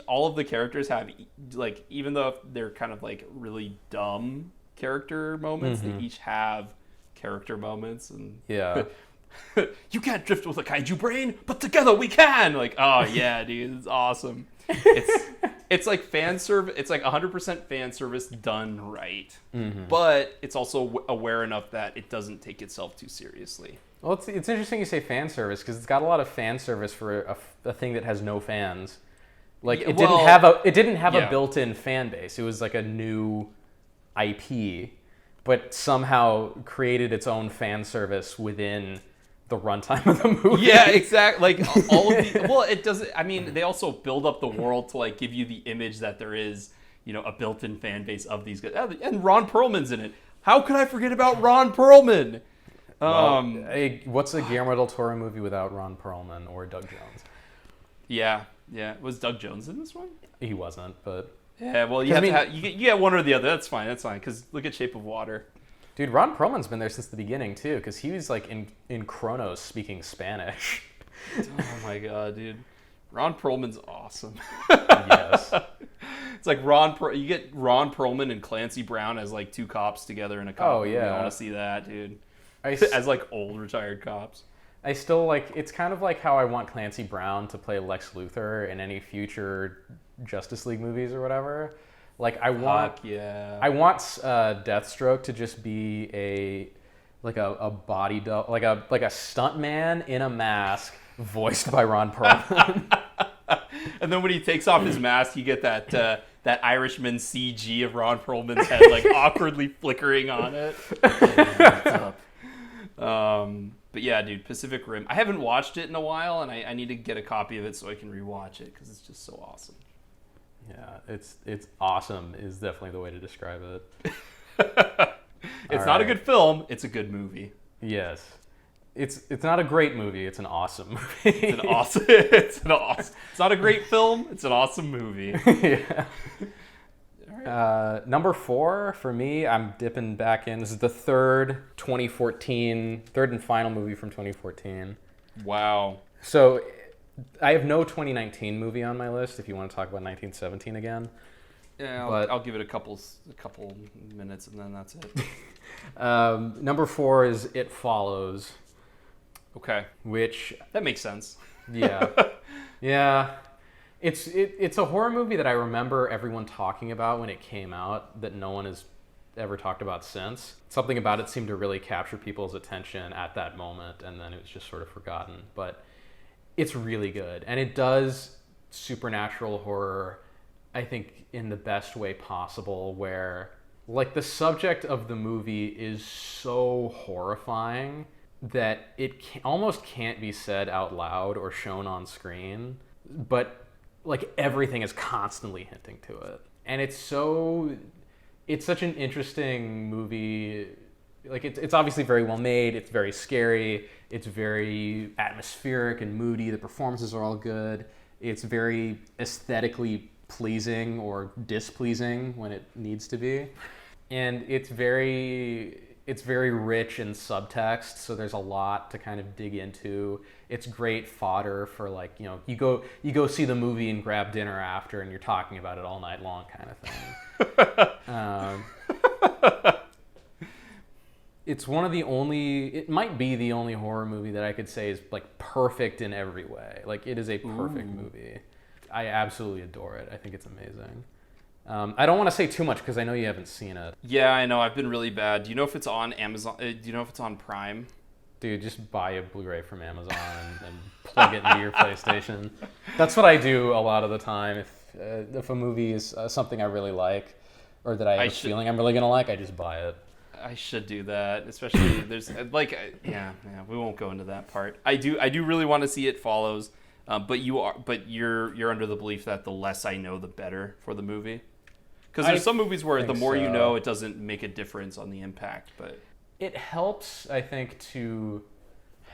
All of the characters have, like, even though they're kind of like really dumb character moments, they each have character moments. And Yeah. you can't drift with a kaiju brain, but together we can. Like, oh yeah, dude, it's awesome. It's like fan service. It's like 100% fan service done right, but it's also aware enough that it doesn't take itself too seriously. Well, it's interesting you say fan service because it's got a lot of fan service for a thing that has no fans. Like it didn't have a built-in fan base. It was like a new IP, but somehow created its own fan service within the runtime of the movie. Yeah, exactly. Like all of the, well, it doesn't. I mean, they also build up the world to like give you the image that there is, you know, a built-in fan base of these guys. And Ron Perlman's in it. How could I forget about Ron Perlman? What's a Guillermo del Toro movie without Ron Perlman or Doug Jones? Yeah. Was Doug Jones in this one? He wasn't, but yeah. Well, you get one or the other. That's fine. Because look at Shape of Water. Dude, Ron Perlman's been there since the beginning too, because he was like in Kronos speaking Spanish. Oh my god, dude. Ron Perlman's awesome. Yes. It's like you get Ron Perlman and Clancy Brown as like two cops together in a cop movie. I want to see that, dude. As like old retired cops. I still like, it's kind of like how I want Clancy Brown to play Lex Luthor in any future Justice League movies or whatever. Like I want Deathstroke to just be a body double, like a stunt man in a mask voiced by Ron Perlman. And then when he takes off his mask, you get that Irishman CG of Ron Perlman's head like awkwardly flickering on it. What's up? But yeah, dude, Pacific Rim. I haven't watched it in a while, and I need to get a copy of it so I can rewatch it because it's just so awesome. Yeah, it's awesome is definitely the way to describe it. It's not a good film. It's a good movie. Yes. It's not a great movie. It's an awesome movie. It's not a great film. It's an awesome movie. Yeah. Number 4 for me, I'm dipping back in. This is the third and final movie from 2014. Wow. So I have no 2019 movie on my list if you want to talk about 1917 again. Yeah, I'll give it a couple minutes and then that's it. Number 4 is It Follows. Okay. Which... That makes sense. Yeah. Yeah. It's a horror movie that I remember everyone talking about when it came out that no one has ever talked about since. Something about it seemed to really capture people's attention at that moment, and then it was just sort of forgotten. But it's really good, and it does supernatural horror, I think, in the best way possible, where like the subject of the movie is so horrifying that it almost can't be said out loud or shown on screen, but like everything is constantly hinting to it. And it's such an interesting movie. Like it's obviously very well made, it's very scary, it's very atmospheric and moody, the performances are all good, it's very aesthetically pleasing or displeasing when it needs to be. And it's very rich in subtext, so there's a lot to kind of dig into. It's great fodder for, like, you know, you go see the movie and grab dinner after and you're talking about it all night long kind of thing. It's one of the only, it might be the only horror movie that I could say is like perfect in every way. Like it is a perfect movie. I absolutely adore it. I think it's amazing. I don't want to say too much because I know you haven't seen it. Yeah, I know. I've been really bad. Do you know if it's on Amazon? Do you know if it's on Prime? Dude, just buy a Blu-ray from Amazon and plug it into your PlayStation. That's what I do a lot of the time. If a movie is something I really like or that I have a feeling I'm really going to like, I just buy it. I should do that, especially there's like we won't go into that part. I do really want to see It Follows, but you're under the belief that the less I know, the better for the movie. Because there's some movies where the more you know, it doesn't make a difference on the impact. But it helps, I think, to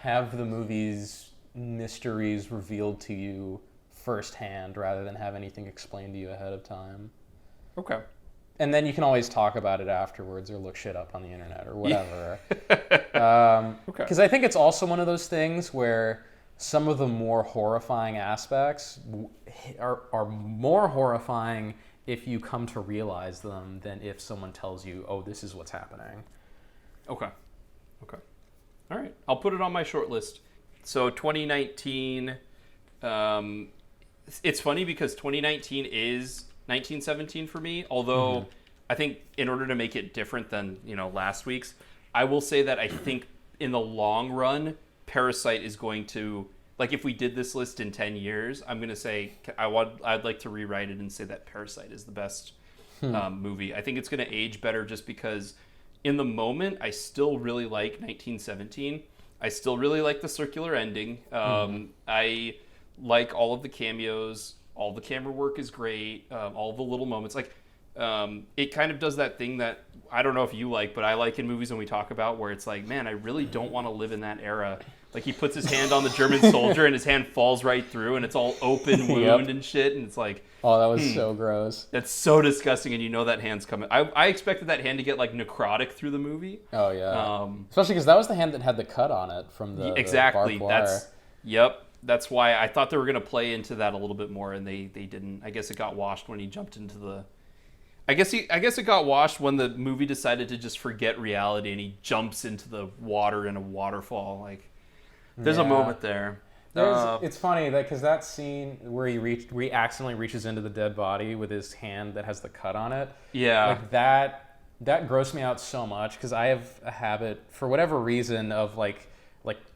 have the movie's mysteries revealed to you firsthand rather than have anything explained to you ahead of time. Okay. And then you can always talk about it afterwards or look shit up on the internet or whatever. Okay. Because I think it's also one of those things where some of the more horrifying aspects are more horrifying if you come to realize them than if someone tells you, oh, this is what's happening. Okay. All right. I'll put it on my short list. So 2019, it's funny because 2019 is 1917 for me, although I think in order to make it different than, last week's, I will say that I think in the long run, Parasite is going to, like, if we did this list in 10 years, I'm going to say I'd like to rewrite it and say that Parasite is the best movie. I think it's going to age better just because in the moment, I still really like 1917. I still really like the circular ending. I like all of the cameos. All the camera work is great. All the little moments. Like, it kind of does that thing that I don't know if you like, but I like in movies when we talk about where it's like, man, I really don't want to live in that era. Like, he puts his hand on the German soldier and his hand falls right through and it's all open wound and shit. And it's like, oh, that was so gross. That's so disgusting. And that hand's coming. I expected that hand to get like necrotic through the movie. Oh yeah. Especially because that was the hand that had the cut on it from the exactly. The barbed wire. That's why I thought they were going to play into that a little bit more, and they didn't. I guess it got washed when he jumped into the. I guess it got washed when the movie decided to just forget reality, and he jumps into the water in a waterfall. Like, there's a moment there. It's funny because that scene where he accidentally reaches into the dead body with his hand that has the cut on it. Yeah, like that grossed me out so much because I have a habit for whatever reason of like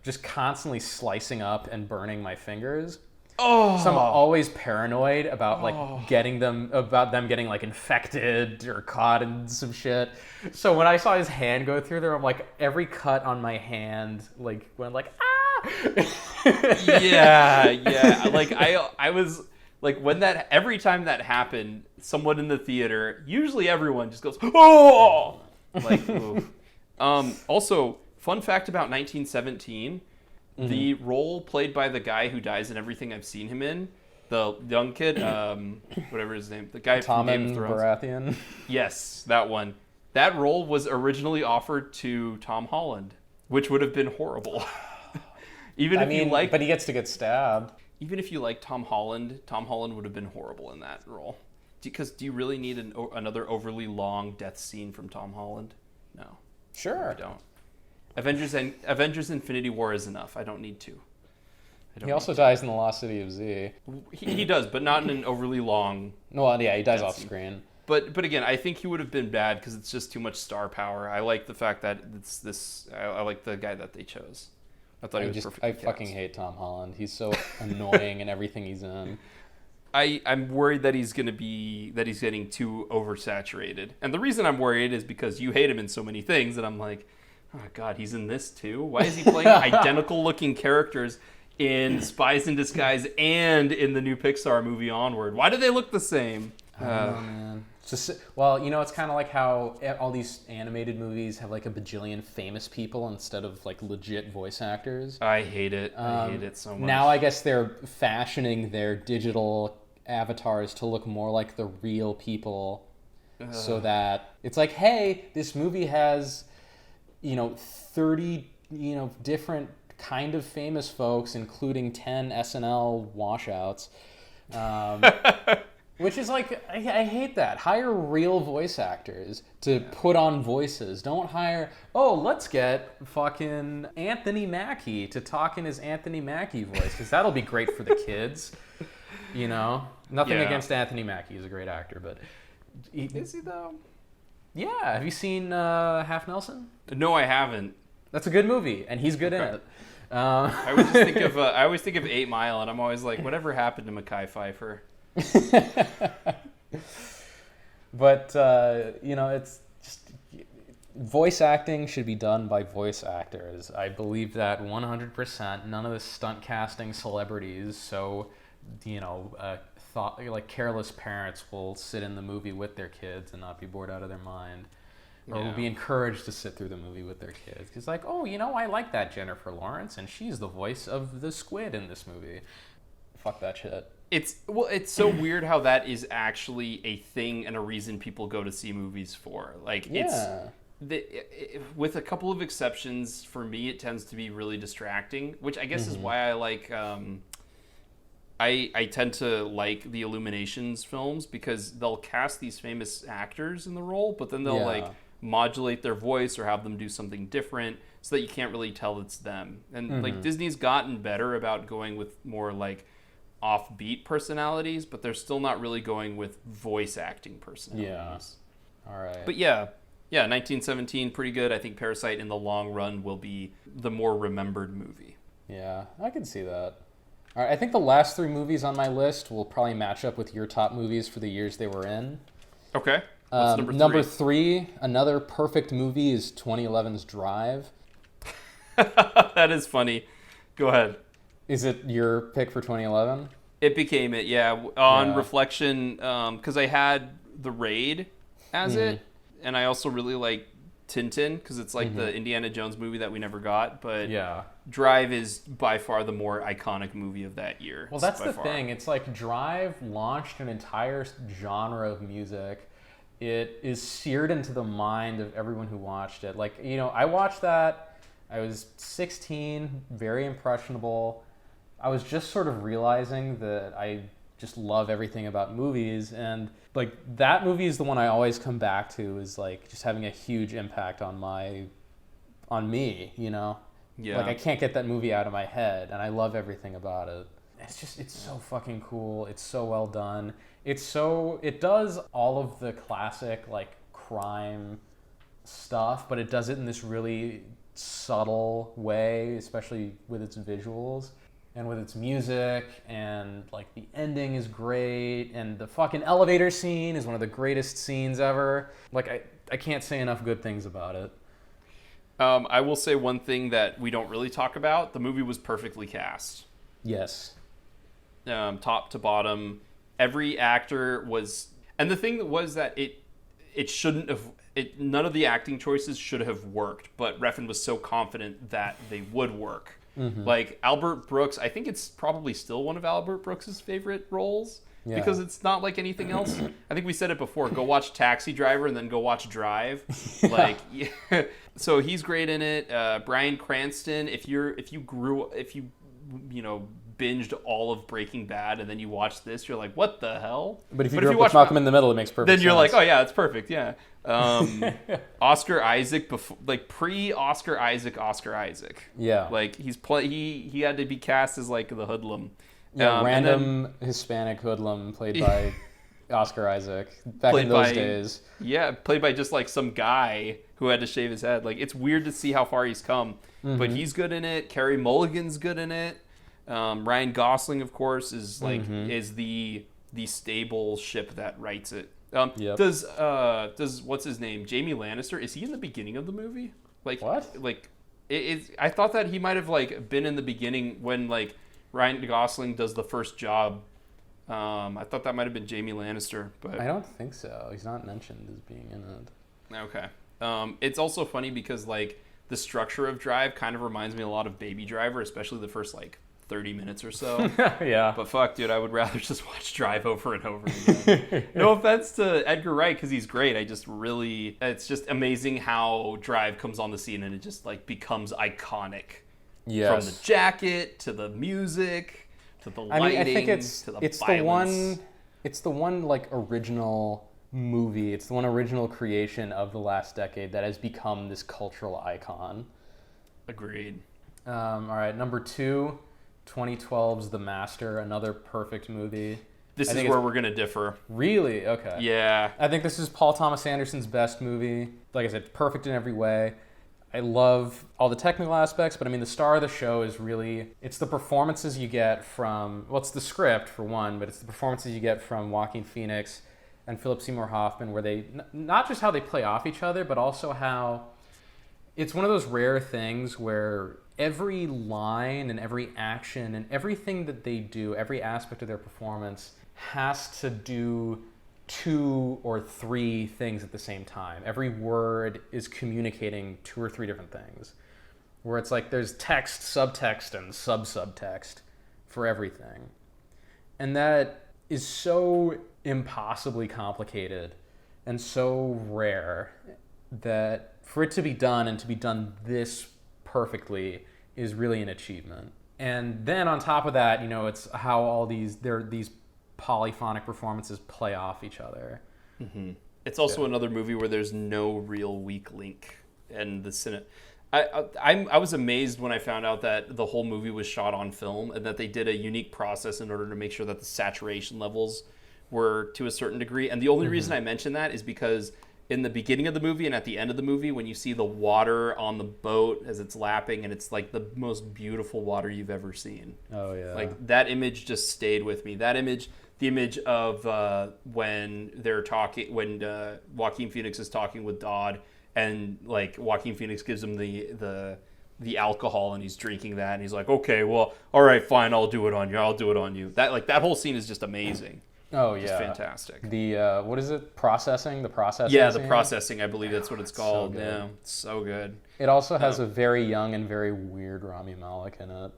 just constantly slicing up and burning my fingers. Oh. So I'm always paranoid about them getting like infected or caught in some shit. So when I saw his hand go through there, I'm like, every cut on my hand like went like yeah. Like I was like, when every time that happened, someone in the theater, usually everyone just goes, oh, like, oof. Also, fun fact about 1917, the role played by the guy who dies in everything I've seen him in, the young kid, whatever his name, the guy from Game of Thrones. Baratheon. Yes, that one. That role was originally offered to Tom Holland, which would have been horrible. But he gets to get stabbed. Even if you like Tom Holland would have been horrible in that role. Because do you really need another overly long death scene from Tom Holland? No. Sure. I don't. Avengers Infinity War is enough. I don't need to. He also dies in The Lost City of Z. He does, but not in an overly long... Well, yeah, he dies off screen. But again, I think he would have been bad because it's just too much star power. I like the fact that it's this... I like the guy that they chose. I thought he was perfect. I fucking hate Tom Holland. He's so annoying in everything he's in. I'm worried that he's getting too oversaturated. And the reason I'm worried is because you hate him in so many things, and I'm like, oh God, he's in this too? Why is he playing identical looking characters in Spies in Disguise and in the new Pixar movie Onward? Why do they look the same? I don't know, man. Well, it's kind of like how all these animated movies have like a bajillion famous people instead of like legit voice actors. I hate it. I hate it so much. Now I guess they're fashioning their digital avatars to look more like the real people, so that it's like, hey, this movie has 30 different kind of famous folks, including 10 SNL washouts. Which is like, I hate that. Hire real voice actors to put on voices. Don't hire, let's get fucking Anthony Mackie to talk in his Anthony Mackie voice, because that'll be great for the kids. Nothing against Anthony Mackie. He's a great actor, but... Is he though? Yeah. Have you seen Half Nelson? No, I haven't. That's a good movie, and he's good in it. I always think of 8 Mile, and I'm always like, whatever happened to Mekhi Phifer? But it's just, voice acting should be done by voice actors. I believe that 100%. None of the stunt casting celebrities. So careless parents will sit in the movie with their kids and not be bored out of their mind, or will be encouraged to sit through the movie with their kids. It's like, I like that Jennifer Lawrence, and she's the voice of the squid in this movie. Fuck that shit. It's so weird how that is actually a thing and a reason people go to see movies for. Like, with a couple of exceptions, for me, it tends to be really distracting, which I guess is why I like. I tend to like the Illuminations films because they'll cast these famous actors in the role, but then they'll like modulate their voice or have them do something different so that you can't really tell it's them. And like Disney's gotten better about going with more like offbeat personalities, but they're still not really going with voice acting personalities. All right. But yeah, 1917, pretty good. I think Parasite in the long run will be the more remembered movie. Yeah, I can see that. All right, I think the last 3 movies on my list will probably match up with your top movies for the years they were in. Okay. What's number 3, another perfect movie is 2011's Drive. That is funny. Go ahead. Is it your pick for 2011? It became it, yeah. On reflection, because I had The Raid as it, and I also really like Tintin because it's like the Indiana Jones movie that we never got. But Drive is by far the more iconic movie of that year. Well, that's the thing. It's like Drive launched an entire genre of music. It is seared into the mind of everyone who watched it. Like, you know, I watched that. I was 16, very impressionable. I was just sort of realizing that I just love everything about movies, and like that movie is the one I always come back to, is like just having a huge impact on me, you know? Yeah. Like I can't get that movie out of my head, and I love everything about it. It's so fucking cool. It's so well done. It does all of the classic like crime stuff, but it does it in this really subtle way, especially with its visuals and with its music, and like the ending is great, and the fucking elevator scene is one of the greatest scenes ever. Like I can't say enough good things about it. I will say one thing that we don't really talk about. The movie was perfectly cast. Yes. Top to bottom. Every actor was... And the thing was that it shouldn't have... none of the acting choices should have worked, but Refn was so confident that they would work. Like Albert Brooks, I think it's probably still one of Albert Brooks's favorite roles. Yeah. Because it's not like anything else. I think we said it before. Go watch Taxi Driver and then go watch Drive. Like, yeah. So he's great in it. Bryan Cranston. If you binged all of Breaking Bad and then you watch this, you're like, what the hell? But if you watch Malcolm in the Middle, it makes perfect sense. Then you're like, oh yeah, it's perfect. Yeah. Oscar Isaac, pre-Oscar Isaac. Yeah. Like he had to be cast as like the hoodlum. Yeah, random Hispanic hoodlum played by Oscar Isaac back in those days. Yeah, played by just like some guy who had to shave his head. Like, it's weird to see how far he's come, but he's good in it. Carey Mulligan's good in it. Ryan Gosling, of course, is like is the stable ship that writes it. Does what's his name, Jamie Lannister? Is he in the beginning of the movie? Like what? Like I thought that he might have like been in the beginning when like Ryan Gosling does the first job. I thought that might have been Jamie Lannister, but I don't think so. He's not mentioned as being in it. Okay. It's also funny because like the structure of Drive kind of reminds me a lot of Baby Driver, especially the first like 30 minutes or so. Yeah. But fuck, dude, I would rather just watch Drive over and over again. No offense to Edgar Wright, because he's great. It's just amazing how Drive comes on the scene and it just like becomes iconic. Yes. From the jacket to the music to the lighting. I think it's violence. It's the one like original movie. It's the one original creation of the last decade that has become this cultural icon. Agreed. All right, number 2, 2012's The Master, another perfect movie. This is where we're gonna differ. Really? Okay. Yeah. I think this is Paul Thomas Anderson's best movie. Like I said, perfect in every way. I love all the technical aspects, but I mean, the star of the show is really, it's the performances you get from, well, it's the script for one, but it's the performances you get from Joaquin Phoenix and Philip Seymour Hoffman, where they, not just how they play off each other, but also how it's one of those rare things where every line and every action and everything that they do, every aspect of their performance has to do 2 or 3 things at the same time. Every word is communicating 2 or 3 different things. Where it's like there's text, subtext, and subtext for everything. And that is so impossibly complicated and so rare. that for it to be done and to be done this perfectly is really an achievement. And then on top of that, it's how these polyphonic performances play off each other. Mm-hmm. It's also another movie where there's no real weak link, and I was amazed when I found out that the whole movie was shot on film and that they did a unique process in order to make sure that the saturation levels were to a certain degree. And the only reason I mention that is because in the beginning of the movie and at the end of the movie, when you see the water on the boat as it's lapping, and it's like the most beautiful water you've ever seen. Oh yeah. Like that image just stayed with me. That image, the image of when they're talking, when Joaquin Phoenix is talking with Dodd, and like Joaquin Phoenix gives him the alcohol and he's drinking that and he's like, okay, well, all right, fine, I'll do it on you. That whole scene is just amazing. Oh yeah, just fantastic. The what is it? Processing. Yeah, the scene? processing. I believe that's what it's called. So good. Yeah, it's so good. It also has a very young and very weird Rami Malek in it.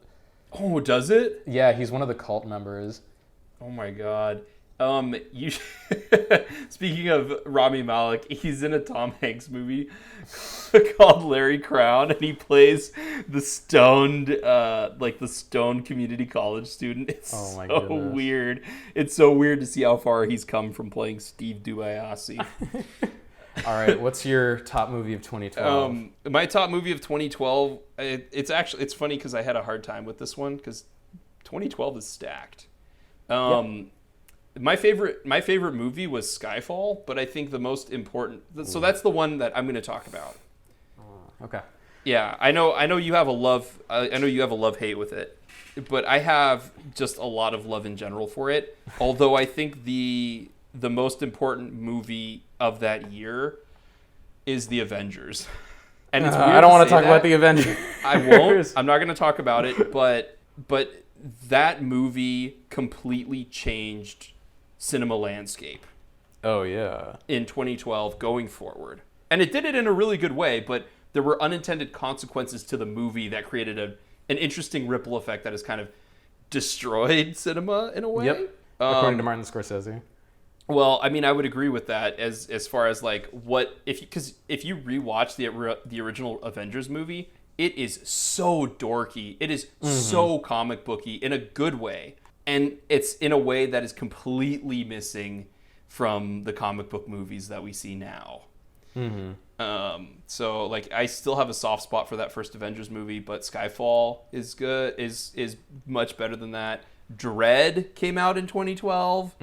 Oh, does it? Yeah, he's one of the cult members. Oh my god. Speaking of Rami Malek, he's in a Tom Hanks movie called Larry Crown, and he plays the stoned community college student. It's so goodness. weird. It's so weird to see how far he's come from playing Steve Dubayasi. All right, what's your top movie of 2012? My top movie of 2012. It's funny because I had a hard time with this one because 2012 is stacked. My favorite movie was Skyfall, but I think the most important. So that's the one that I'm going to talk about. Okay. Yeah, I know you have a love. I know you have a love-hate with it, but I have just a lot of love in general for it. Although I think the most important movie of that year is The Avengers. And it's weird I don't want to talk that. about The Avengers. I won't. I'm not going to talk about it, but that movie completely changed cinema landscape. Oh yeah. In 2012 going forward. And it did it in a really good way, but there were unintended consequences to the movie that created an interesting ripple effect that has kind of destroyed cinema in a way. Yep. According to Martin Scorsese. Well, I mean, I would agree with that as far as like if you rewatch the original Avengers movie, it is so dorky. It is so comic booky in a good way. And it's in a way that is completely missing from the comic book movies that we see now. So like I still have a soft spot for that first Avengers movie, but Skyfall is good, is much better than that. Dread came out in 2012.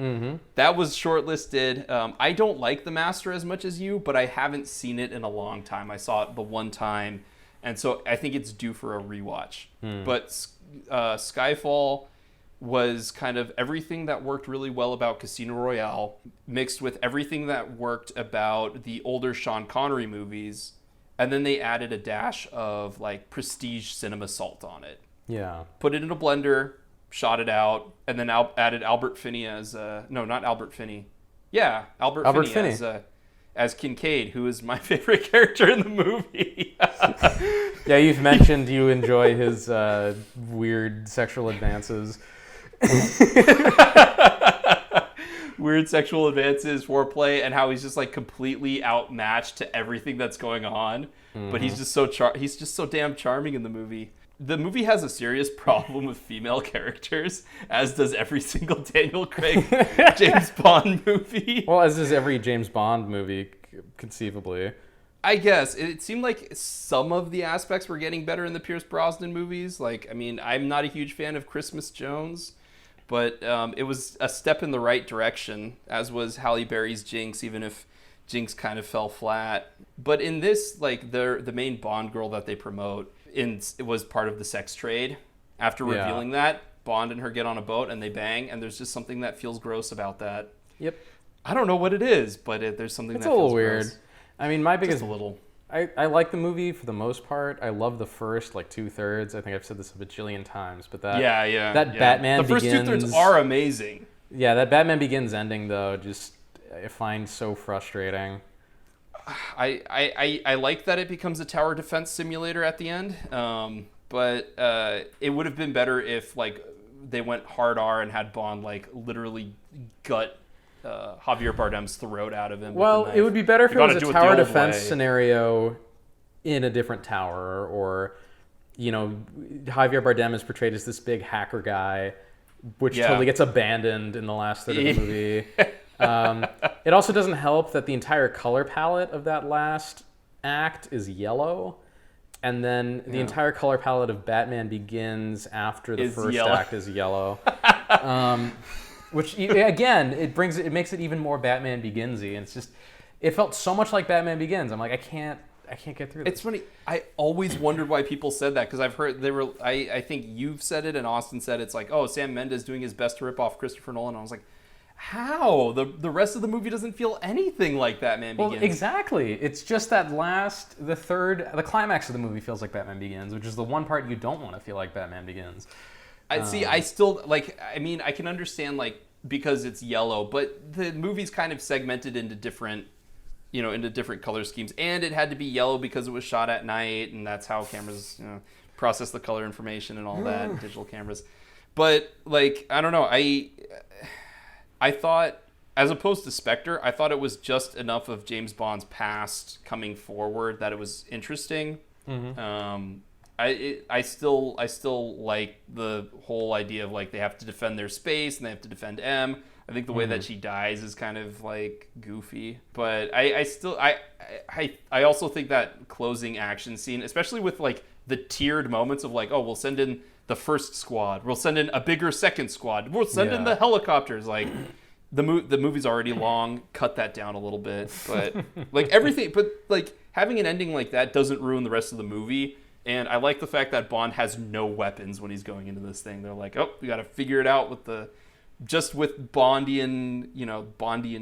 That was shortlisted. I don't like The Master as much as you, but I haven't seen it in a long time. I saw it the one time, and so I think it's due for a rewatch. But Skyfall was kind of everything that worked really well about Casino Royale mixed with everything that worked about the older Sean Connery movies, and then they added a dash of like prestige cinema salt on it. Yeah. Put it in a blender, shot it out, and then added Albert Finney as no, not Albert Finney. Yeah, Albert Finney. As Kincaid, who is my favorite character in the movie. Yeah, you've mentioned you enjoy his weird sexual advances. Weird sexual advances, foreplay, and how he's just like completely outmatched to everything that's going on. But he's just so damn charming in the movie. The movie has a serious problem with female characters, as does every single Daniel Craig James Bond movie. Well, as is every James Bond movie, conceivably. I guess it seemed like some of the aspects were getting better in the Pierce Brosnan movies. Like, I mean, I'm not a huge fan of Christmas Jones, but it was a step in the right direction, as was Halle Berry's Jinx, even if Jinx kind of fell flat. But in this, like, the main Bond girl that they promote, it was part of the sex trade. After revealing that, Bond and her get on a boat and they bang, and there's just something that feels gross about that. Yep. I don't know what it is, but there's something it's that a little feels weird. Gross. I mean, my biggest... Just a little. I like the movie for the most part. I love the first, like, 2/3. I think I've said this a bajillion times, but that... Batman The first Begins... 2/3 are amazing. Yeah, that Batman Begins ending, though, just... I find so frustrating. I like that it becomes a tower defense simulator at the end, but it would have been better if like they went hard R and had Bond like literally gut Javier Bardem's throat out of him. Well, it would be better if You it gotta was do a it the tower old defense way. scenario in a different tower, or, you know, Javier Bardem is portrayed as this big hacker guy, which Yeah. totally gets abandoned in the last third of the movie. It also doesn't help that the entire color palette of that last act is yellow. And then the entire color palette of Batman Begins after the Is first yellow. act is yellow. Which, again, it makes it even more Batman Beginsy. And it's just, it felt so much like Batman Begins. I'm like, I can't get through this. It's funny. I always wondered why people said that, because I've heard they were. I think you've said it and Austin said it's like, oh, Sam Mendes doing his best to rip off Christopher Nolan. I was like, how? The rest of the movie doesn't feel anything like Batman Well, Begins. exactly. It's just that the climax of the movie feels like Batman Begins, which is the one part you don't want to feel like Batman Begins. I still like. I mean, I can understand like because it's yellow, but the movie's kind of segmented into different, into different color schemes, and it had to be yellow because it was shot at night, and that's how cameras process the color information and all that, digital cameras. But like, I don't know. I thought, as opposed to Spectre, I thought it was just enough of James Bond's past coming forward that it was interesting. I still like the whole idea of like they have to defend their space and they have to defend M. I think the way that she dies is kind of like goofy, but I also think that closing action scene, especially with like the tiered moments of like, oh, we'll send in the first squad, we'll send in a bigger second squad, we'll send in the helicopters. Like the movie's already long, cut that down a little bit, but like everything, but like having an ending like that doesn't ruin the rest of the movie. And I like the fact that Bond has no weapons when he's going into this thing. They're like, oh, we got to figure it out with Bondian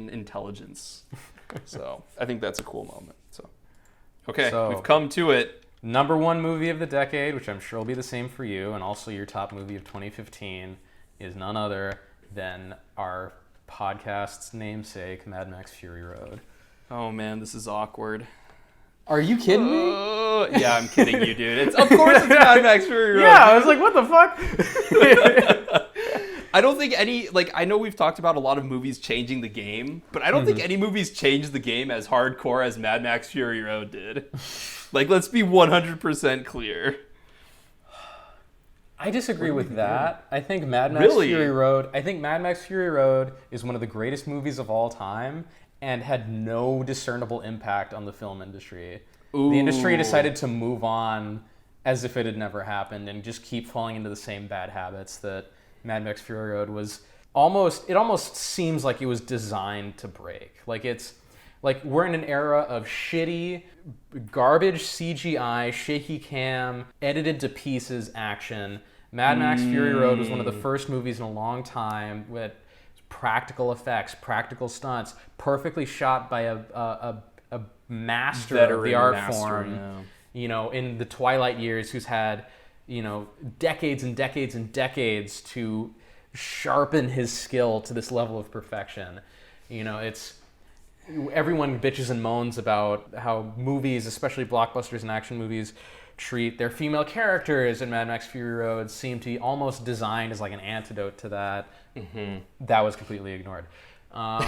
intelligence. So I think that's a cool moment. So, okay, So- we've come to it. Number one movie of the decade, which I'm sure will be the same for you, and also your top movie of 2015, is none other than our podcast's namesake, Mad Max Fury Road. Oh man, this is awkward. Are you kidding me? Yeah, I'm kidding you, dude. Of course it's Mad Max Fury Road. Yeah, I was like, what the fuck? I don't think I know we've talked about a lot of movies changing the game, but I don't think any movies changed the game as hardcore as Mad Max Fury Road did. Like, let's be 100% clear. I disagree with that. I think Mad Max Really? Fury Road. I think Mad Max Fury Road is one of the greatest movies of all time, and had no discernible impact on the film industry. Ooh. The industry decided to move on as if it had never happened, and just keep falling into the same bad habits that Mad Max Fury Road was. It almost seems like it was designed to break. Like it's like we're in an era of shitty, garbage CGI, shaky cam, edited to pieces action. Mad Max Fury Road was one of the first movies in a long time with practical effects, practical stunts, perfectly shot by a master of the Veteran art master, form. yeah. In the Twilight years, who's had decades and decades and decades to sharpen his skill to this level of perfection. It's everyone bitches and moans about how movies, especially blockbusters and action movies, treat their female characters in Mad Max Fury Road seem to be almost designed as like an antidote to that. That was completely ignored. Tom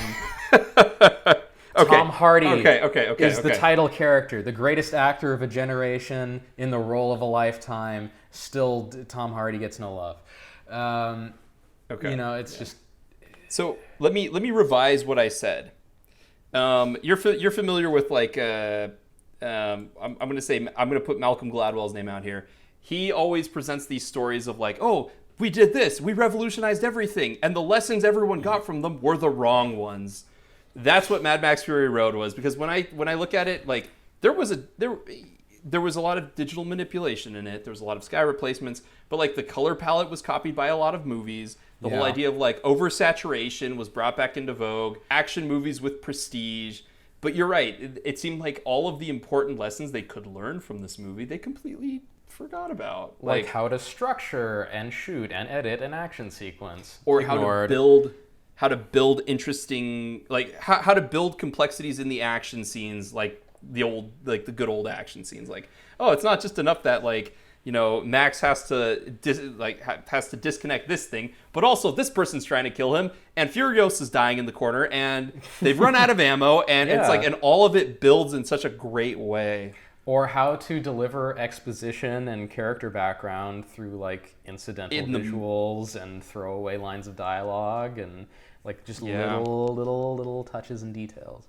Hardy is the title character, the greatest actor of a generation in the role of a lifetime. Still, Tom Hardy gets no love. It's just. So let me revise what I said. You're familiar with like I'm gonna put Malcolm Gladwell's name out here. He always presents these stories of like, oh, we did this, we revolutionized everything, and the lessons everyone got from them were the wrong ones. That's what Mad Max Fury Road was, because when I look at it, like there was a lot of digital manipulation in it. There was a lot of sky replacements, but like the color palette was copied by a lot of movies. The whole idea of like oversaturation was brought back into vogue. Action movies with prestige. But you're right. It seemed like all of the important lessons they could learn from this movie, they completely forgot about. Like how to structure and shoot and edit an action sequence. Or Ignored. how to build interesting, like how to build complexities in the action scenes, like the good old action scenes. Like, oh, it's not just enough that like Max has to has to disconnect this thing, but also this person's trying to kill him, and Furiosa's dying in the corner, and they've run out of ammo, and it's like, and all of it builds in such a great way. Or how to deliver exposition and character background through like incidental visuals and throwaway lines of dialogue and like just little touches and details.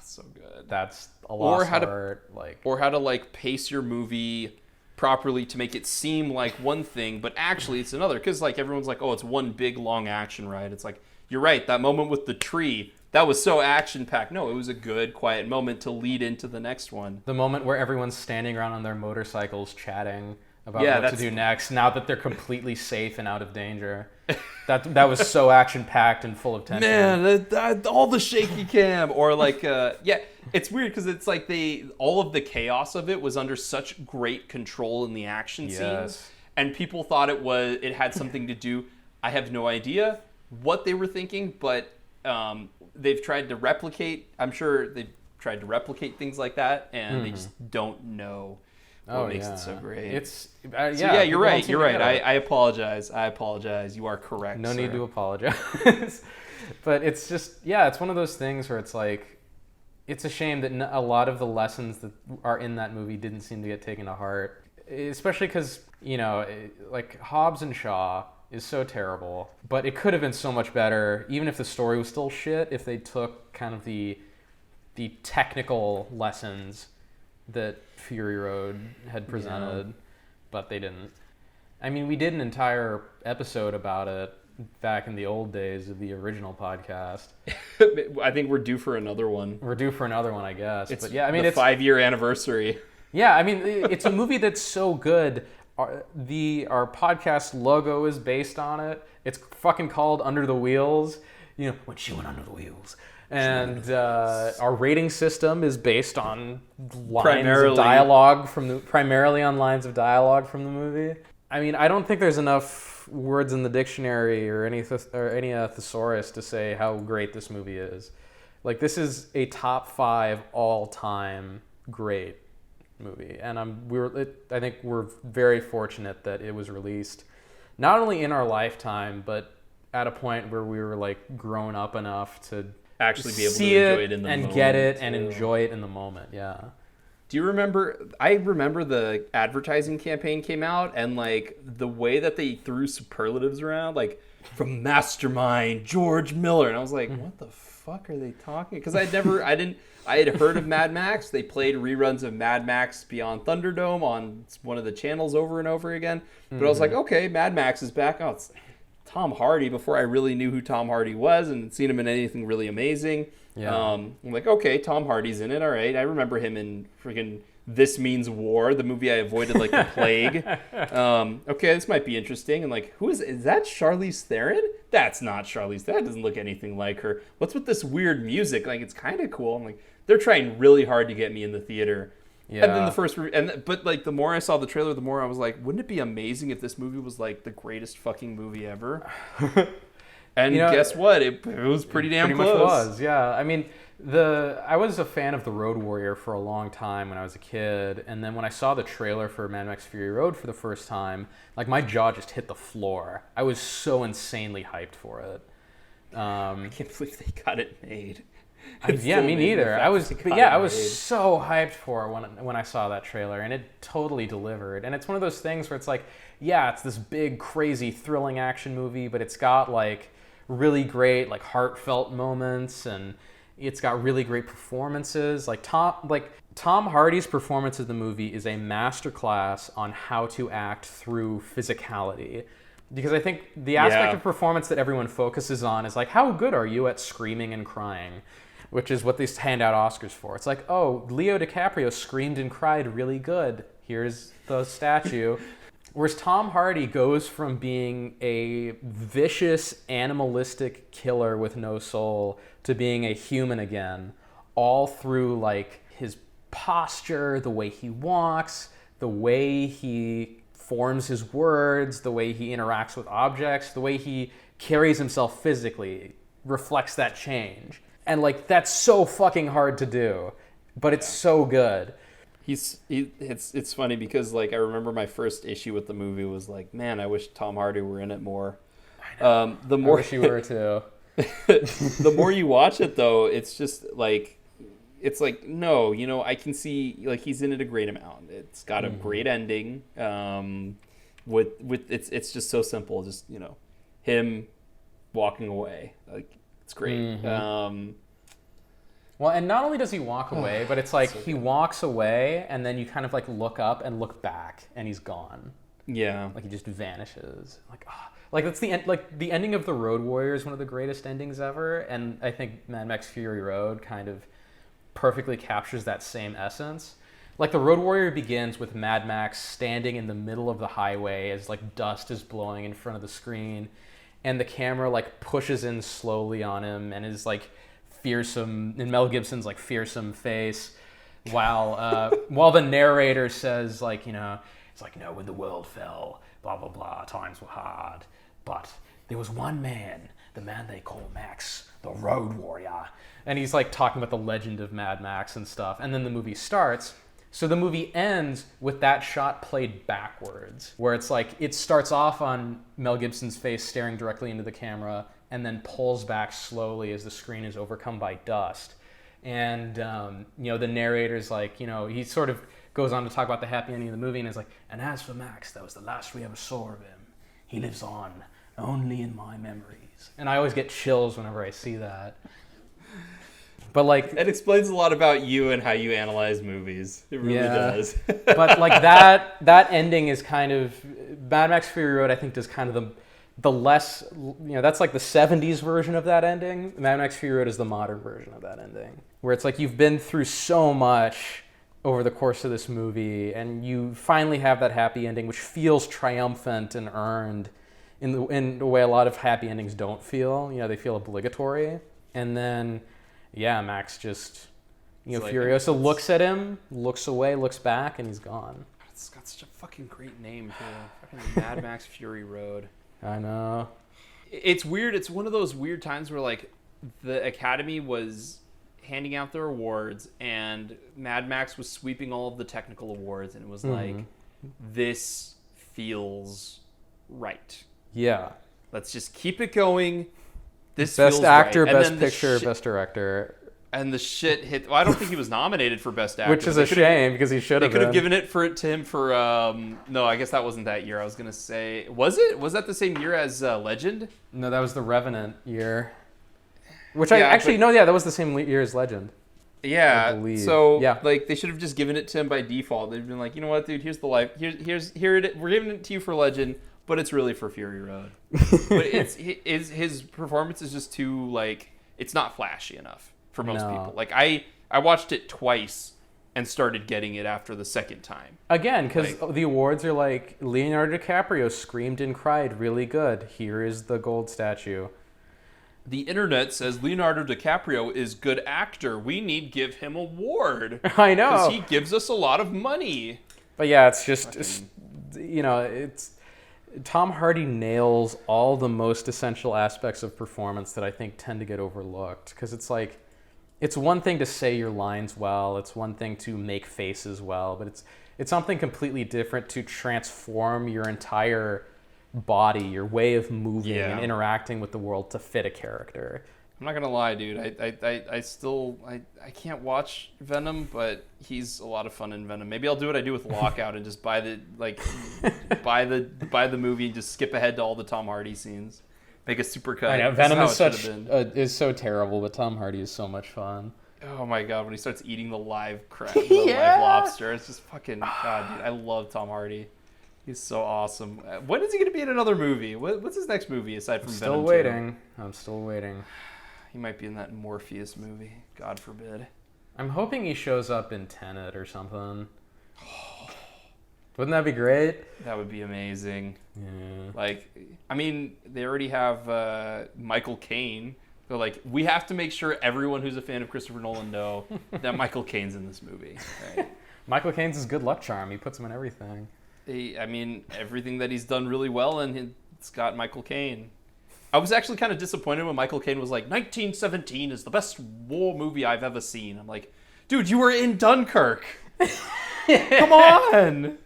So good. That's a lot. Or how to pace your movie properly to make it seem like one thing, but actually it's another. Because like everyone's like, oh, it's one big long action ride. It's like, you're right. That moment with the tree, that was so action-packed. No, it was a good, quiet moment to lead into the next one. The moment where everyone's standing around on their motorcycles chatting about what to do next, now that they're completely safe and out of danger. That was so action-packed and full of tension. Man, all the shaky cam. Or it's weird because it's like all of the chaos of it was under such great control in the action scenes. And people thought it had something to do, I have no idea what they were thinking, but they've tried to replicate, I'm sure they've tried to replicate things like that, and they just don't know what makes it so great. You're right. I apologize. You are correct. No need to apologize. But it's just, it's one of those things where it's like, it's a shame that a lot of the lessons that are in that movie didn't seem to get taken to heart, especially because, like Hobbs and Shaw is so terrible, but it could have been so much better, even if the story was still shit, if they took kind of the technical lessons that Fury Road had presented, but they didn't. I mean, we did an entire episode about it back in the old days of the original podcast. I think we're due for another one. I guess. It's but yeah, I mean, it's 5-year anniversary. Yeah, I mean, it's a movie that's so good. Our podcast logo is based on it. It's fucking called Under the Wheels. When she went under the wheels. And our rating system is based on primarily on lines of dialogue from the movie. I mean, I don't think there's enough words in the dictionary or any thesaurus to say how great this movie is. Like, this is a top 5 all-time great movie, and I think we're very fortunate that it was released not only in our lifetime, but at a point where we were like grown up enough to actually be able see to enjoy it in the moment and get it and enjoy it in the moment. Yeah. Do you remember? I remember the advertising campaign came out, and like the way that they threw superlatives around, like from Mastermind George Miller, and I was like, what the fuck are they talking? Because I had heard of Mad Max. They played reruns of Mad Max Beyond Thunderdome on one of the channels over and over again. But I was like, okay, Mad Max is back. Oh, it's Tom Hardy, before I really knew who Tom Hardy was and seen him in anything really amazing. Yeah. I'm like, okay, Tom Hardy's in it. All right. I remember him in freaking This Means War, the movie I avoided like the plague. Okay, this might be interesting. And like, is that Charlize Theron? That's not Charlize Theron. That doesn't look anything like her. What's with this weird music? Like, it's kind of cool. I'm like, they're trying really hard to get me in the theater. Yeah. And then but like the more I saw the trailer, the more I was like, wouldn't it be amazing if this movie was like the greatest fucking movie ever? And guess what? It was pretty damn close. Much was, yeah. I mean, I was a fan of The Road Warrior for a long time when I was a kid, and then when I saw the trailer for Mad Max Fury Road for the first time, like my jaw just hit the floor. I was so insanely hyped for it. I can't believe they got it made. Me neither. I was so hyped for it when I saw that trailer, and it totally delivered. And it's one of those things where it's like, it's this big, crazy, thrilling action movie, but it's got like really great, like heartfelt moments, and it's got really great performances. Like Tom Hardy's performance in the movie is a masterclass on how to act through physicality. Because I think the aspect of performance that everyone focuses on is like, how good are you at screaming and crying? Which is what they hand out Oscars for. It's like, oh, Leo DiCaprio screamed and cried really good. Here's the statue. Whereas Tom Hardy goes from being a vicious, animalistic killer with no soul to being a human again, all through like his posture, the way he walks, the way he forms his words, the way he interacts with objects, the way he carries himself physically reflects that change. And like, that's so fucking hard to do, but it's so good. It's funny because like I remember my first issue with the movie was like, man, I wish Tom Hardy were in it more. I wish you were too. The more you watch it though, it's just like no, I can see like he's in it a great amount. It's got a great ending. With it's just so simple, just him walking away, like it's great. Well, and not only does he walk away, but it's like he walks away, and then you kind of like look up and look back, and he's gone. Yeah, like he just vanishes. Like that's the end. Like the ending of The Road Warrior is one of the greatest endings ever, and I think Mad Max Fury Road kind of perfectly captures that same essence. Like The Road Warrior begins with Mad Max standing in the middle of the highway as like dust is blowing in front of the screen, and the camera like pushes in slowly on him and is like fearsome in Mel Gibson's like fearsome face, while the narrator says like it's like when the world fell, blah blah blah, times were hard, but there was one man, the man they call Max, the Road Warrior, and he's like talking about the legend of Mad Max and stuff, and then the movie starts. So the movie ends with that shot played backwards, where it's like it starts off on Mel Gibson's face staring directly into the camera and then pulls back slowly as the screen is overcome by dust. And, the narrator's like, he sort of goes on to talk about the happy ending of the movie and is like, and as for Max, that was the last we ever saw of him. He lives on, only in my memories. And I always get chills whenever I see that. But like it explains a lot about you and how you analyze movies. It really does. But like that ending is kind of Mad Max Fury Road. I think does kind of the less that's like the 70s version of that ending. Mad Max Fury Road is the modern version of that ending, where it's like you've been through so much over the course of this movie, and you finally have that happy ending, which feels triumphant and earned in the way a lot of happy endings don't feel. They feel obligatory, and then. Yeah, Max just, Furiosa looks at him, looks away, looks back, and he's gone. It's got such a fucking great name, too. Fucking Mad Max Fury Road. I know. It's weird. It's one of those weird times where, like, the Academy was handing out their awards, and Mad Max was sweeping all of the technical awards, and it was like, this feels right. Yeah. Let's just keep it going. This best actor, right. best picture, best director. And the shit hit. Well, I don't think he was nominated for best actor. Which is a shame because he should have. They could have given it to him for. No, I guess that wasn't that year. I was gonna say, was it? Was that the same year as Legend? No, that was the Revenant year. Which that was the same year as Legend. Yeah. So like they should have just given it to him by default. They've been like, you know what, dude? Here's the life. Here it is. We're giving it to you for Legend. But it's really for Fury Road. But his performance is just too, like, it's not flashy enough for most people. Like, I watched it twice and started getting it after the second time. Again, because the awards are like, Leonardo DiCaprio screamed and cried really good. Here is the gold statue. The internet says Leonardo DiCaprio is good actor. We need to give him an award. I know. Because he gives us a lot of money. But yeah, it's just it's... Tom Hardy nails all the most essential aspects of performance that I think tend to get overlooked. Because it's like, it's one thing to say your lines well, it's one thing to make faces well, but it's something completely different to transform your entire body, your way of moving and interacting with the world to fit a character. I'm not gonna lie, dude. I still can't watch Venom, but he's a lot of fun in Venom. Maybe I'll do what I do with Lockout and just buy the movie and just skip ahead to all the Tom Hardy scenes, make a supercut. I know Venom is so terrible, but Tom Hardy is so much fun. Oh my god, when he starts eating the live live lobster, it's just fucking god, dude. I love Tom Hardy. He's so awesome. When is he gonna be in another movie? What's his next movie aside from Venom? I'm still waiting. He might be in that Morpheus movie. God forbid. I'm hoping he shows up in Tenet or something. Wouldn't that be great? That would be amazing. Yeah. Like, I mean, they already have Michael Caine. So, like, we have to make sure everyone who's a fan of Christopher Nolan know that Michael Caine's in this movie. Right? Michael Caine's his good luck charm. He puts him in everything. Everything that he's done really well, and it's got Michael Caine. I was actually kind of disappointed when Michael Caine was like, 1917 is the best war movie I've ever seen. I'm like, dude, you were in Dunkirk. Come on.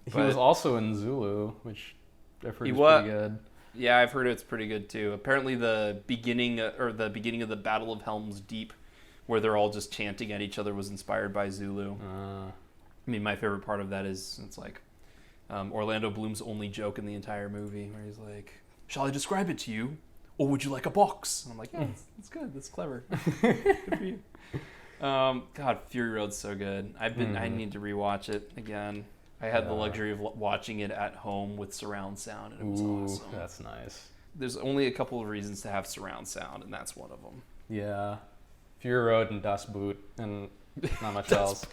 He was also in Zulu, which I've heard is was. pretty good. Yeah, I've heard it's pretty good too. Apparently, the beginning of the Battle of Helm's Deep, where they're all just chanting at each other, was inspired by Zulu. I mean, my favorite part of that is it's like Orlando Bloom's only joke in the entire movie, where he's like, "Shall I describe it to you, or would you like a box?" And I'm like, "Yeah, that's good. That's clever. Good for you." God, Fury Road's so good. I need to rewatch it again. I had the luxury of watching it at home with surround sound, and it was awesome. That's nice. There's only a couple of reasons to have surround sound, and that's one of them. Yeah. Fury Road and Das Boot and not much else.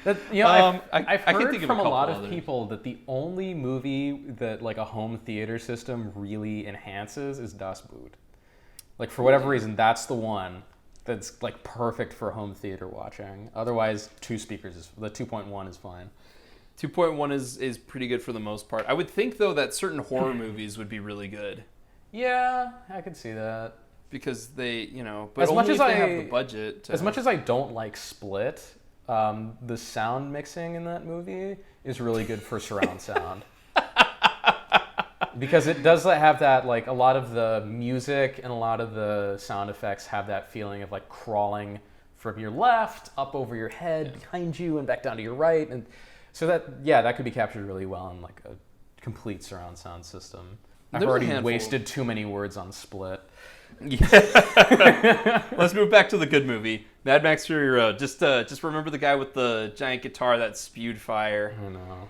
I've heard from a lot of people that the only movie that like a home theater system really enhances is Das Boot. Like for whatever reason, that's the one that's like perfect for home theater watching. Otherwise, the 2.1 is fine. 2.1 is pretty good for the most part. I would think though that certain horror movies would be really good. Yeah, I could see that. Because they, but as only much as if they have the budget. As much as I don't like Split, the sound mixing in that movie is really good for surround sound. Because it does have that, like, a lot of the music and a lot of the sound effects have that feeling of, like, crawling from your left, up over your head, behind you, and back down to your right. And so that could be captured really well in, like, a complete surround sound system. I've already wasted too many words on Split. Yeah. Let's move back to the good movie, Mad Max Fury Road. Just remember the guy with the giant guitar that spewed fire. I know.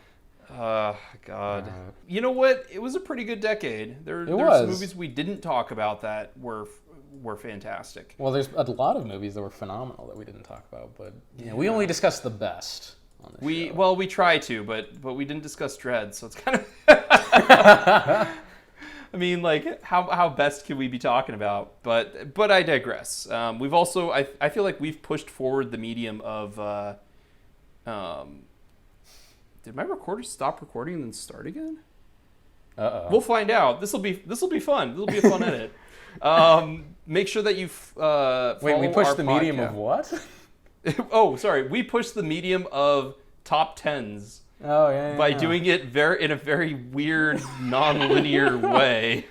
Oh, God. You know what? It was a pretty good decade. There's some movies we didn't talk about that were fantastic. Well, there's a lot of movies that were phenomenal that we didn't talk about, but we only discussed the best on the show. Well, we try to, but we didn't discuss Dredd, so it's kind of... I mean, like, how best can we be talking about? But I digress. We've also, I feel like we've pushed forward the medium of... did my recorder stop recording and then start again? Uh-oh. We'll find out. This will be fun. This will be a fun edit. Make sure that you Wait, we pushed the medium of what? Oh, sorry. We pushed the medium of top 10s. Oh, yeah. By doing it in a very weird, non-linear way.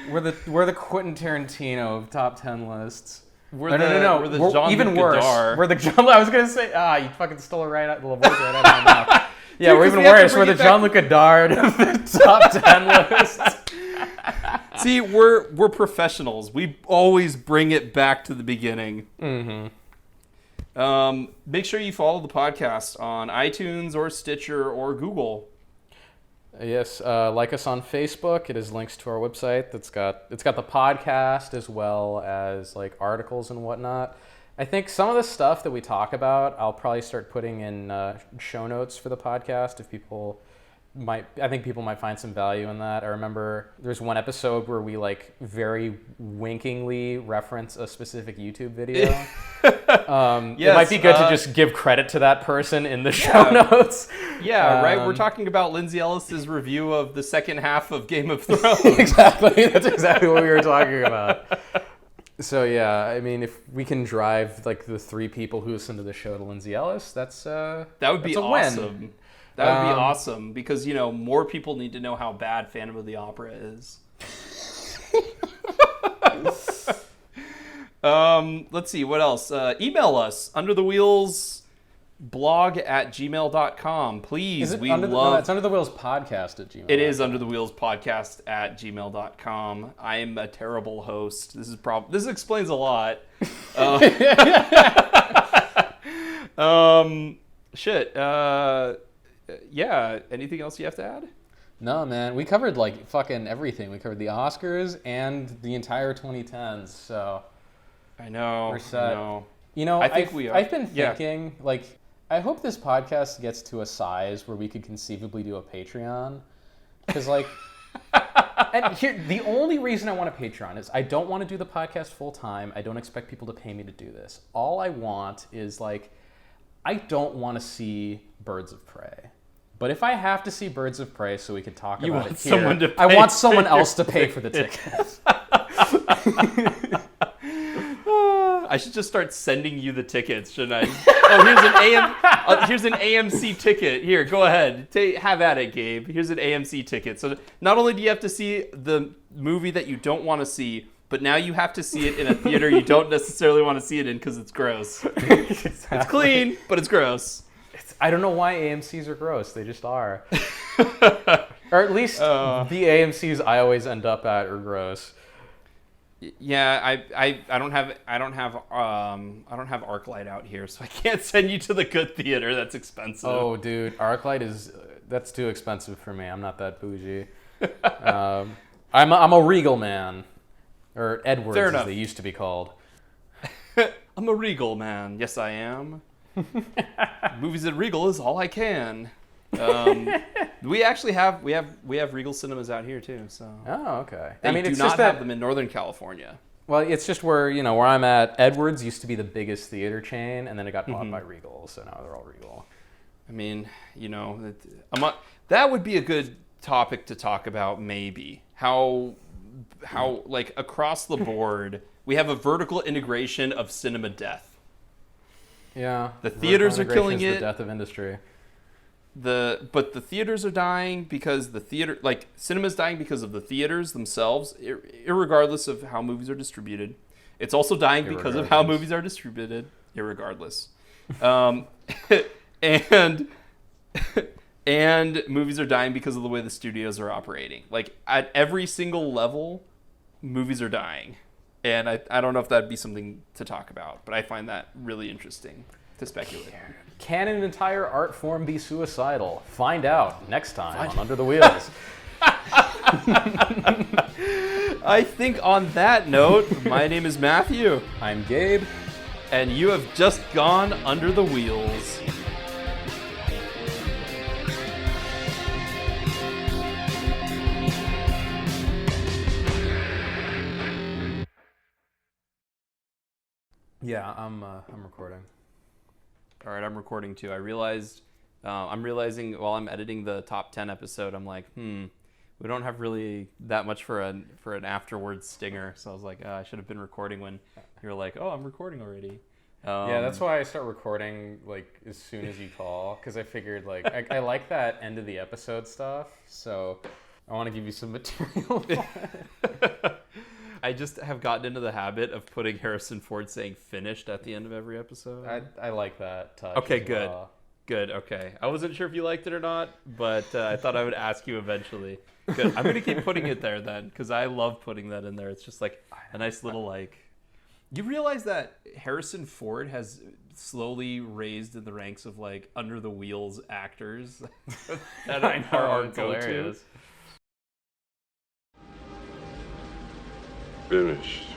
We're the Quentin Tarantino of top 10 lists. No. We're the Jean even Luc worse. Godard. We're the John. I was gonna say, you fucking stole it right out the voice right out of my mouth. Yeah, Dude, we're even we have to worse. bring We're the it back. Jean Luc Godard of the top 10 list. See, we're professionals. We always bring it back to the beginning. Mm-hmm. Make sure you follow the podcast on iTunes or Stitcher or Google. Yes, like us on Facebook. It has links to our website. It's got the podcast as well as like articles and whatnot. I think some of the stuff that we talk about, I'll probably start putting in show notes for the podcast if people I think people might find some value in that. I remember there's one episode where we like very winkingly reference a specific YouTube video. It might be good to just give credit to that person in the show notes. Yeah, right. We're talking about Lindsay Ellis's review of the second half of Game of Thrones. Exactly. That's exactly what we were talking about. So yeah, I mean, if we can drive like the 3 people who listen to the show to Lindsay Ellis, that would be awesome. Win. That would be awesome because, more people need to know how bad Phantom of the Opera is. Let's see, what else? Email us, underthewheelsblog@gmail.com. Please, it's Under the Wheels podcast at gmail.com. It is Under the Wheels podcast at gmail.com. I am a terrible host. This explains a lot. Shit. Yeah, anything else you have to add? No, man. We covered like fucking everything. We covered the Oscars and the entire 2010s. So I know. We're set. I think we are. I've been thinking like I hope this podcast gets to a size where we could conceivably do a Patreon. Because like and here the only reason I want a Patreon is I don't want to do the podcast full time. I don't expect people to pay me to do this. All I want is like I don't want to see Birds of Prey. But if I have to see Birds of Prey so we can talk about it here, I want someone else to pay for the ticket. I should just start sending you the tickets, shouldn't I? Oh, here's an AMC ticket. Here, go ahead. Have at it, Gabe. Here's an AMC ticket. So not only do you have to see the movie that you don't want to see, but now you have to see it in a theater you don't necessarily want to see it in because it's gross. It's clean, but it's gross. I don't know why AMCs are gross. They just are. Or at least the AMCs I always end up at are gross. Yeah, I don't have ArcLight out here, so I can't send you to the good theater. That's expensive. Oh, dude, ArcLight that's too expensive for me. I'm not that bougie. I'm a Regal man, or Edwards as they used to be called. I'm a Regal man. Yes, I am. Movies at Regal is all I can. We actually have Regal cinemas out here too. So okay. They do not have them in Northern California. Well, it's just where I'm at. Edwards used to be the biggest theater chain, and then it got bought by Regal, so now they're all Regal. I mean, that would be a good topic to talk about. Maybe how like across the board we have a vertical integration of cinema death. Yeah, the theaters are killing it. The death of industry. But the theaters are dying because cinema's dying because of the theaters themselves, irregardless of how movies are distributed. It's also dying because of how movies are distributed, irregardless. And movies are dying because of the way the studios are operating. Like at every single level, movies are dying. And I don't know if that'd be something to talk about, but I find that really interesting to speculate on. Can an entire art form be suicidal? Find out next time on Under the Wheels. I think on that note, my name is Matthew. I'm Gabe. And you have just gone under the wheels. Yeah, I'm recording. All right, I'm recording too. I'm realizing while I'm editing the top 10 episode, I'm like, we don't have really that much for an afterwards stinger. So I was like, I should have been recording when you were like, oh, I'm recording already. Yeah, that's why I start recording like as soon as you call, because I figured like I like that end of the episode stuff. So I want to give you some material. I just have gotten into the habit of putting Harrison Ford saying finished at the end of every episode. I like that touch. Okay, good. Well. Good, okay. I wasn't sure if you liked it or not, but I thought I would ask you eventually. Good. I'm going to keep putting it there then, because I love putting that in there. It's just like a nice little like... You realize that Harrison Ford has slowly raised in the ranks of like under the wheels actors that are our go-to. Finished.